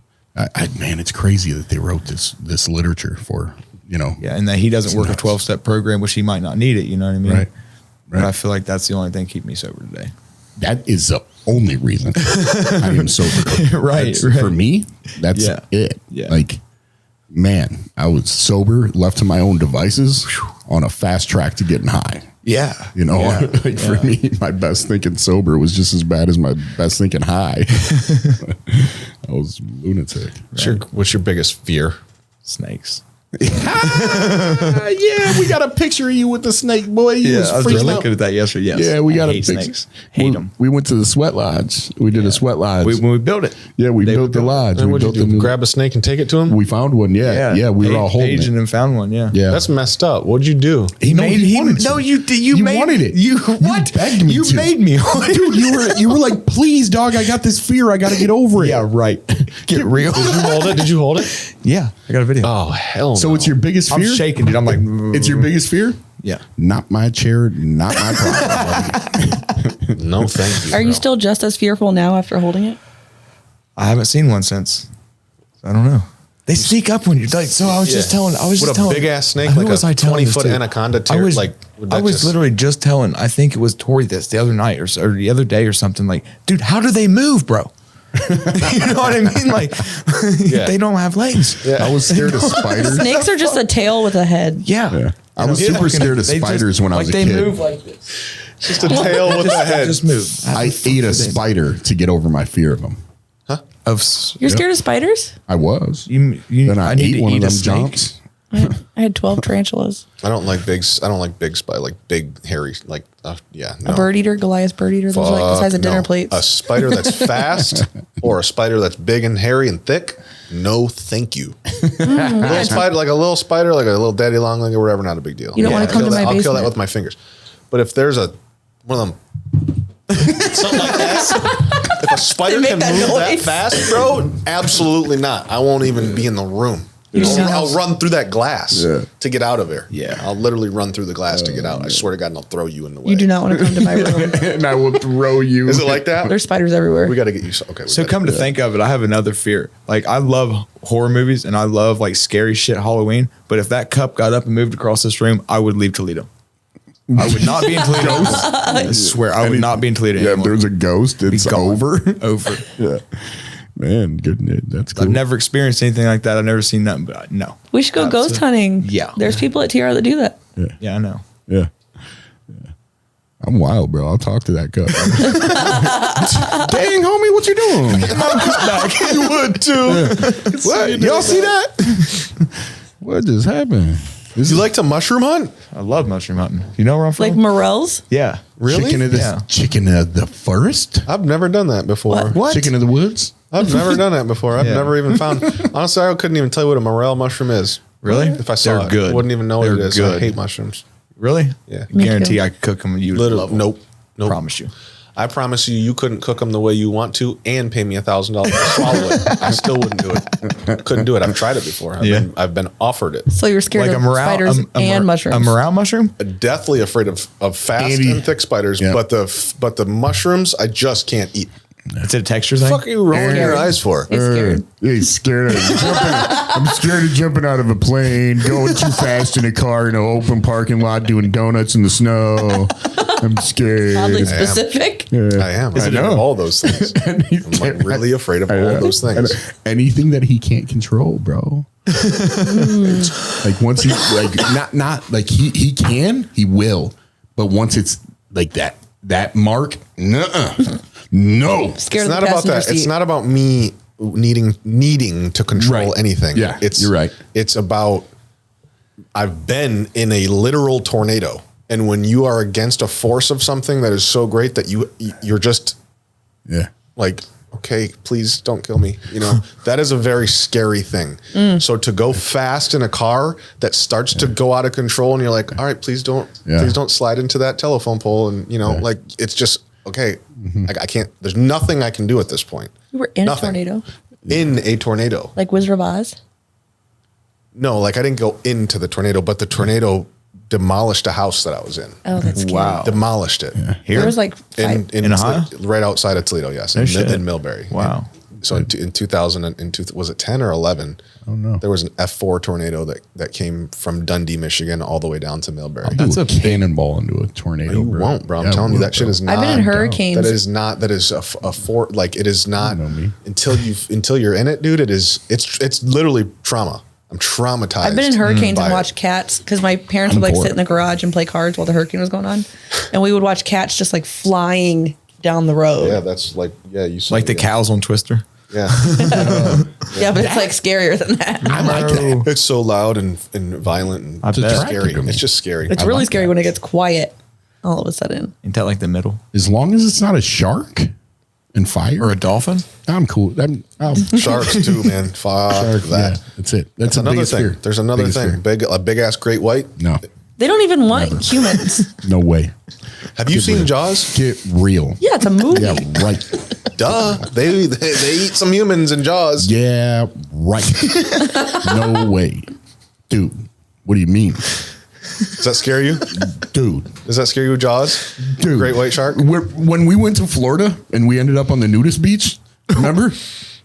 Man, it's crazy that they wrote this literature for, you know. Yeah, and that he doesn't work a 12-step program, which he might not need it, you know what I mean? Right. But I feel like that's the only thing keeping me sober today. That is the only reason I am sober. Right. For me, that's it. Yeah. Like, man, I was sober, left to my own devices, on a fast track to getting high. Yeah. You know, like for me, my best thinking sober was just as bad as my best thinking high. I was lunatic. What's your biggest fear? Snakes. Yeah, we got a picture of you with the snake, boy. I was really looking at that yesterday. Yes. Yeah, we got a hate picture. snakes. Hate them. We went to the sweat lodge. We did a sweat lodge. When we built it. Yeah, we built the lodge. And We built the grab a snake and take it to him? We found one. Yeah, we were all holding Paige it. and found one. Yeah. Yeah, That's messed up. What'd you do? he wanted to. No, you You made, wanted it. You You what? begged me You to. made me. Dude, you were like, please, dog. I got this fear. I got to get over it. Yeah, right. Get real. Did you hold it? Did you hold it? Yeah, I got a video. Oh, hell So no. it's your biggest fear? I'm shaking, dude. I'm like, It's your biggest fear? yeah. Not my chair, not my problem. No, thank you. Are you bro. still just as fearful now after holding it? I haven't seen one since. I don't know. They sneak up when you're like. So I was just telling. I was What just a telling. big ass snake, who like was a I telling this 20-foot to? anaconda I tear. was Like, would I that was just- literally just telling. I think it was Tori this the other night or the other day or something. Like, dude, how do they move, bro? You know what I mean? Like, they don't have legs. Yeah. I was scared of spiders. Snakes are just a tail with a head. Yeah. I was super scared of They just- spiders when I was a they kid. move like this. Just a tail with a head. Just move. I ate a spider to get over my fear of them. You're scared of spiders? I was. You Then I need ate to one of eat a them snake. jumps. I had 12 tarantulas. I don't like big spider, like big hairy, like yeah. No. A bird eater, Goliath bird eater. Those are like the size of Fuck, dinner no. plates. A spider that's fast or a spider that's big and hairy and thick. No, thank you. Little spider, like a little daddy long leg or whatever, not a big deal. You don't wanna come to my I'll kill that basement. with my fingers. But if there's one of them, something like that, If a spider They can make move that that noise. fast, bro, absolutely not. I won't even be in the room. I'll run through that glass to get out of there. Yeah. I'll literally run through the glass to get out. I swear to God, and I'll throw you in the way. You do not want to come to my room. And I will throw you. Is it like that? There's spiders everywhere. We got to get you. Okay. So come to think of it, I have another fear. Like I love horror movies and I love like scary shit Halloween. But if that cup got up and moved across this room, I would leave Toledo. I would not be in Toledo. I swear, I would not be in Toledo Yeah, if anymore. there's a ghost, it's gone. over. Over. Yeah. Man, good. That's cool. I've never experienced anything like that. I've never seen nothing, but no. We should go ghost hunting. Yeah. There's people at TR that do that. Yeah, I know. Yeah. I'm wild, bro. I'll talk to that cup. Dang, homie, what you doing? You would too. What? Y'all see that? What just happened? You like to mushroom hunt? I love mushroom hunting. You know where I'm from? Like morels. yeah. Really? Chicken of the forest? I've never done that before. What? Chicken of the woods? I've never done that before. I've Yeah. never even found. Honestly, I couldn't even tell you what a morel mushroom is. Really? If I saw They're it, good. I wouldn't even know what They're it is. I good. hate mushrooms. Really? Yeah. Me Guarantee too. I could cook them and you would Literally, love them. nope. Promise you. I promise you couldn't cook them the way you want to and pay me $1,000 to swallow it. I still wouldn't do it. Couldn't do it. I've tried it before. I've been offered it. So you're scared Like of a morale, spiders and mushrooms. A morale mushroom? Deathly afraid of fast Andy. and thick spiders, Yeah. but the mushrooms I just can't eat. Is it a texture thing? What the fuck are you rolling your eyes for? He's scared. He's scared of I'm scared of jumping out of a plane, going too fast in a car in an open parking lot, doing donuts in the snow. I'm scared. Oddly specific. I am. I'm afraid of all those things. I'm like really afraid of all those things. Anything that he can't control, bro. Like once he not like he can, he will. But once it's like that mark, nuh-uh. No. Scared It's of the not about passenger that. seat. It's not about me needing to control Right. anything. Yeah, you're right. It's about I've been in a literal tornado, and when you are against a force of something that is so great that you're just Yeah. like, okay, please don't kill me. You know, that is a very scary thing. So to go fast in a car that starts to go out of control, and you're like, all right, please don't slide into that telephone pole, and you know, like it's just okay. I can't. There's nothing I can do at this point. You were in Nothing. a tornado, In a tornado. like Wizard of Oz. No, like I didn't go into the tornado, but the tornado demolished a house that I was in. Oh, that's scary. Wow. Demolished it. There was like In Ohio? right outside of Toledo, yes, No shit. in Millbury. Wow. So in 2000, was it 10 or 11? Oh no, there was an F4 tornado that came from Dundee, Michigan, all the way down to Millbury. That's a cannonball into a tornado. You won't, bro. I'm telling you, that shit is not. I've been in hurricanes. That is not. That is a four. Like it is not know me. until you're in it, dude. It's literally trauma. I'm traumatized. I've been in hurricanes by and it. watched cats because my parents would like for sit it. in the garage and play cards while the hurricane was going on, and we would watch cats just like flying down the road. Yeah, that's like you saw, Like the cows on Twister. Yeah, Yeah, but it's like scarier than that. I like that. it's so loud and violent and I just bet. scary. It's just scary. It's really scary when it gets quiet all of a sudden. Ain't that like the middle? As long as it's not a shark and fire, Or a dolphin? I'm cool. Sharks too, man. Fuck that. Yeah, that's it. That's the Another biggest thing. fear. There's another Biggest thing. fear. A big ass great white. No, They don't even want humans. no way. Have you seen Jaws? Get real. Yeah, it's a movie. Yeah, right. Duh. They eat some humans in Jaws. Yeah, right. No way. Dude, what do you mean? Does that scare you? Dude. Does that scare you, Jaws? Dude. Great white shark? When we went to Florida and we ended up on the nudist beach, remember?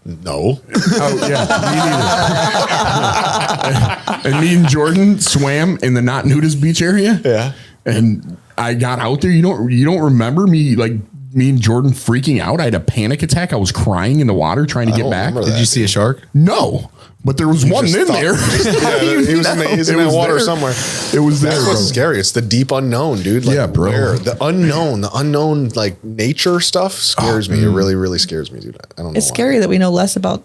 No. Oh, yeah. Me neither. And me and Jordan swam in the not nudist beach area. Yeah. And I got out there. You don't remember me me and Jordan freaking out? I had a panic attack. I was crying in the water trying to get don't back. remember Did that. you see a shark? No. But there was one in just thought- there. Yeah, he was in It that was water there. somewhere. It was there. That's bro. what's scary. It's the deep unknown, dude. Like, Yeah, bro. where? The unknown, like nature stuff scares me. It really, really scares me, dude. I don't know. It's why. scary that we know less about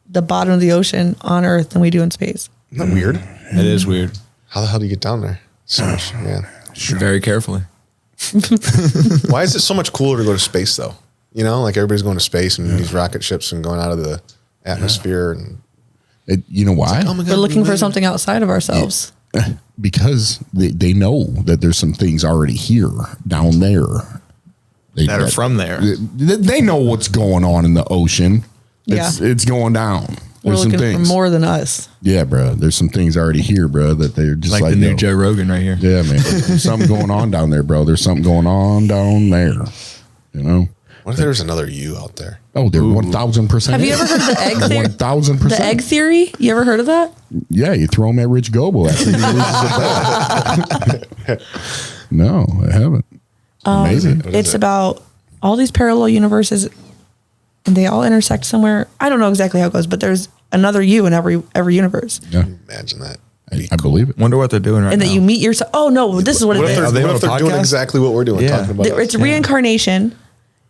the bottom of the ocean on Earth than we do in space. Isn't that weird? It is weird. How the hell do you get down there? So much, man. Very carefully. Why is it so much cooler to go to space though? You know, like everybody's going to space and these rocket ships and going out of the atmosphere and You know why? oh my We're looking for something outside of ourselves. Because they know that there's some things already here down there. that are from there. They know what's going on in the ocean. Yeah. It's going down. We're There's some looking for things. more than us. Yeah, bro. There's some things already here, bro, that they're just Like like the new yo. Joe Rogan right here. Yeah, man. There's something going on down there, bro. There's something going on down there. You know? What if there's another you out there? Oh, they're 1,000%. Have you ever heard of the egg theory? 1,000%. The egg theory? You ever heard of that? Yeah, you throw them at Rich Goble after he loses a bet. No, I haven't. Amazing. It's about all these parallel universes, and they all intersect somewhere. I don't know exactly how it goes, but there's another you in every universe, Yeah, Imagine that. I believe it. Wonder what they're doing right and now. that you meet yourself. Oh no, this is what it What if is. they're, Are they what on if a they're doing podcast? exactly what we're doing? Yeah. Talking about It's reincarnation,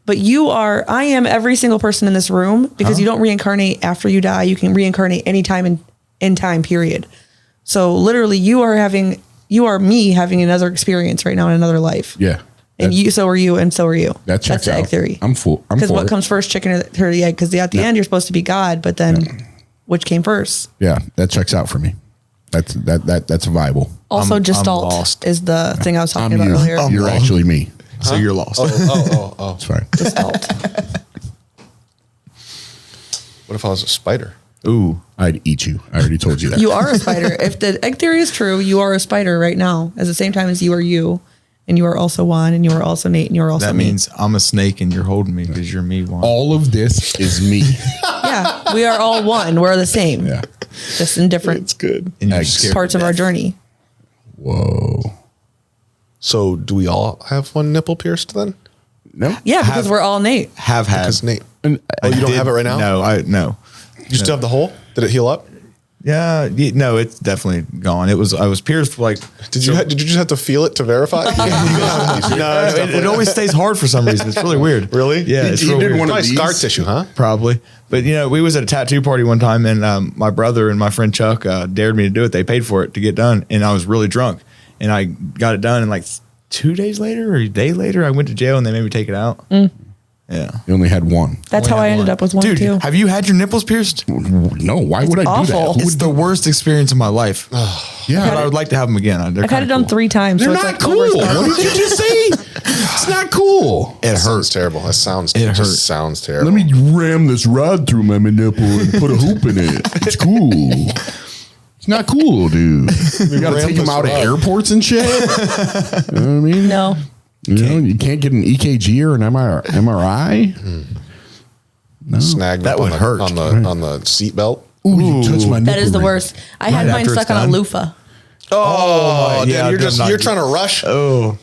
but I am every single person in this room because you don't reincarnate after you die. You can reincarnate anytime in time, period. So literally you are me having another experience right now in another life. Yeah. And so are you, and so are you. That checks That's the egg out. theory. I'm full. I'm Because for what it. comes first, chicken or the egg? Because at the end, you're supposed to be God, but then which came first? Yeah, that checks out for me. That's viable. Also, I'm gestalt lost. is the thing I was talking I'm about you. earlier. You're actually me. So you're lost. oh. It's fine. Gestalt. What if I was a spider? Ooh. I'd eat you. I already told you that. You are a spider. If the egg theory is true, you are a spider right now, at the same time as you are you, and you are also Juan, and you are also Nate, and you are also That me. means I'm a snake and you're holding me because you're me, Juan. All of this is me. Yeah, we are all one. We're the same. Yeah. Just in different good. And you're Eggs. scared parts to of our death. journey. Whoa. So do we all have one nipple pierced then? No. Yeah, because we're all Nate. Have had. Because Nate. And Oh, you don't have it right now? No. You still have the hole? Did it heal up? Yeah, no, it's definitely gone. I was pierced like. Did you just have to feel it to verify? No, it always stays hard for some reason. It's really weird. Really? Yeah, it's You real did weird. one of Probably these? scar tissue, huh? Probably. But we was at a tattoo party one time, and my brother and my friend Chuck dared me to do it. They paid for it to get done, and I was really drunk, and I got it done. And like 2 days later or a day later, I went to jail, and they made me take it out. Yeah. You only had one. That's Only how I had ended one. up with one Dude, too. have you had your nipples pierced? No. Why would I awful. do that? Who It's would the worst experience of my life. Yeah. But I would like to have them again. They're I've had it kinda done cool. 3 times. They're so not it's cool. like What did you just say? It's not cool. It Sounds hurts. terrible. That sounds. It It hurts. just sounds terrible. Let me ram this rod through my nipple and put a hoop in it. It's cool. It's not cool, dude. You gotta ram take them this out of rod. airports and shit. You know what I mean? No. You can't get an EKG or an MRI. Snagged That up would on hurt. the on the seat belt. Ooh, you touched my nipple. That is the ring. worst. I had Right mine after stuck it's on a done? loofah. Oh, yeah, dude, I'm not- you're trying to rush. Oh,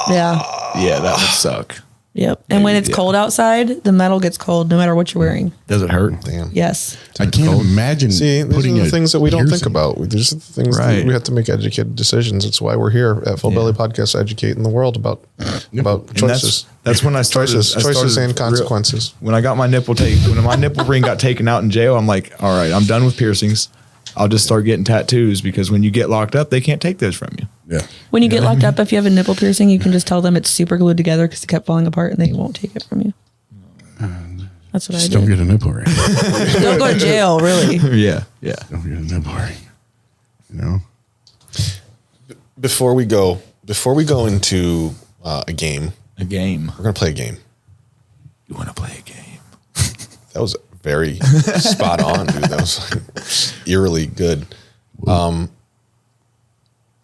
Yeah. yeah, that would suck. Yep. And when it's cold outside, the metal gets cold no matter what you're wearing. Does it hurt? Damn. Yes. I can't imagine See, these putting are the a things that we don't think piercing. about. These are the things Right. that we have to make educated decisions. It's why we're here at Full Belly Podcast, educating the world about And choices. That's when I started. Choices and consequences. When I got my when my nipple ring got taken out in jail, I'm like, all right, I'm done with piercings. I'll just start getting tattoos because when you get locked up, they can't take those from you. Yeah. When you get locked up, if you have a nipple piercing, you can just tell them it's super glued together because it kept falling apart and they won't take it from you. That's what I Just don't did. get a nipple ring. Don't go to jail, really. Yeah. Don't get a nipple ring. You know? Before we go into a game, A game. we're gonna play a game. You want to play a game? That was very spot on, dude. That was like eerily good.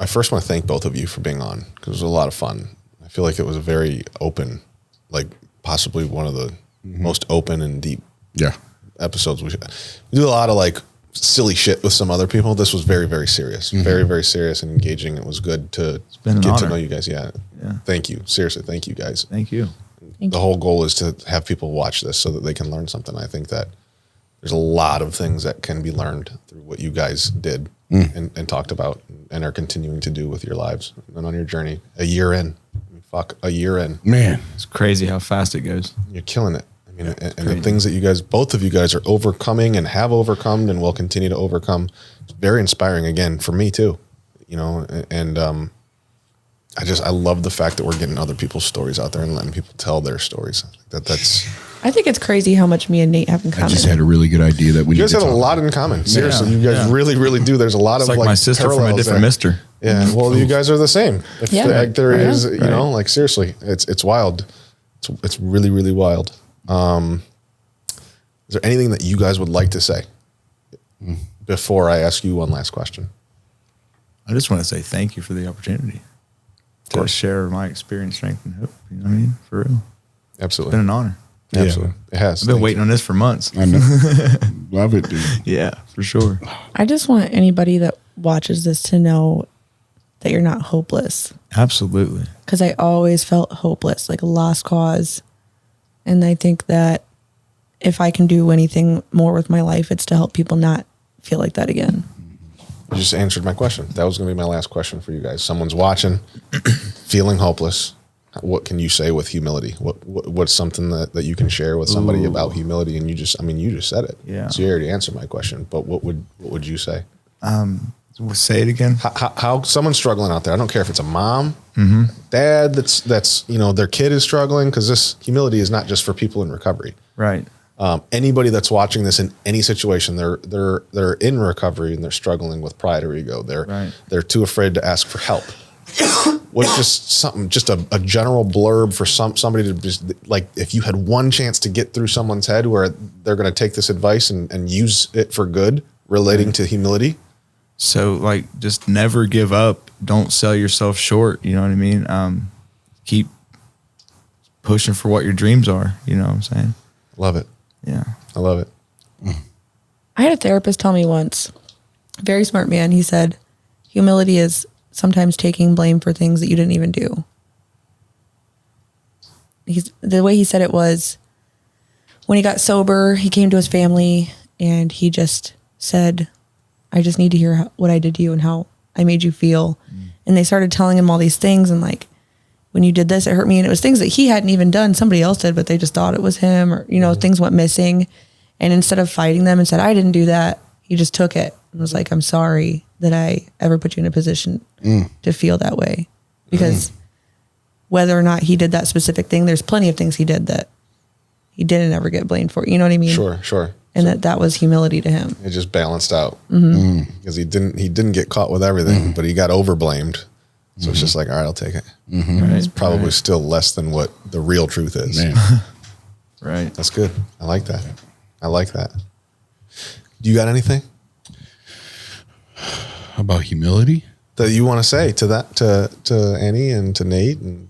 I first want to thank both of you for being on because it was a lot of fun. I feel like it was a very open, like possibly one of the most open and deep Yeah. episodes. We do a lot of like silly shit with some other people. This was very, very serious, very, very serious and engaging. It was good to been an get to honor. know you guys. Yeah. Thank you. Seriously. Thank you guys. Thank you. The whole goal is to have people watch this so that they can learn something. I think that there's a lot of things that can be learned through what you guys did and talked about and are continuing to do with your lives and on your journey. A year in, a year in, Man. It's crazy how fast it goes. you're killing it. I mean, and the things that you guys, both of you guys are overcoming and have overcome and will continue to overcome. It's very inspiring again for me too, you know, and I love the fact that we're getting other people's stories out there and letting people tell their stories. That's I think it's crazy how much me and Nate have in I common. just had a really good idea that we you guys need to have a talk lot in common. Seriously, Yeah. you guys Yeah. really, really do. There's a lot It's of like my sister from a parallels different there. mister. Yeah, well, you guys are the same. If Yeah. like there Right is, on. you know, like seriously, it's wild. It's really, really wild. Is there anything that you guys would like to say before I ask you one last question? I just want to say thank you for the opportunity to share my experience, strength, and hope. You know what I mean? For real. Absolutely. It's been an honor. Absolutely. It has. I've been waiting on this for months. I know. Love it, dude. Yeah, for sure. I just want anybody that watches this to know that you're not hopeless. Absolutely. Because I always felt hopeless, like a lost cause. And I think that if I can do anything more with my life, it's to help people not feel like that again. You just answered my question. That was going to be my last question for you guys. Someone's watching, feeling hopeless. What can you say with humility? What's something that you can share with somebody about humility? And you just said it. Yeah. So you already answered my question, but what would you say? Say it again. How someone's struggling out there. I don't care if it's a mom, dad, that's their kid is struggling, because this humility is not just for people in recovery. Right. Anybody that's watching this in any situation, they're in recovery and they're struggling with pride or ego. They're too afraid to ask for help. What's just a general blurb for somebody to just, like, if you had one chance to get through someone's head where they're going to take this advice and use it for good relating to humility? So, like, just never give up. Don't sell yourself short. You know what I mean? Keep pushing for what your dreams are. You know what I'm saying? Love it. Yeah. I love it. I had a therapist tell me once, very smart man, he said, humility is sometimes taking blame for things that you didn't even do. The way he said it was, when he got sober, he came to his family and he just said, I just need to hear what I did to you and how I made you feel. And they started telling him all these things, and like, when you did this, it hurt me. And it was things that he hadn't even done. Somebody else did, but they just thought it was him, or, things went missing. And instead of fighting them and said, I didn't do that, he just took it and was like, I'm sorry that I ever put you in a position to feel that way. Because whether or not he did that specific thing, there's plenty of things he did that he didn't ever get blamed for. You know what I mean? Sure. And that was humility to him. It just balanced out because he didn't get caught with everything, but he got overblamed. So it's just like, all right, I'll take it. Right. It's probably still less than what the real truth is. Man. Right. That's good. I like that. Do you got anything About humility? that you want to say to Annie and to Nate? And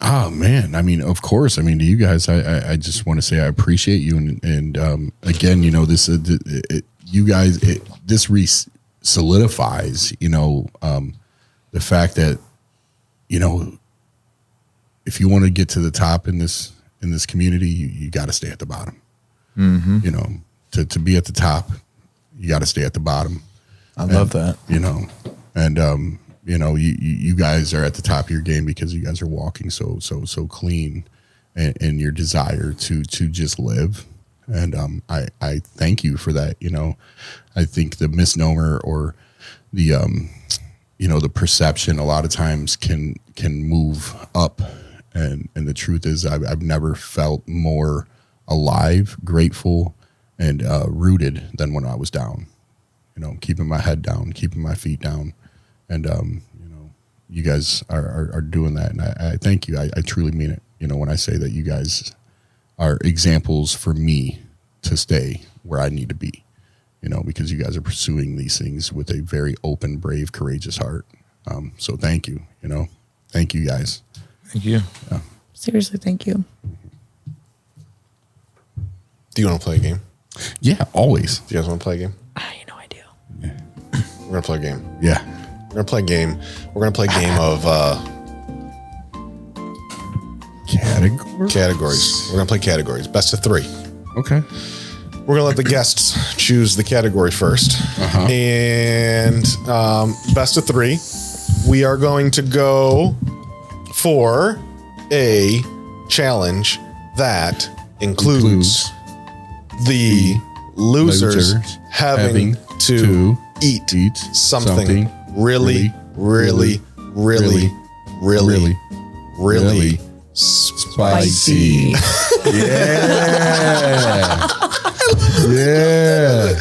Oh man, I mean, of course. I mean, to you guys, I just want to say I appreciate you, and again, this you guys, this solidifies, the fact that, if you want to get to the top in this community, you got to stay at the bottom. To be at the top, you got to stay at the bottom. I love that. You guys are at the top of your game because you guys are walking so clean, and your desire to just live. And I thank you for that. I think the misnomer or the the perception a lot of times can move up, and the truth is I've never felt more alive, grateful, and rooted than when I was down. Keeping my head down, keeping my feet down. And, you guys are doing that. And I thank you. I truly mean it. When I say that you guys are examples for me to stay where I need to be, because you guys are pursuing these things with a very open, brave, courageous heart. So thank you, thank you guys. Thank you. Yeah. Seriously, thank you. do you want to play a game? Yeah, always. Do you guys want to play a game? You know I do. We're going to play a game. Yeah. We're going to play a game. We're going to play a game of categories. We're going to play categories. Best of 3. Okay. We're going to let the guests choose the category first. And best of 3, we are going to go for a challenge that includes the losers having to eat something really spicy. Yeah. Yeah.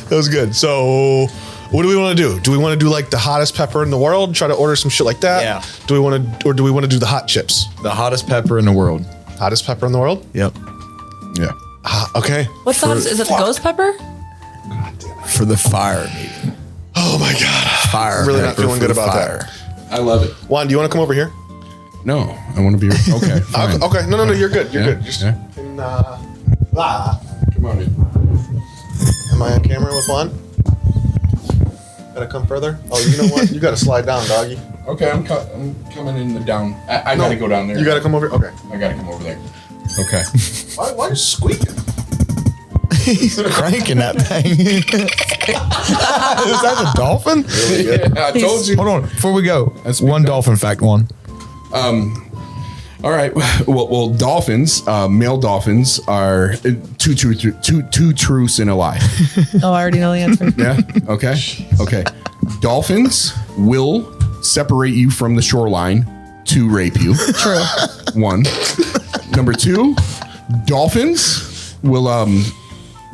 That was good. So What do we want to do? Do we want to do like the hottest pepper in the world? Try to order some shit like that? Yeah. Do we want to do the hot chips? The hottest pepper in the world. Hottest pepper in the world? Yep. Yeah. Okay. What's the hottest? Is it the ghost pepper? For the fire meeting. Oh my God. Fire. I'm really not pepper feeling for good the about fire. that. I love it. Juan, do you want to come over here? No, I want to be okay. Fine. Okay. No, you're good. You're Yeah, good. Just yeah. come Come on in. Am I on camera with Juan? Gotta come further? Oh, you know what? You gotta slide down, doggy. Okay, I'm coming in the down. I gotta go down there. You gotta come over. Okay. I gotta come over there. Okay. Why are you squeaking? He's cranking that thing. Is that a dolphin? Really good. I told you. Hold on. Before we go, That's one big dolphin fact, one. All right. Well, dolphins, male dolphins are two truths and a lie. Oh, I already know the answer. Yeah. Okay. Okay. Dolphins will separate you from the shoreline to rape you. True. One. Number two, dolphins will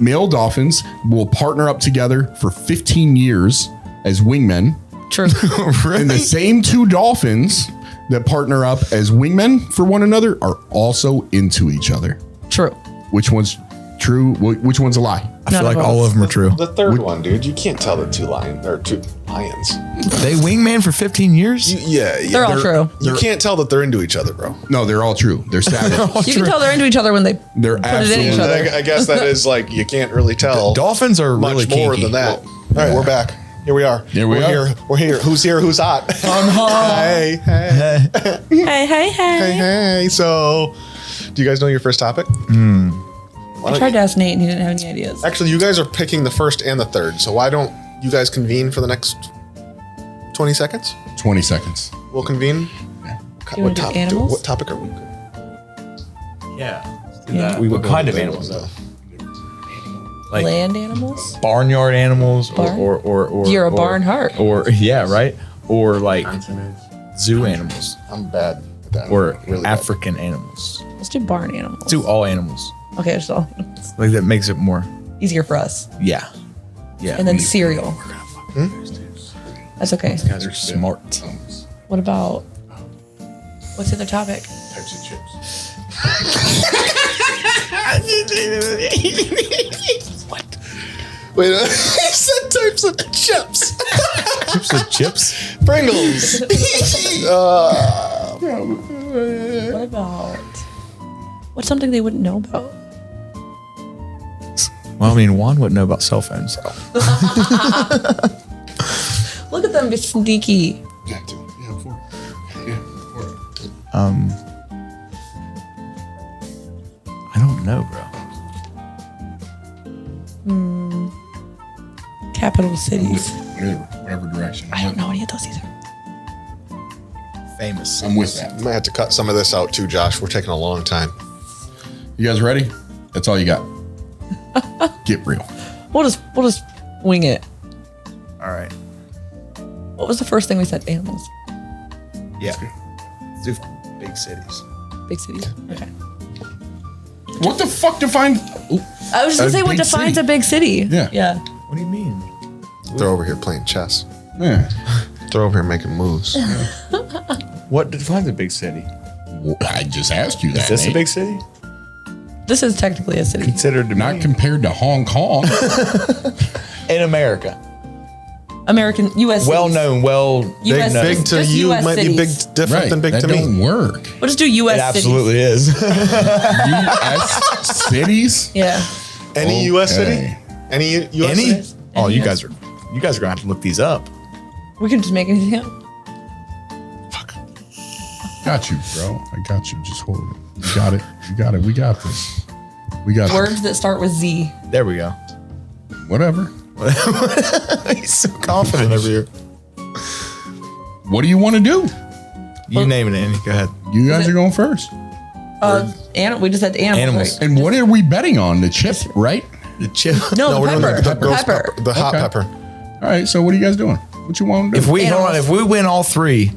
male dolphins will partner up together for 15 years as wingmen. True. And the same two dolphins that partner up as wingmen for one another are also into each other. True. Which one's true? Which one's a lie? I feel None like of all us. of them are true. The third one, dude. You can't tell the two lions. They wingman for 15 years? Yeah. They're all true. You can't tell that they're into each other, bro. No, they're all true. They're savage. You can tell they're into each other when they They're put it in each absolutely- other. I guess that is like, you can't really tell Dolphins are much really more kinky. than that. All right, we're back. Here we are. Here we We're are. Here. We're here. Who's here? Who's hot? I'm hot. Hey. Hey. So, do you guys know your first topic? I tried to ask Nate and he didn't have any ideas. Actually, you guys are picking the first and the third. So why don't you guys convene for the next 20 seconds? 20 seconds. We'll convene. You wanna do animals? What topic are we? Yeah. Yeah. What kind of animals though? Like Land animals? barnyard animals Barn? or You're a barn heart. Or yeah, right? Or like zoo animals I'm bad at that. or Really bad. African animals. Let's do barn animals. Do all animals. Okay, so Like that makes it more easier for us. yeah. Yeah. And then cereal. That's okay. guys are smart. What about what's the other topic? Types of chips. Wait, he said types of chips. Chips of chips? Pringles. What about what's something they wouldn't know about? Well, I mean, Juan wouldn't know about cell phones. Look at them be sneaky. Yeah, two. Yeah, four. Yeah, four. I don't know, bro. Capital cities. Whatever direction. I don't know any of those either. Famous. I'm with that. Might have to cut some of this out too, Josh. We're taking a long time. You guys ready? That's all you got. Get real. We'll just wing it. All right. What was the first thing we said? Animals. Yeah. Do big cities. Big cities. Okay. What the fuck defines? I was just gonna A say what big defines city. a big city. Yeah. Yeah. What do you mean? They're over here playing chess. Yeah. They're over here making moves. What defines a big city? Well, I just asked you that. Is this a Nate. big city? This is technically a city. Considered to Not be compared to Hong Kong. in America. American U.S. Well cities. known, US known. Big to Just you US might be big cities. different Right. than big that to don't me. work. We'll just do U.S. It absolutely is. U.S. cities. Yeah. Any U.S. city? Okay. Any U.S. Any? city? Oh, you Any guys are gonna have to look these up. We can just make anything up. Got you, bro. I got you. Just hold it. You got it. You got it. We got this. We got Words that start with Z. There we go. this. Whatever. He's so confident over here. What do you want to do? You name it, Andy. Go ahead. You guys are going first. We just said animals. Animals. Right? And what are we betting on? The chip, right? The chip. No, No, we're the doing pepper. the ghost Pepper. pepper. The hot Okay. pepper. All right. So what are you guys doing? What you want to do? If we hold on, Animals. if we win all three,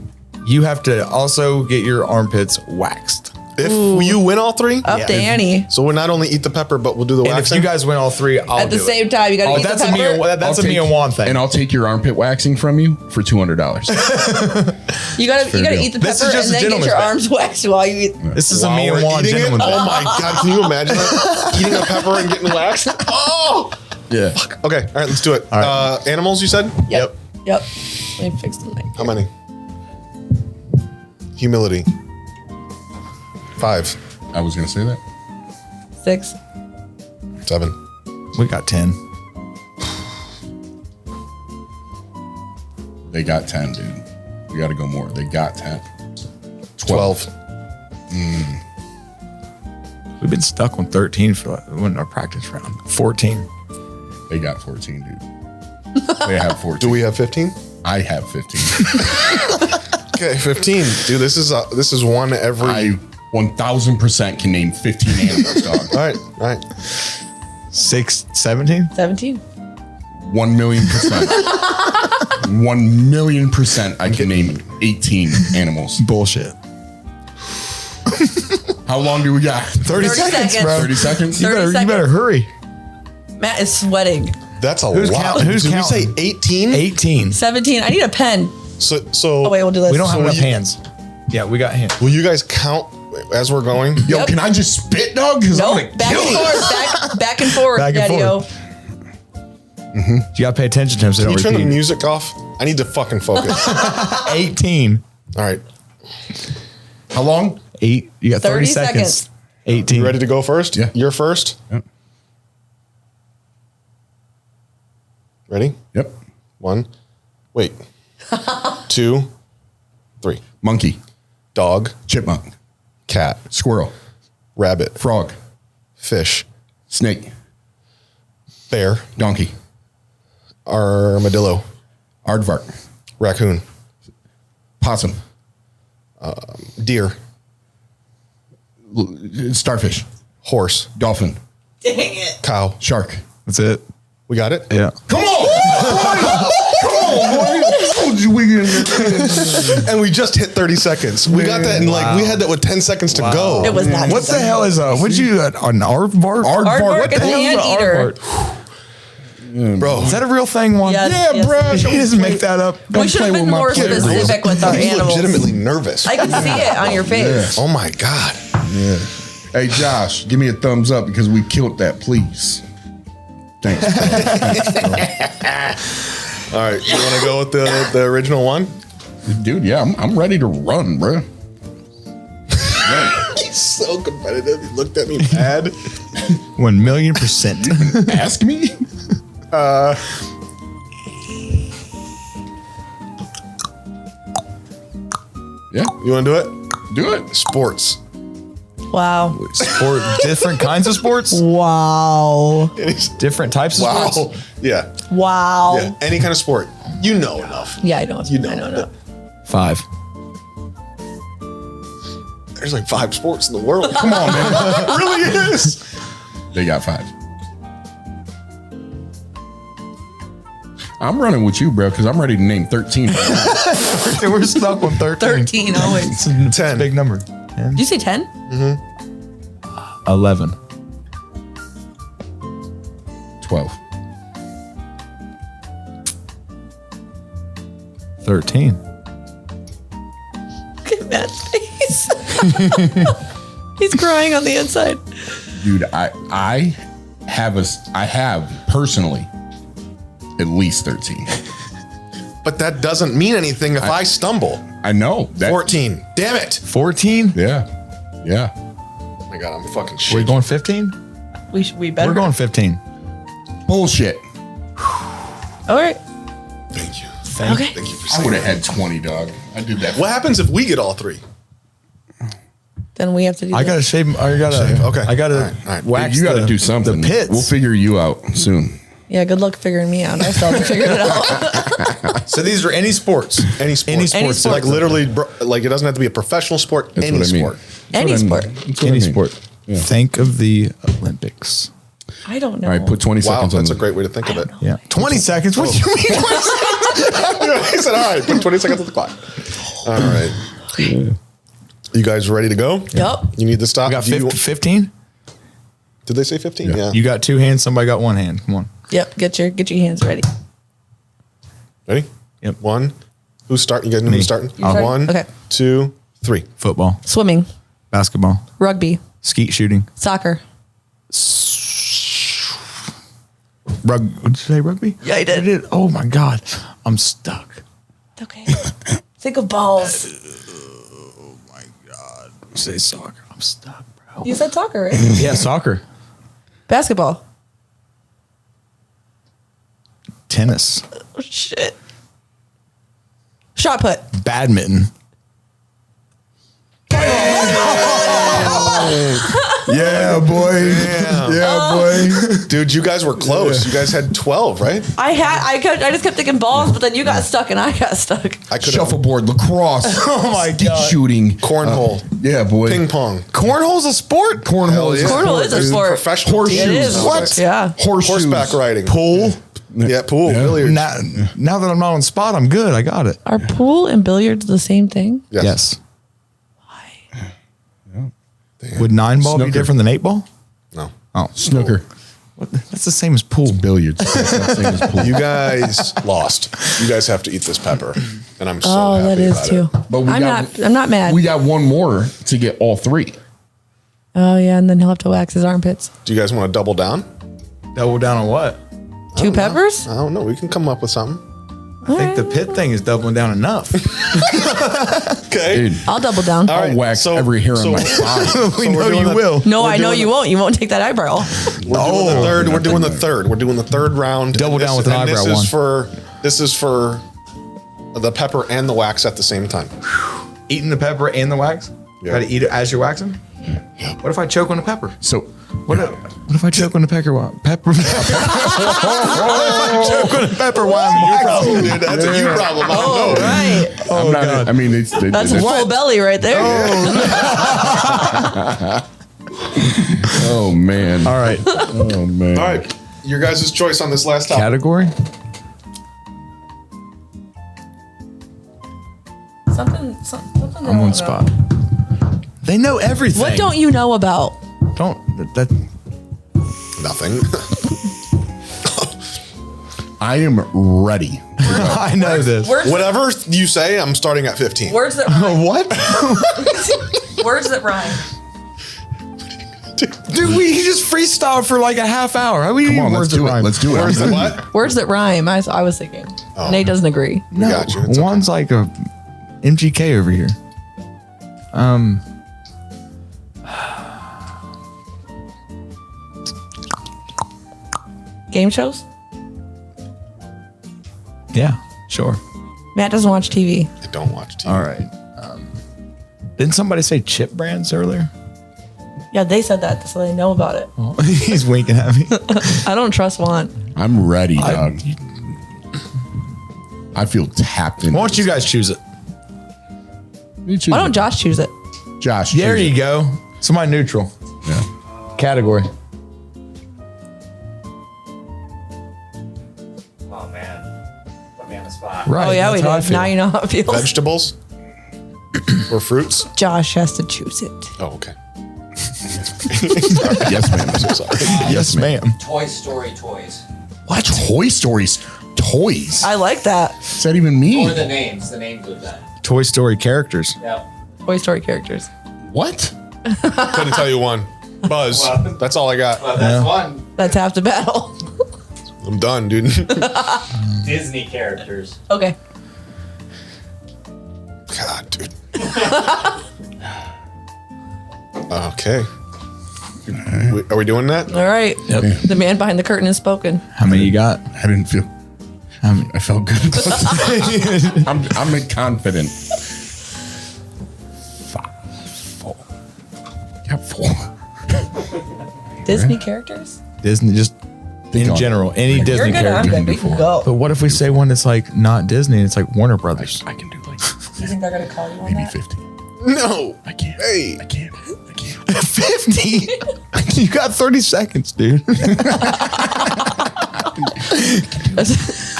you have to also get your armpits waxed. If you win all three, Up to Annie. so we'll not only eat the pepper, but we'll do the And if waxing. you guys win all three, I'll At the do same it. time, you got to Oh, eat that's the a me pepper. and that's I'll a me take- and Juan thing. And I'll take your armpit waxing from you for $200. You got to deal. eat the This is pepper just and a then get gentleman's your bet. arms waxed while you eat. This is a While me and we're Juan eating it? gentleman's Oh bet. my God, can you imagine that? Eating a pepper and getting waxed? Oh! Yeah. Okay, all right, let's do it. Animals, you said? Yep. Let me fix the mic. How many? Humility. 5. I was going to say that. 6. 7. We got 10. They got 10, dude. We got to go more. They got 10. 12. We've been stuck on 13 for our practice round. 14. They got 14, dude. They have 14. Do we have 15? I have 15. Okay, 15. Dude, this is one every. I 1000% can name 15 animals, dog. All right. 6, 17? 17. 1,000,000%. 1,000,000% I can name 18 animals. Bullshit. How long do we got? 30 seconds, seconds. bro. 30 seconds? You 30 better hurry. Matt is sweating. That's a Who's lot. count- who's Did counting? we say 18? 18. 17. I need a pen. So Oh, wait, we'll do this. We don't have So enough you- hands. Yeah, we got hands. will you guys count as we're going? Yo, Yep. can I just spit, dog? Because Nope. I'm going to Back kill and you. forth. Back and forth, Back and Daddy-o. forth. You got to pay attention to him so Can they you don't turn the repeat. music off? I need to fucking focus. 18. All right. How long? 8. You got 30 30 seconds. seconds. 18. You ready to go first? Yeah. You're first. Yep. Ready? Yep. 1. Wait. 2. 3. Monkey, Dog. chipmunk, Cat. squirrel, Rabbit. frog, Fish. snake, Bear. donkey, Armadillo. aardvark, Raccoon. possum, Deer. starfish, Horse. dolphin, Dang it. Cow. shark. That's it. We got it? Yeah. Come on! Come on, boy! I told you we And we just hit 30 seconds. We got that in we had that with 10 seconds to go. It was not. What the hell is what'd you an aardvark? Aardvark What the is hell is an an anteater. aardvark? Bro. Is that a real thing, Juan? Yes, Yeah, yes, bro. it is. He doesn't make that up. We should have play been with my more kid, bro. specific with our He's animals. legitimately nervous. I can see it on your face. Oh my God. Yeah. Hey, Josh, give me a thumbs up because we killed that, please. Thanks. All right. You want to go with the original one? Dude, yeah, I'm ready to run, bro. He's so competitive. He looked at me bad. 1,000,000%. Ask me. Yeah, You want to do it? do it. Sports. Wow. Sport, different kinds of sports? Wow. Different types of Wow. sports? Yeah. Wow. Yeah. Any kind of sport. You know enough. Yeah, I know. You know. I know. 5. There's like 5 sports in the world. Come on, man. It really is. They got 5. I'm running with you, bro, because I'm ready to name 13. We're stuck on 13. 13 always. It's a 10. big number. 10. Did you say 10? 11. 12. 13. Look at Matt's face. He's crying on the inside. Dude, I have personally at least 13. But that doesn't mean anything if I stumble. I know. That, 14. Damn it. 14? Yeah. Yeah. Oh my God, I'm fucking We're shit. going 15? We better. We're going 15. Bullshit. All right. Thank you. Okay. Thank you for I saying would have that. had 20, dog. I did that. What happens if we get all 3? Then we have to do I this. gotta shave. I gotta. Shave, okay. I gotta All right. wax. You got to the- do something. The pits. We'll figure you out soon. Yeah, good luck figuring me out. I still haven't figured it out. So these are any sports. Any sport. Any sports. Like literally, like it doesn't have to be a professional sport. That's any what I mean. sport. Any sport. That's what Any I mean. sport. Think of the Olympics. I don't know. All right, put 20 Wow, seconds on that's a the- great way to think of it. Yeah. 20 seconds. What do you mean? 20 seconds? He said, all right, put 20 seconds on the clock. All right. You guys ready to go? Yep. You need to stop. We got Do you- 15? Did they say 15? Yeah. You got 2 hands, somebody got 1 hand. Come on. Yep. Get your hands ready. Ready? Yep. 1. Who's starting? You guys know who's starting? starting? 1, Okay. 2, 3. Football, Swimming, basketball, rugby, skeet shooting, soccer. Did you say rugby? Yeah, I did. Oh my God. I'm stuck. Okay. Think of balls. My God. Say soccer. I'm stuck, bro. You said soccer, right? Yeah, soccer. Basketball. Tennis. Oh, shit. Shot put. Badminton. Yeah, boy. Yeah, boy. Dude, you guys were close. You guys had 12, right? I just kept thinking balls, but then you got stuck and I got stuck. I could have. Shuffleboard, lacrosse. Oh my skeet God. shooting. Cornhole. Yeah, boy. Ping pong. Cornhole's a sport? Cornhole Hell is yeah. Cornhole is a Dude, sport. Professional Horseshoes. team. It is. What? Yeah. Horseshoes. Horseback riding. Pool? Yeah, pool. Yeah. Billiards. Now that I'm not on spot, I'm good. I got it. Are pool and billiards the same thing? Yes. Would 9 ball be Snooker. different than 8 ball? No. Oh, Snooker. what? That's the same as pool. Billiards. That's not the same as pool. You guys lost. You guys have to eat this pepper. And I'm so Oh, happy that is about too. it. But I'm not mad. We got one more to get all 3. Oh yeah, and then he'll have to wax his armpits. Do you guys want to double down? Double down on what? 2 peppers? I don't know. We can come up with something. I think the pit thing is doubling down enough. Okay. Dude, I'll double down. All right. I'll wax so- every hair so- on my body. We know you will. No, We're I know doing you won't. You won't take that eyebrow. We're doing the third. We're doing the third. We're doing the third round. Double And down with an and eyebrow This is for the pepper and the wax at the same time. Eating the pepper and the wax? Yeah. Got to eat it as you're waxing? What if I choke on the pepper? So, What if I choke on the pepper? Pepper? What if I choke on the pepper while I'm waxing? Problem, dude. That's a you problem. I don't Oh, know. right. I'm not, I mean, it's That's full belly right there. oh man. All right. Oh man. All right. Your guys' choice on this last topic. Category? Something I'm on spot. They know everything. What don't you know about? Don't. That Nothing. I am ready. I know this. Whatever you say, I'm starting at 15. Words that rhyme. What? Words that rhyme. Dude, we just freestyled for like a half hour. How we Come need on, let's words do that it. rhyme? Let's do it. Where's the what? Words that rhyme. I was thinking. Nate doesn't agree. We got you. It's okay. One's like a MGK over here. Game shows? Yeah, sure. Matt doesn't watch TV. I don't watch TV. All right. Didn't somebody say chip brands earlier? Yeah, they said that, so they know about it. Oh, he's winking at me. I don't trust Juan. I'm ready, dog. I feel tapped in. Why don't you guys choose it? Why don't Josh choose it? Josh? There choose you it. go. Somebody neutral. Yeah. Category. Oh man, put me on the spot. Right. Oh yeah, that's we how I did. feel. Now you know how it feels. Vegetables or fruits? Josh has to choose it. Oh, okay. Yes, ma'am. I'm so sorry. Yes, ma'am. Toy Story toys. What? Toy Stories? Toys? I like that. What's that even mean? Or the names of them. Toy Story characters. Yep. Toy Story characters. What? Couldn't tell you one. Buzz. Well- That's all I got. Well, that's one. That's half the battle. I'm done, dude. Disney characters. Okay. God, dude. Okay. Are we doing that? All right. Yep. The man behind the curtain has spoken. How many you got? I didn't feel. I felt good. I'm confident. 5, 4. Got 4. Disney characters? Disney, just in on it. general, any You're Disney good. I'm character. good. We can go. But what if we say one that's like not Disney? It's like Warner Brothers. I can do like You think they're gonna call you on maybe that? 50. No. I can't. Hey. I can't. 50? You got 30 seconds, dude. I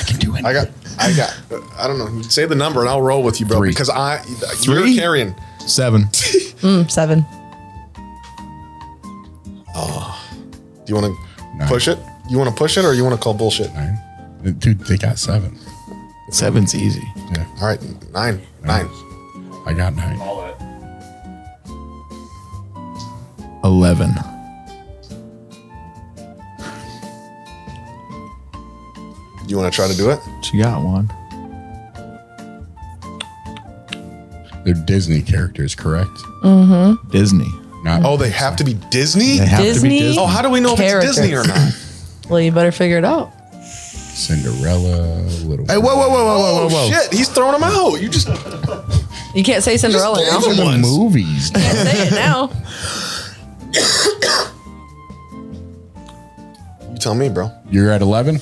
can do it. I don't know. Say the number and I'll roll with you, bro. 3. Because you're 3? carrying. 7. 7. Do you want to push it? You want to push it or you want to call bullshit? 9. Dude, they got 7. 7's easy. Yeah. All right, 9. 9. I got 9. Call it. 11. You want to try to do it? What you got, Juan? They're Disney characters, correct? Disney. Not Oh, they have to be Disney? They have to be Disney? Disney. Oh, how do we know if Characters. it's Disney or not? Well, you better figure it out. Cinderella, Little. Hey, whoa, whoa, whoa, whoa, whoa, Oh, whoa. shit. He's throwing them out. You just. You can't say Cinderella now. Just The ones. movies. Can't say it now. You tell me, bro. You're at 11?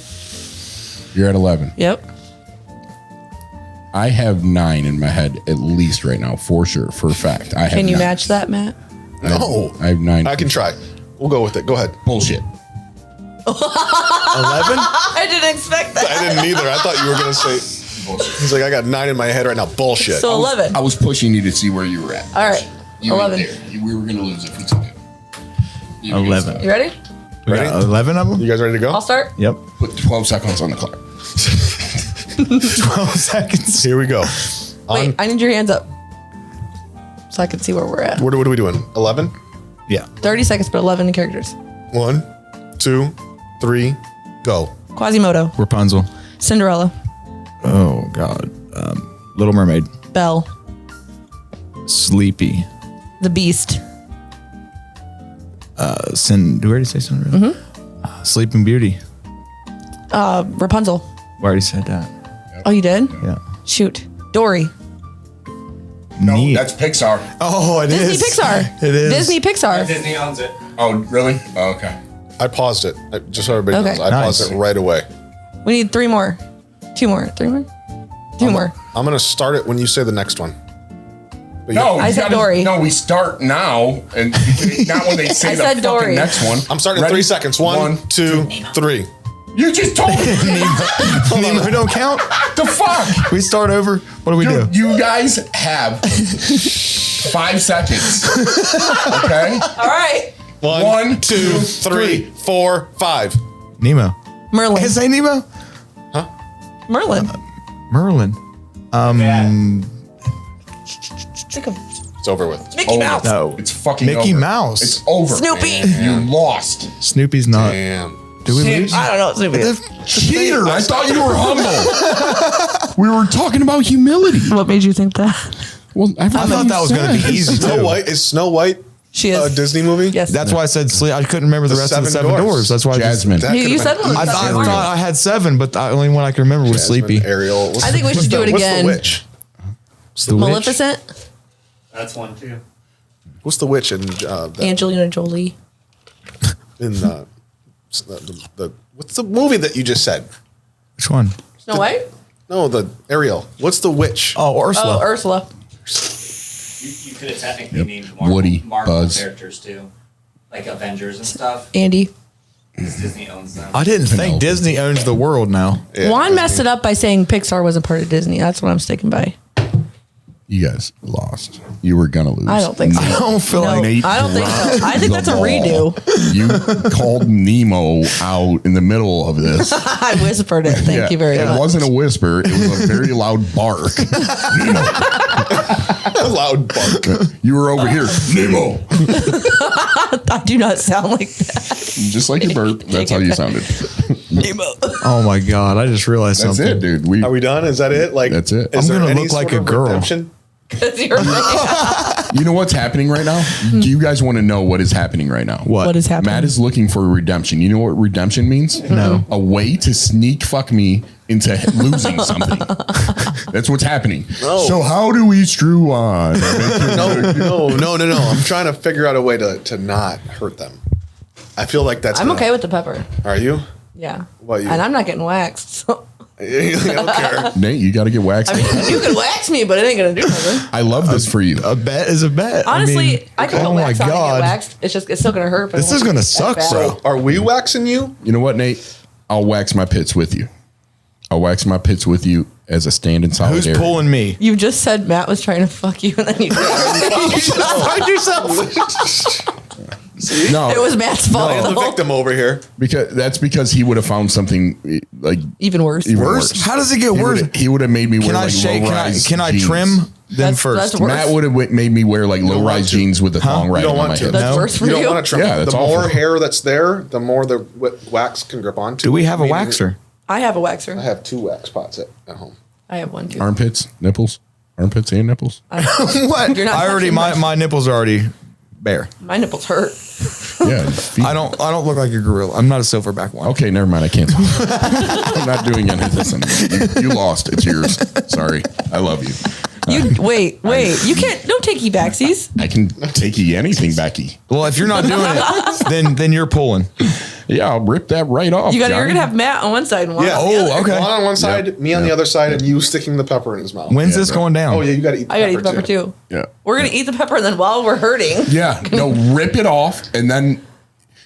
You're at 11. Yep. I have 9 in my head, at least right now, for sure, for a fact. I have Can you 9. match that, Matt? No. I have 9. I can try. We'll go with it. Go ahead. Bullshit. 11? I didn't expect that. I didn't either. I thought you were going to say. He's like, I got 9 in my head right now. Bullshit. So 11. I was pushing you to see where you were at. All right. You were 11. there. We were going to lose if we took it. 11. You ready? We got 11 of them? You guys ready to go? I'll start. Yep. Put 12 seconds on the clock. 12 seconds. Here we go. Wait, I need your hands up so I can see where we're at. What are we doing? 11? Yeah. 30 seconds, but 11 characters. 1, 2, 3, go. Quasimodo, Rapunzel. Cinderella, Oh, God. Little Mermaid. Belle, Sleepy. the Beast, Do we already say Cinderella? Sleeping Beauty. Rapunzel. We already said that. Oh, you did? Yeah. Shoot. Dory. Neat. That's Pixar. Oh, it Disney is. Pixar. It is. Disney Pixar. Disney owns it. Oh, really? Oh, okay. I paused it. Just so everybody Okay. knows. I paused Nice. it right away. We need 3 more. 2 more. 3 more? 2 more. I'm going to start it when you say the next one. But No, I you said Dory. No, we start now, and not when they say I the said fucking Dory. next one. I'm starting in Ready? 3 seconds. 1, 2, 3. You just told me. Nemo don't count. The fuck? We start over. What do we do? You guys have 5 seconds. Okay? All right. 1, 2, 3, 4, 5. Nemo. Merlin. Can I say Nemo? Merlin. Merlin. Think of It's over with. Mickey Mouse. No. It's fucking Mickey over. Mouse. It's over. Snoopy. You lost. Snoopy's not. Damn. Do we lose? I don't know what Snoopy is. Cheater. I thought you were humble. We were talking about humility. What made you think that? Well, I thought that was going to be easy Snow too. White? Is Snow White She a is. Disney movie? Yes. That's why I said sleep. I couldn't remember the rest of the Seven seven Dwarfs. dwarves. That's why I just- Jasmine. That You could've said been one. I Seven thought dwarfs. I had 7, but the only one I can remember was Jasmine, Sleepy. Ariel. I think we should do it What's again. the witch? The witch? Maleficent. That's one too. What's the witch in Angelina Jolie. the what's the movie that you just said? Which one? Snow White. No, the Ariel. What's the witch? Oh, Ursula. Oh, Ursula. You could have technically named Marvel, Woody, Marvel Buzz. characters too, like Avengers and stuff. Andy. Because Disney owns them. I didn't think Disney owns the world now. Yeah, Juan Disney. messed it up by saying Pixar wasn't part of Disney. That's what I'm sticking by. You guys lost. You were gonna lose. I don't think so. I don't feel No, like Nate I don't think so. I think the that's a ball. redo. You called Nemo out in the middle of this. I whispered it. Thank you very it much. wasn't a whisper. It was a very loud bark. Nemo. A loud bark. You were over here. Nemo. I do not sound like that. Just like your burp. That's how you sounded. oh my God, I just realized That's something. it, dude. Are we done? Is that it? Like That's it. is I'm there gonna any look like sort a of girl. redemption? 'Cause you're right. You know what's happening right now? Do you guys want to know what is happening right now? What? What is happening? Matt is looking for redemption. You know what redemption means? No. A way to sneak fuck me into losing something. That's what's happening. No. So how do we screw on? No. I'm trying to figure out a way to not hurt them. I feel like that's. I'm okay with the pepper. Are you? Yeah. What about you? And I'm not getting waxed. So. I don't care. Nate, you got to get waxed. I mean, you can wax me, but it ain't gonna do nothing. I love this for you. A bet is a bet. Honestly, I can oh go my wax on and get God. waxed. It's still gonna hurt. But it This won't is gonna be suck, that bad. bro. Are we waxing you? You know what, Nate? I'll wax my pits with you. I'll wax my pits with you as a stand in solidarity. Who's pulling me? You just said Matt was trying to fuck you, and then you find yourself. No, It was Matt's fault. I'm the victim over here. because he would have found something like Even worse. worse. How does it get worse? He would have made me wear Can I like shake? low-rise Can I jeans. trim them That's first? worse. Matt would have made me wear like low want rise to. jeans with a thong right You don't on want my to. head. That's No. worse for You you. don't want to trim. Yeah, the that's more awful. hair that's there, the more the wax can grip onto. Do we have a Meaning- waxer? I have a waxer. I have 2 wax pots at home. I have one too. Armpits, nipples, armpits and nipples. What? You're not. I already touching my nipples are already bare. my nipples hurt. Yeah. feet. I don't look like a gorilla. I'm not a silverback one. Okay, never mind. I can't. I'm not doing any of this anymore. You lost. It's yours. Sorry. I love you. You wait. You can't. Don't take backsies. I can take you anything, Becky. Well, if you're not doing it, then you're pulling. Yeah, I'll rip that right off. You're Johnny. gonna have Matt on one side and Juan Yeah. on the other. Oh, okay. Juan on one side, me on the other side, and you sticking the pepper in his mouth. When's this going down? Oh yeah, you got to eat. I gotta eat the pepper too. Yeah. We're gonna eat the pepper, and then while we're hurting, Yeah. No, rip it off, and then.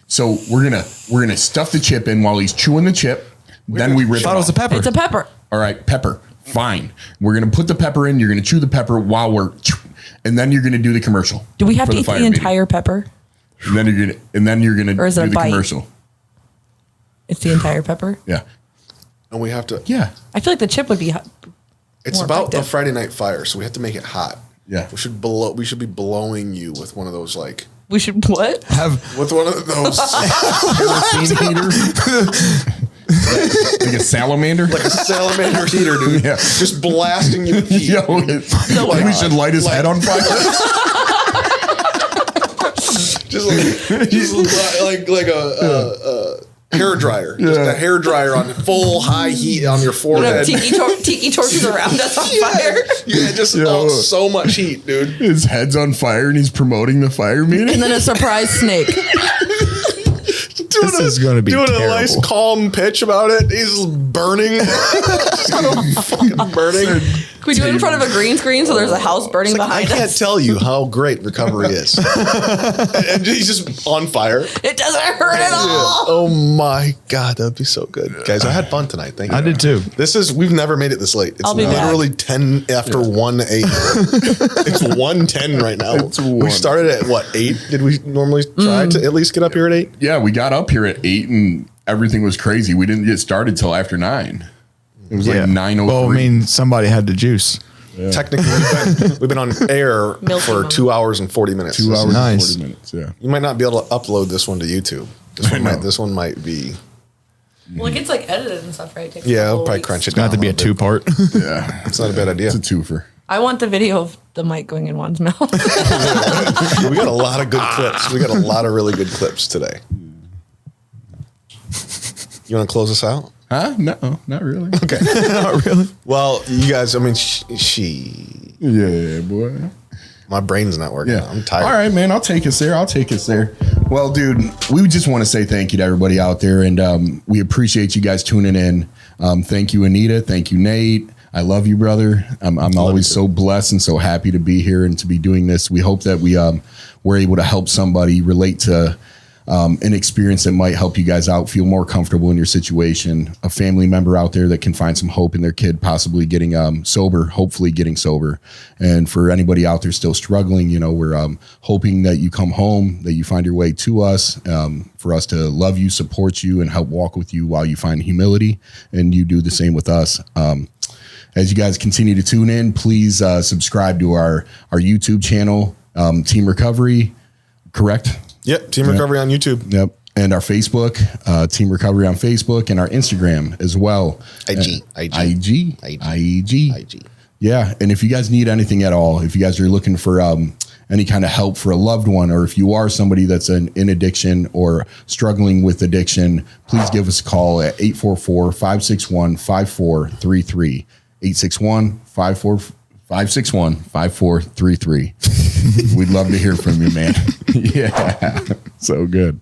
So we're gonna stuff the chip in while he's chewing the chip. Then we rip I thought it it was off. a pepper. it's a pepper. All right, pepper. Fine. We're gonna put the pepper in. You're gonna chew the pepper while we're, and then you're gonna do the commercial. Do we have for to eat fire the meeting. entire pepper? And then you're gonna Or is it do a the bite? commercial. It's the entire pepper. Yeah. And we have to. Yeah. I feel like the chip would be hot. It's More about the effective. Friday night fire, so we have to make it hot. Yeah. We should be blowing you with one of those like We should what? with one of those Kerosene heater. Like a salamander. like a salamander heater, dude. Yeah. Just blasting you with heat. Yo, we should light his head on fire. just like a hair dryer. Just a hair dryer on full high heat on your You know, forehead. tiki torches around us on fire. Yeah, just so much heat, dude. His head's on fire and he's promoting the fire meeting. And then a surprise snake. This is gonna be doing a terrible. nice calm pitch about it. He's burning. Just fucking burning. Can we do it in front of a green screen so there's a house burning It's like, I behind can't us? tell you how great recovery is. And he's just on fire. It doesn't hurt at all. Oh my God, that'd be so good. Guys, I had fun tonight. Thank you. I did too. We've never made it this late. It's I'll be back. literally 10 after 1 8. It's 1:10 right now. It's We 1. started at what, 8? Did we normally try to at least get up here at 8? Yeah, we got up here at 8 and everything was crazy. We didn't get started till after 9. It was like 9:03. Well, I mean, somebody had the juice. Technically, we've been on air Milky for Mom. 2 hours and 40 minutes. 2 hours Nice. and 40 minutes. Yeah. You might not be able to upload this one to YouTube. This one might be. Well, it gets like edited and stuff, right? It takes Yeah, a I'll couple probably weeks. crunch it It's going down. to have to be a little bit. 2-part. Yeah. It's not a bad idea. It's a twofer. I want the video of the mic going in Juan's mouth. We got a lot of good clips. We got a lot of really good clips today. You want to close us out? Huh? No, not really. Okay. Not really. Well, you guys, I mean, Yeah, boy. my brain's not working. Yeah. I'm tired. All right, man. I'll take us there. Well, dude, we just want to say thank you to everybody out there. And we appreciate you guys tuning in. Thank you, Anita. Thank you, Nate. I love you, brother. I'm always so blessed and so happy to be here and to be doing this. We hope that we're able to help somebody relate to an experience that might help you guys out, feel more comfortable in your situation, a family member out there that can find some hope in their kid possibly getting sober, hopefully getting sober. And for anybody out there still struggling, we're hoping that you come home, that you find your way to us, for us to love you, support you, and help walk with you while you find humility, and you do the same with us. As you guys continue to tune in, please subscribe to our YouTube channel, Team Recovery, correct? Yep. Team Recovery on YouTube. Yep. And our Facebook, Team Recovery on Facebook, and our Instagram as well. IG. IG. Yeah. And if you guys need anything at all, if you guys are looking for any kind of help for a loved one, or if you are somebody that's in addiction or struggling with addiction, please give us a call at 844-561-5433. 861-5433. We'd love to hear from you, man. Yeah. So good.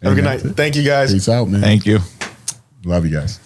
Have a good night. Thank you, guys. Peace out, man. Thank you. Love you guys.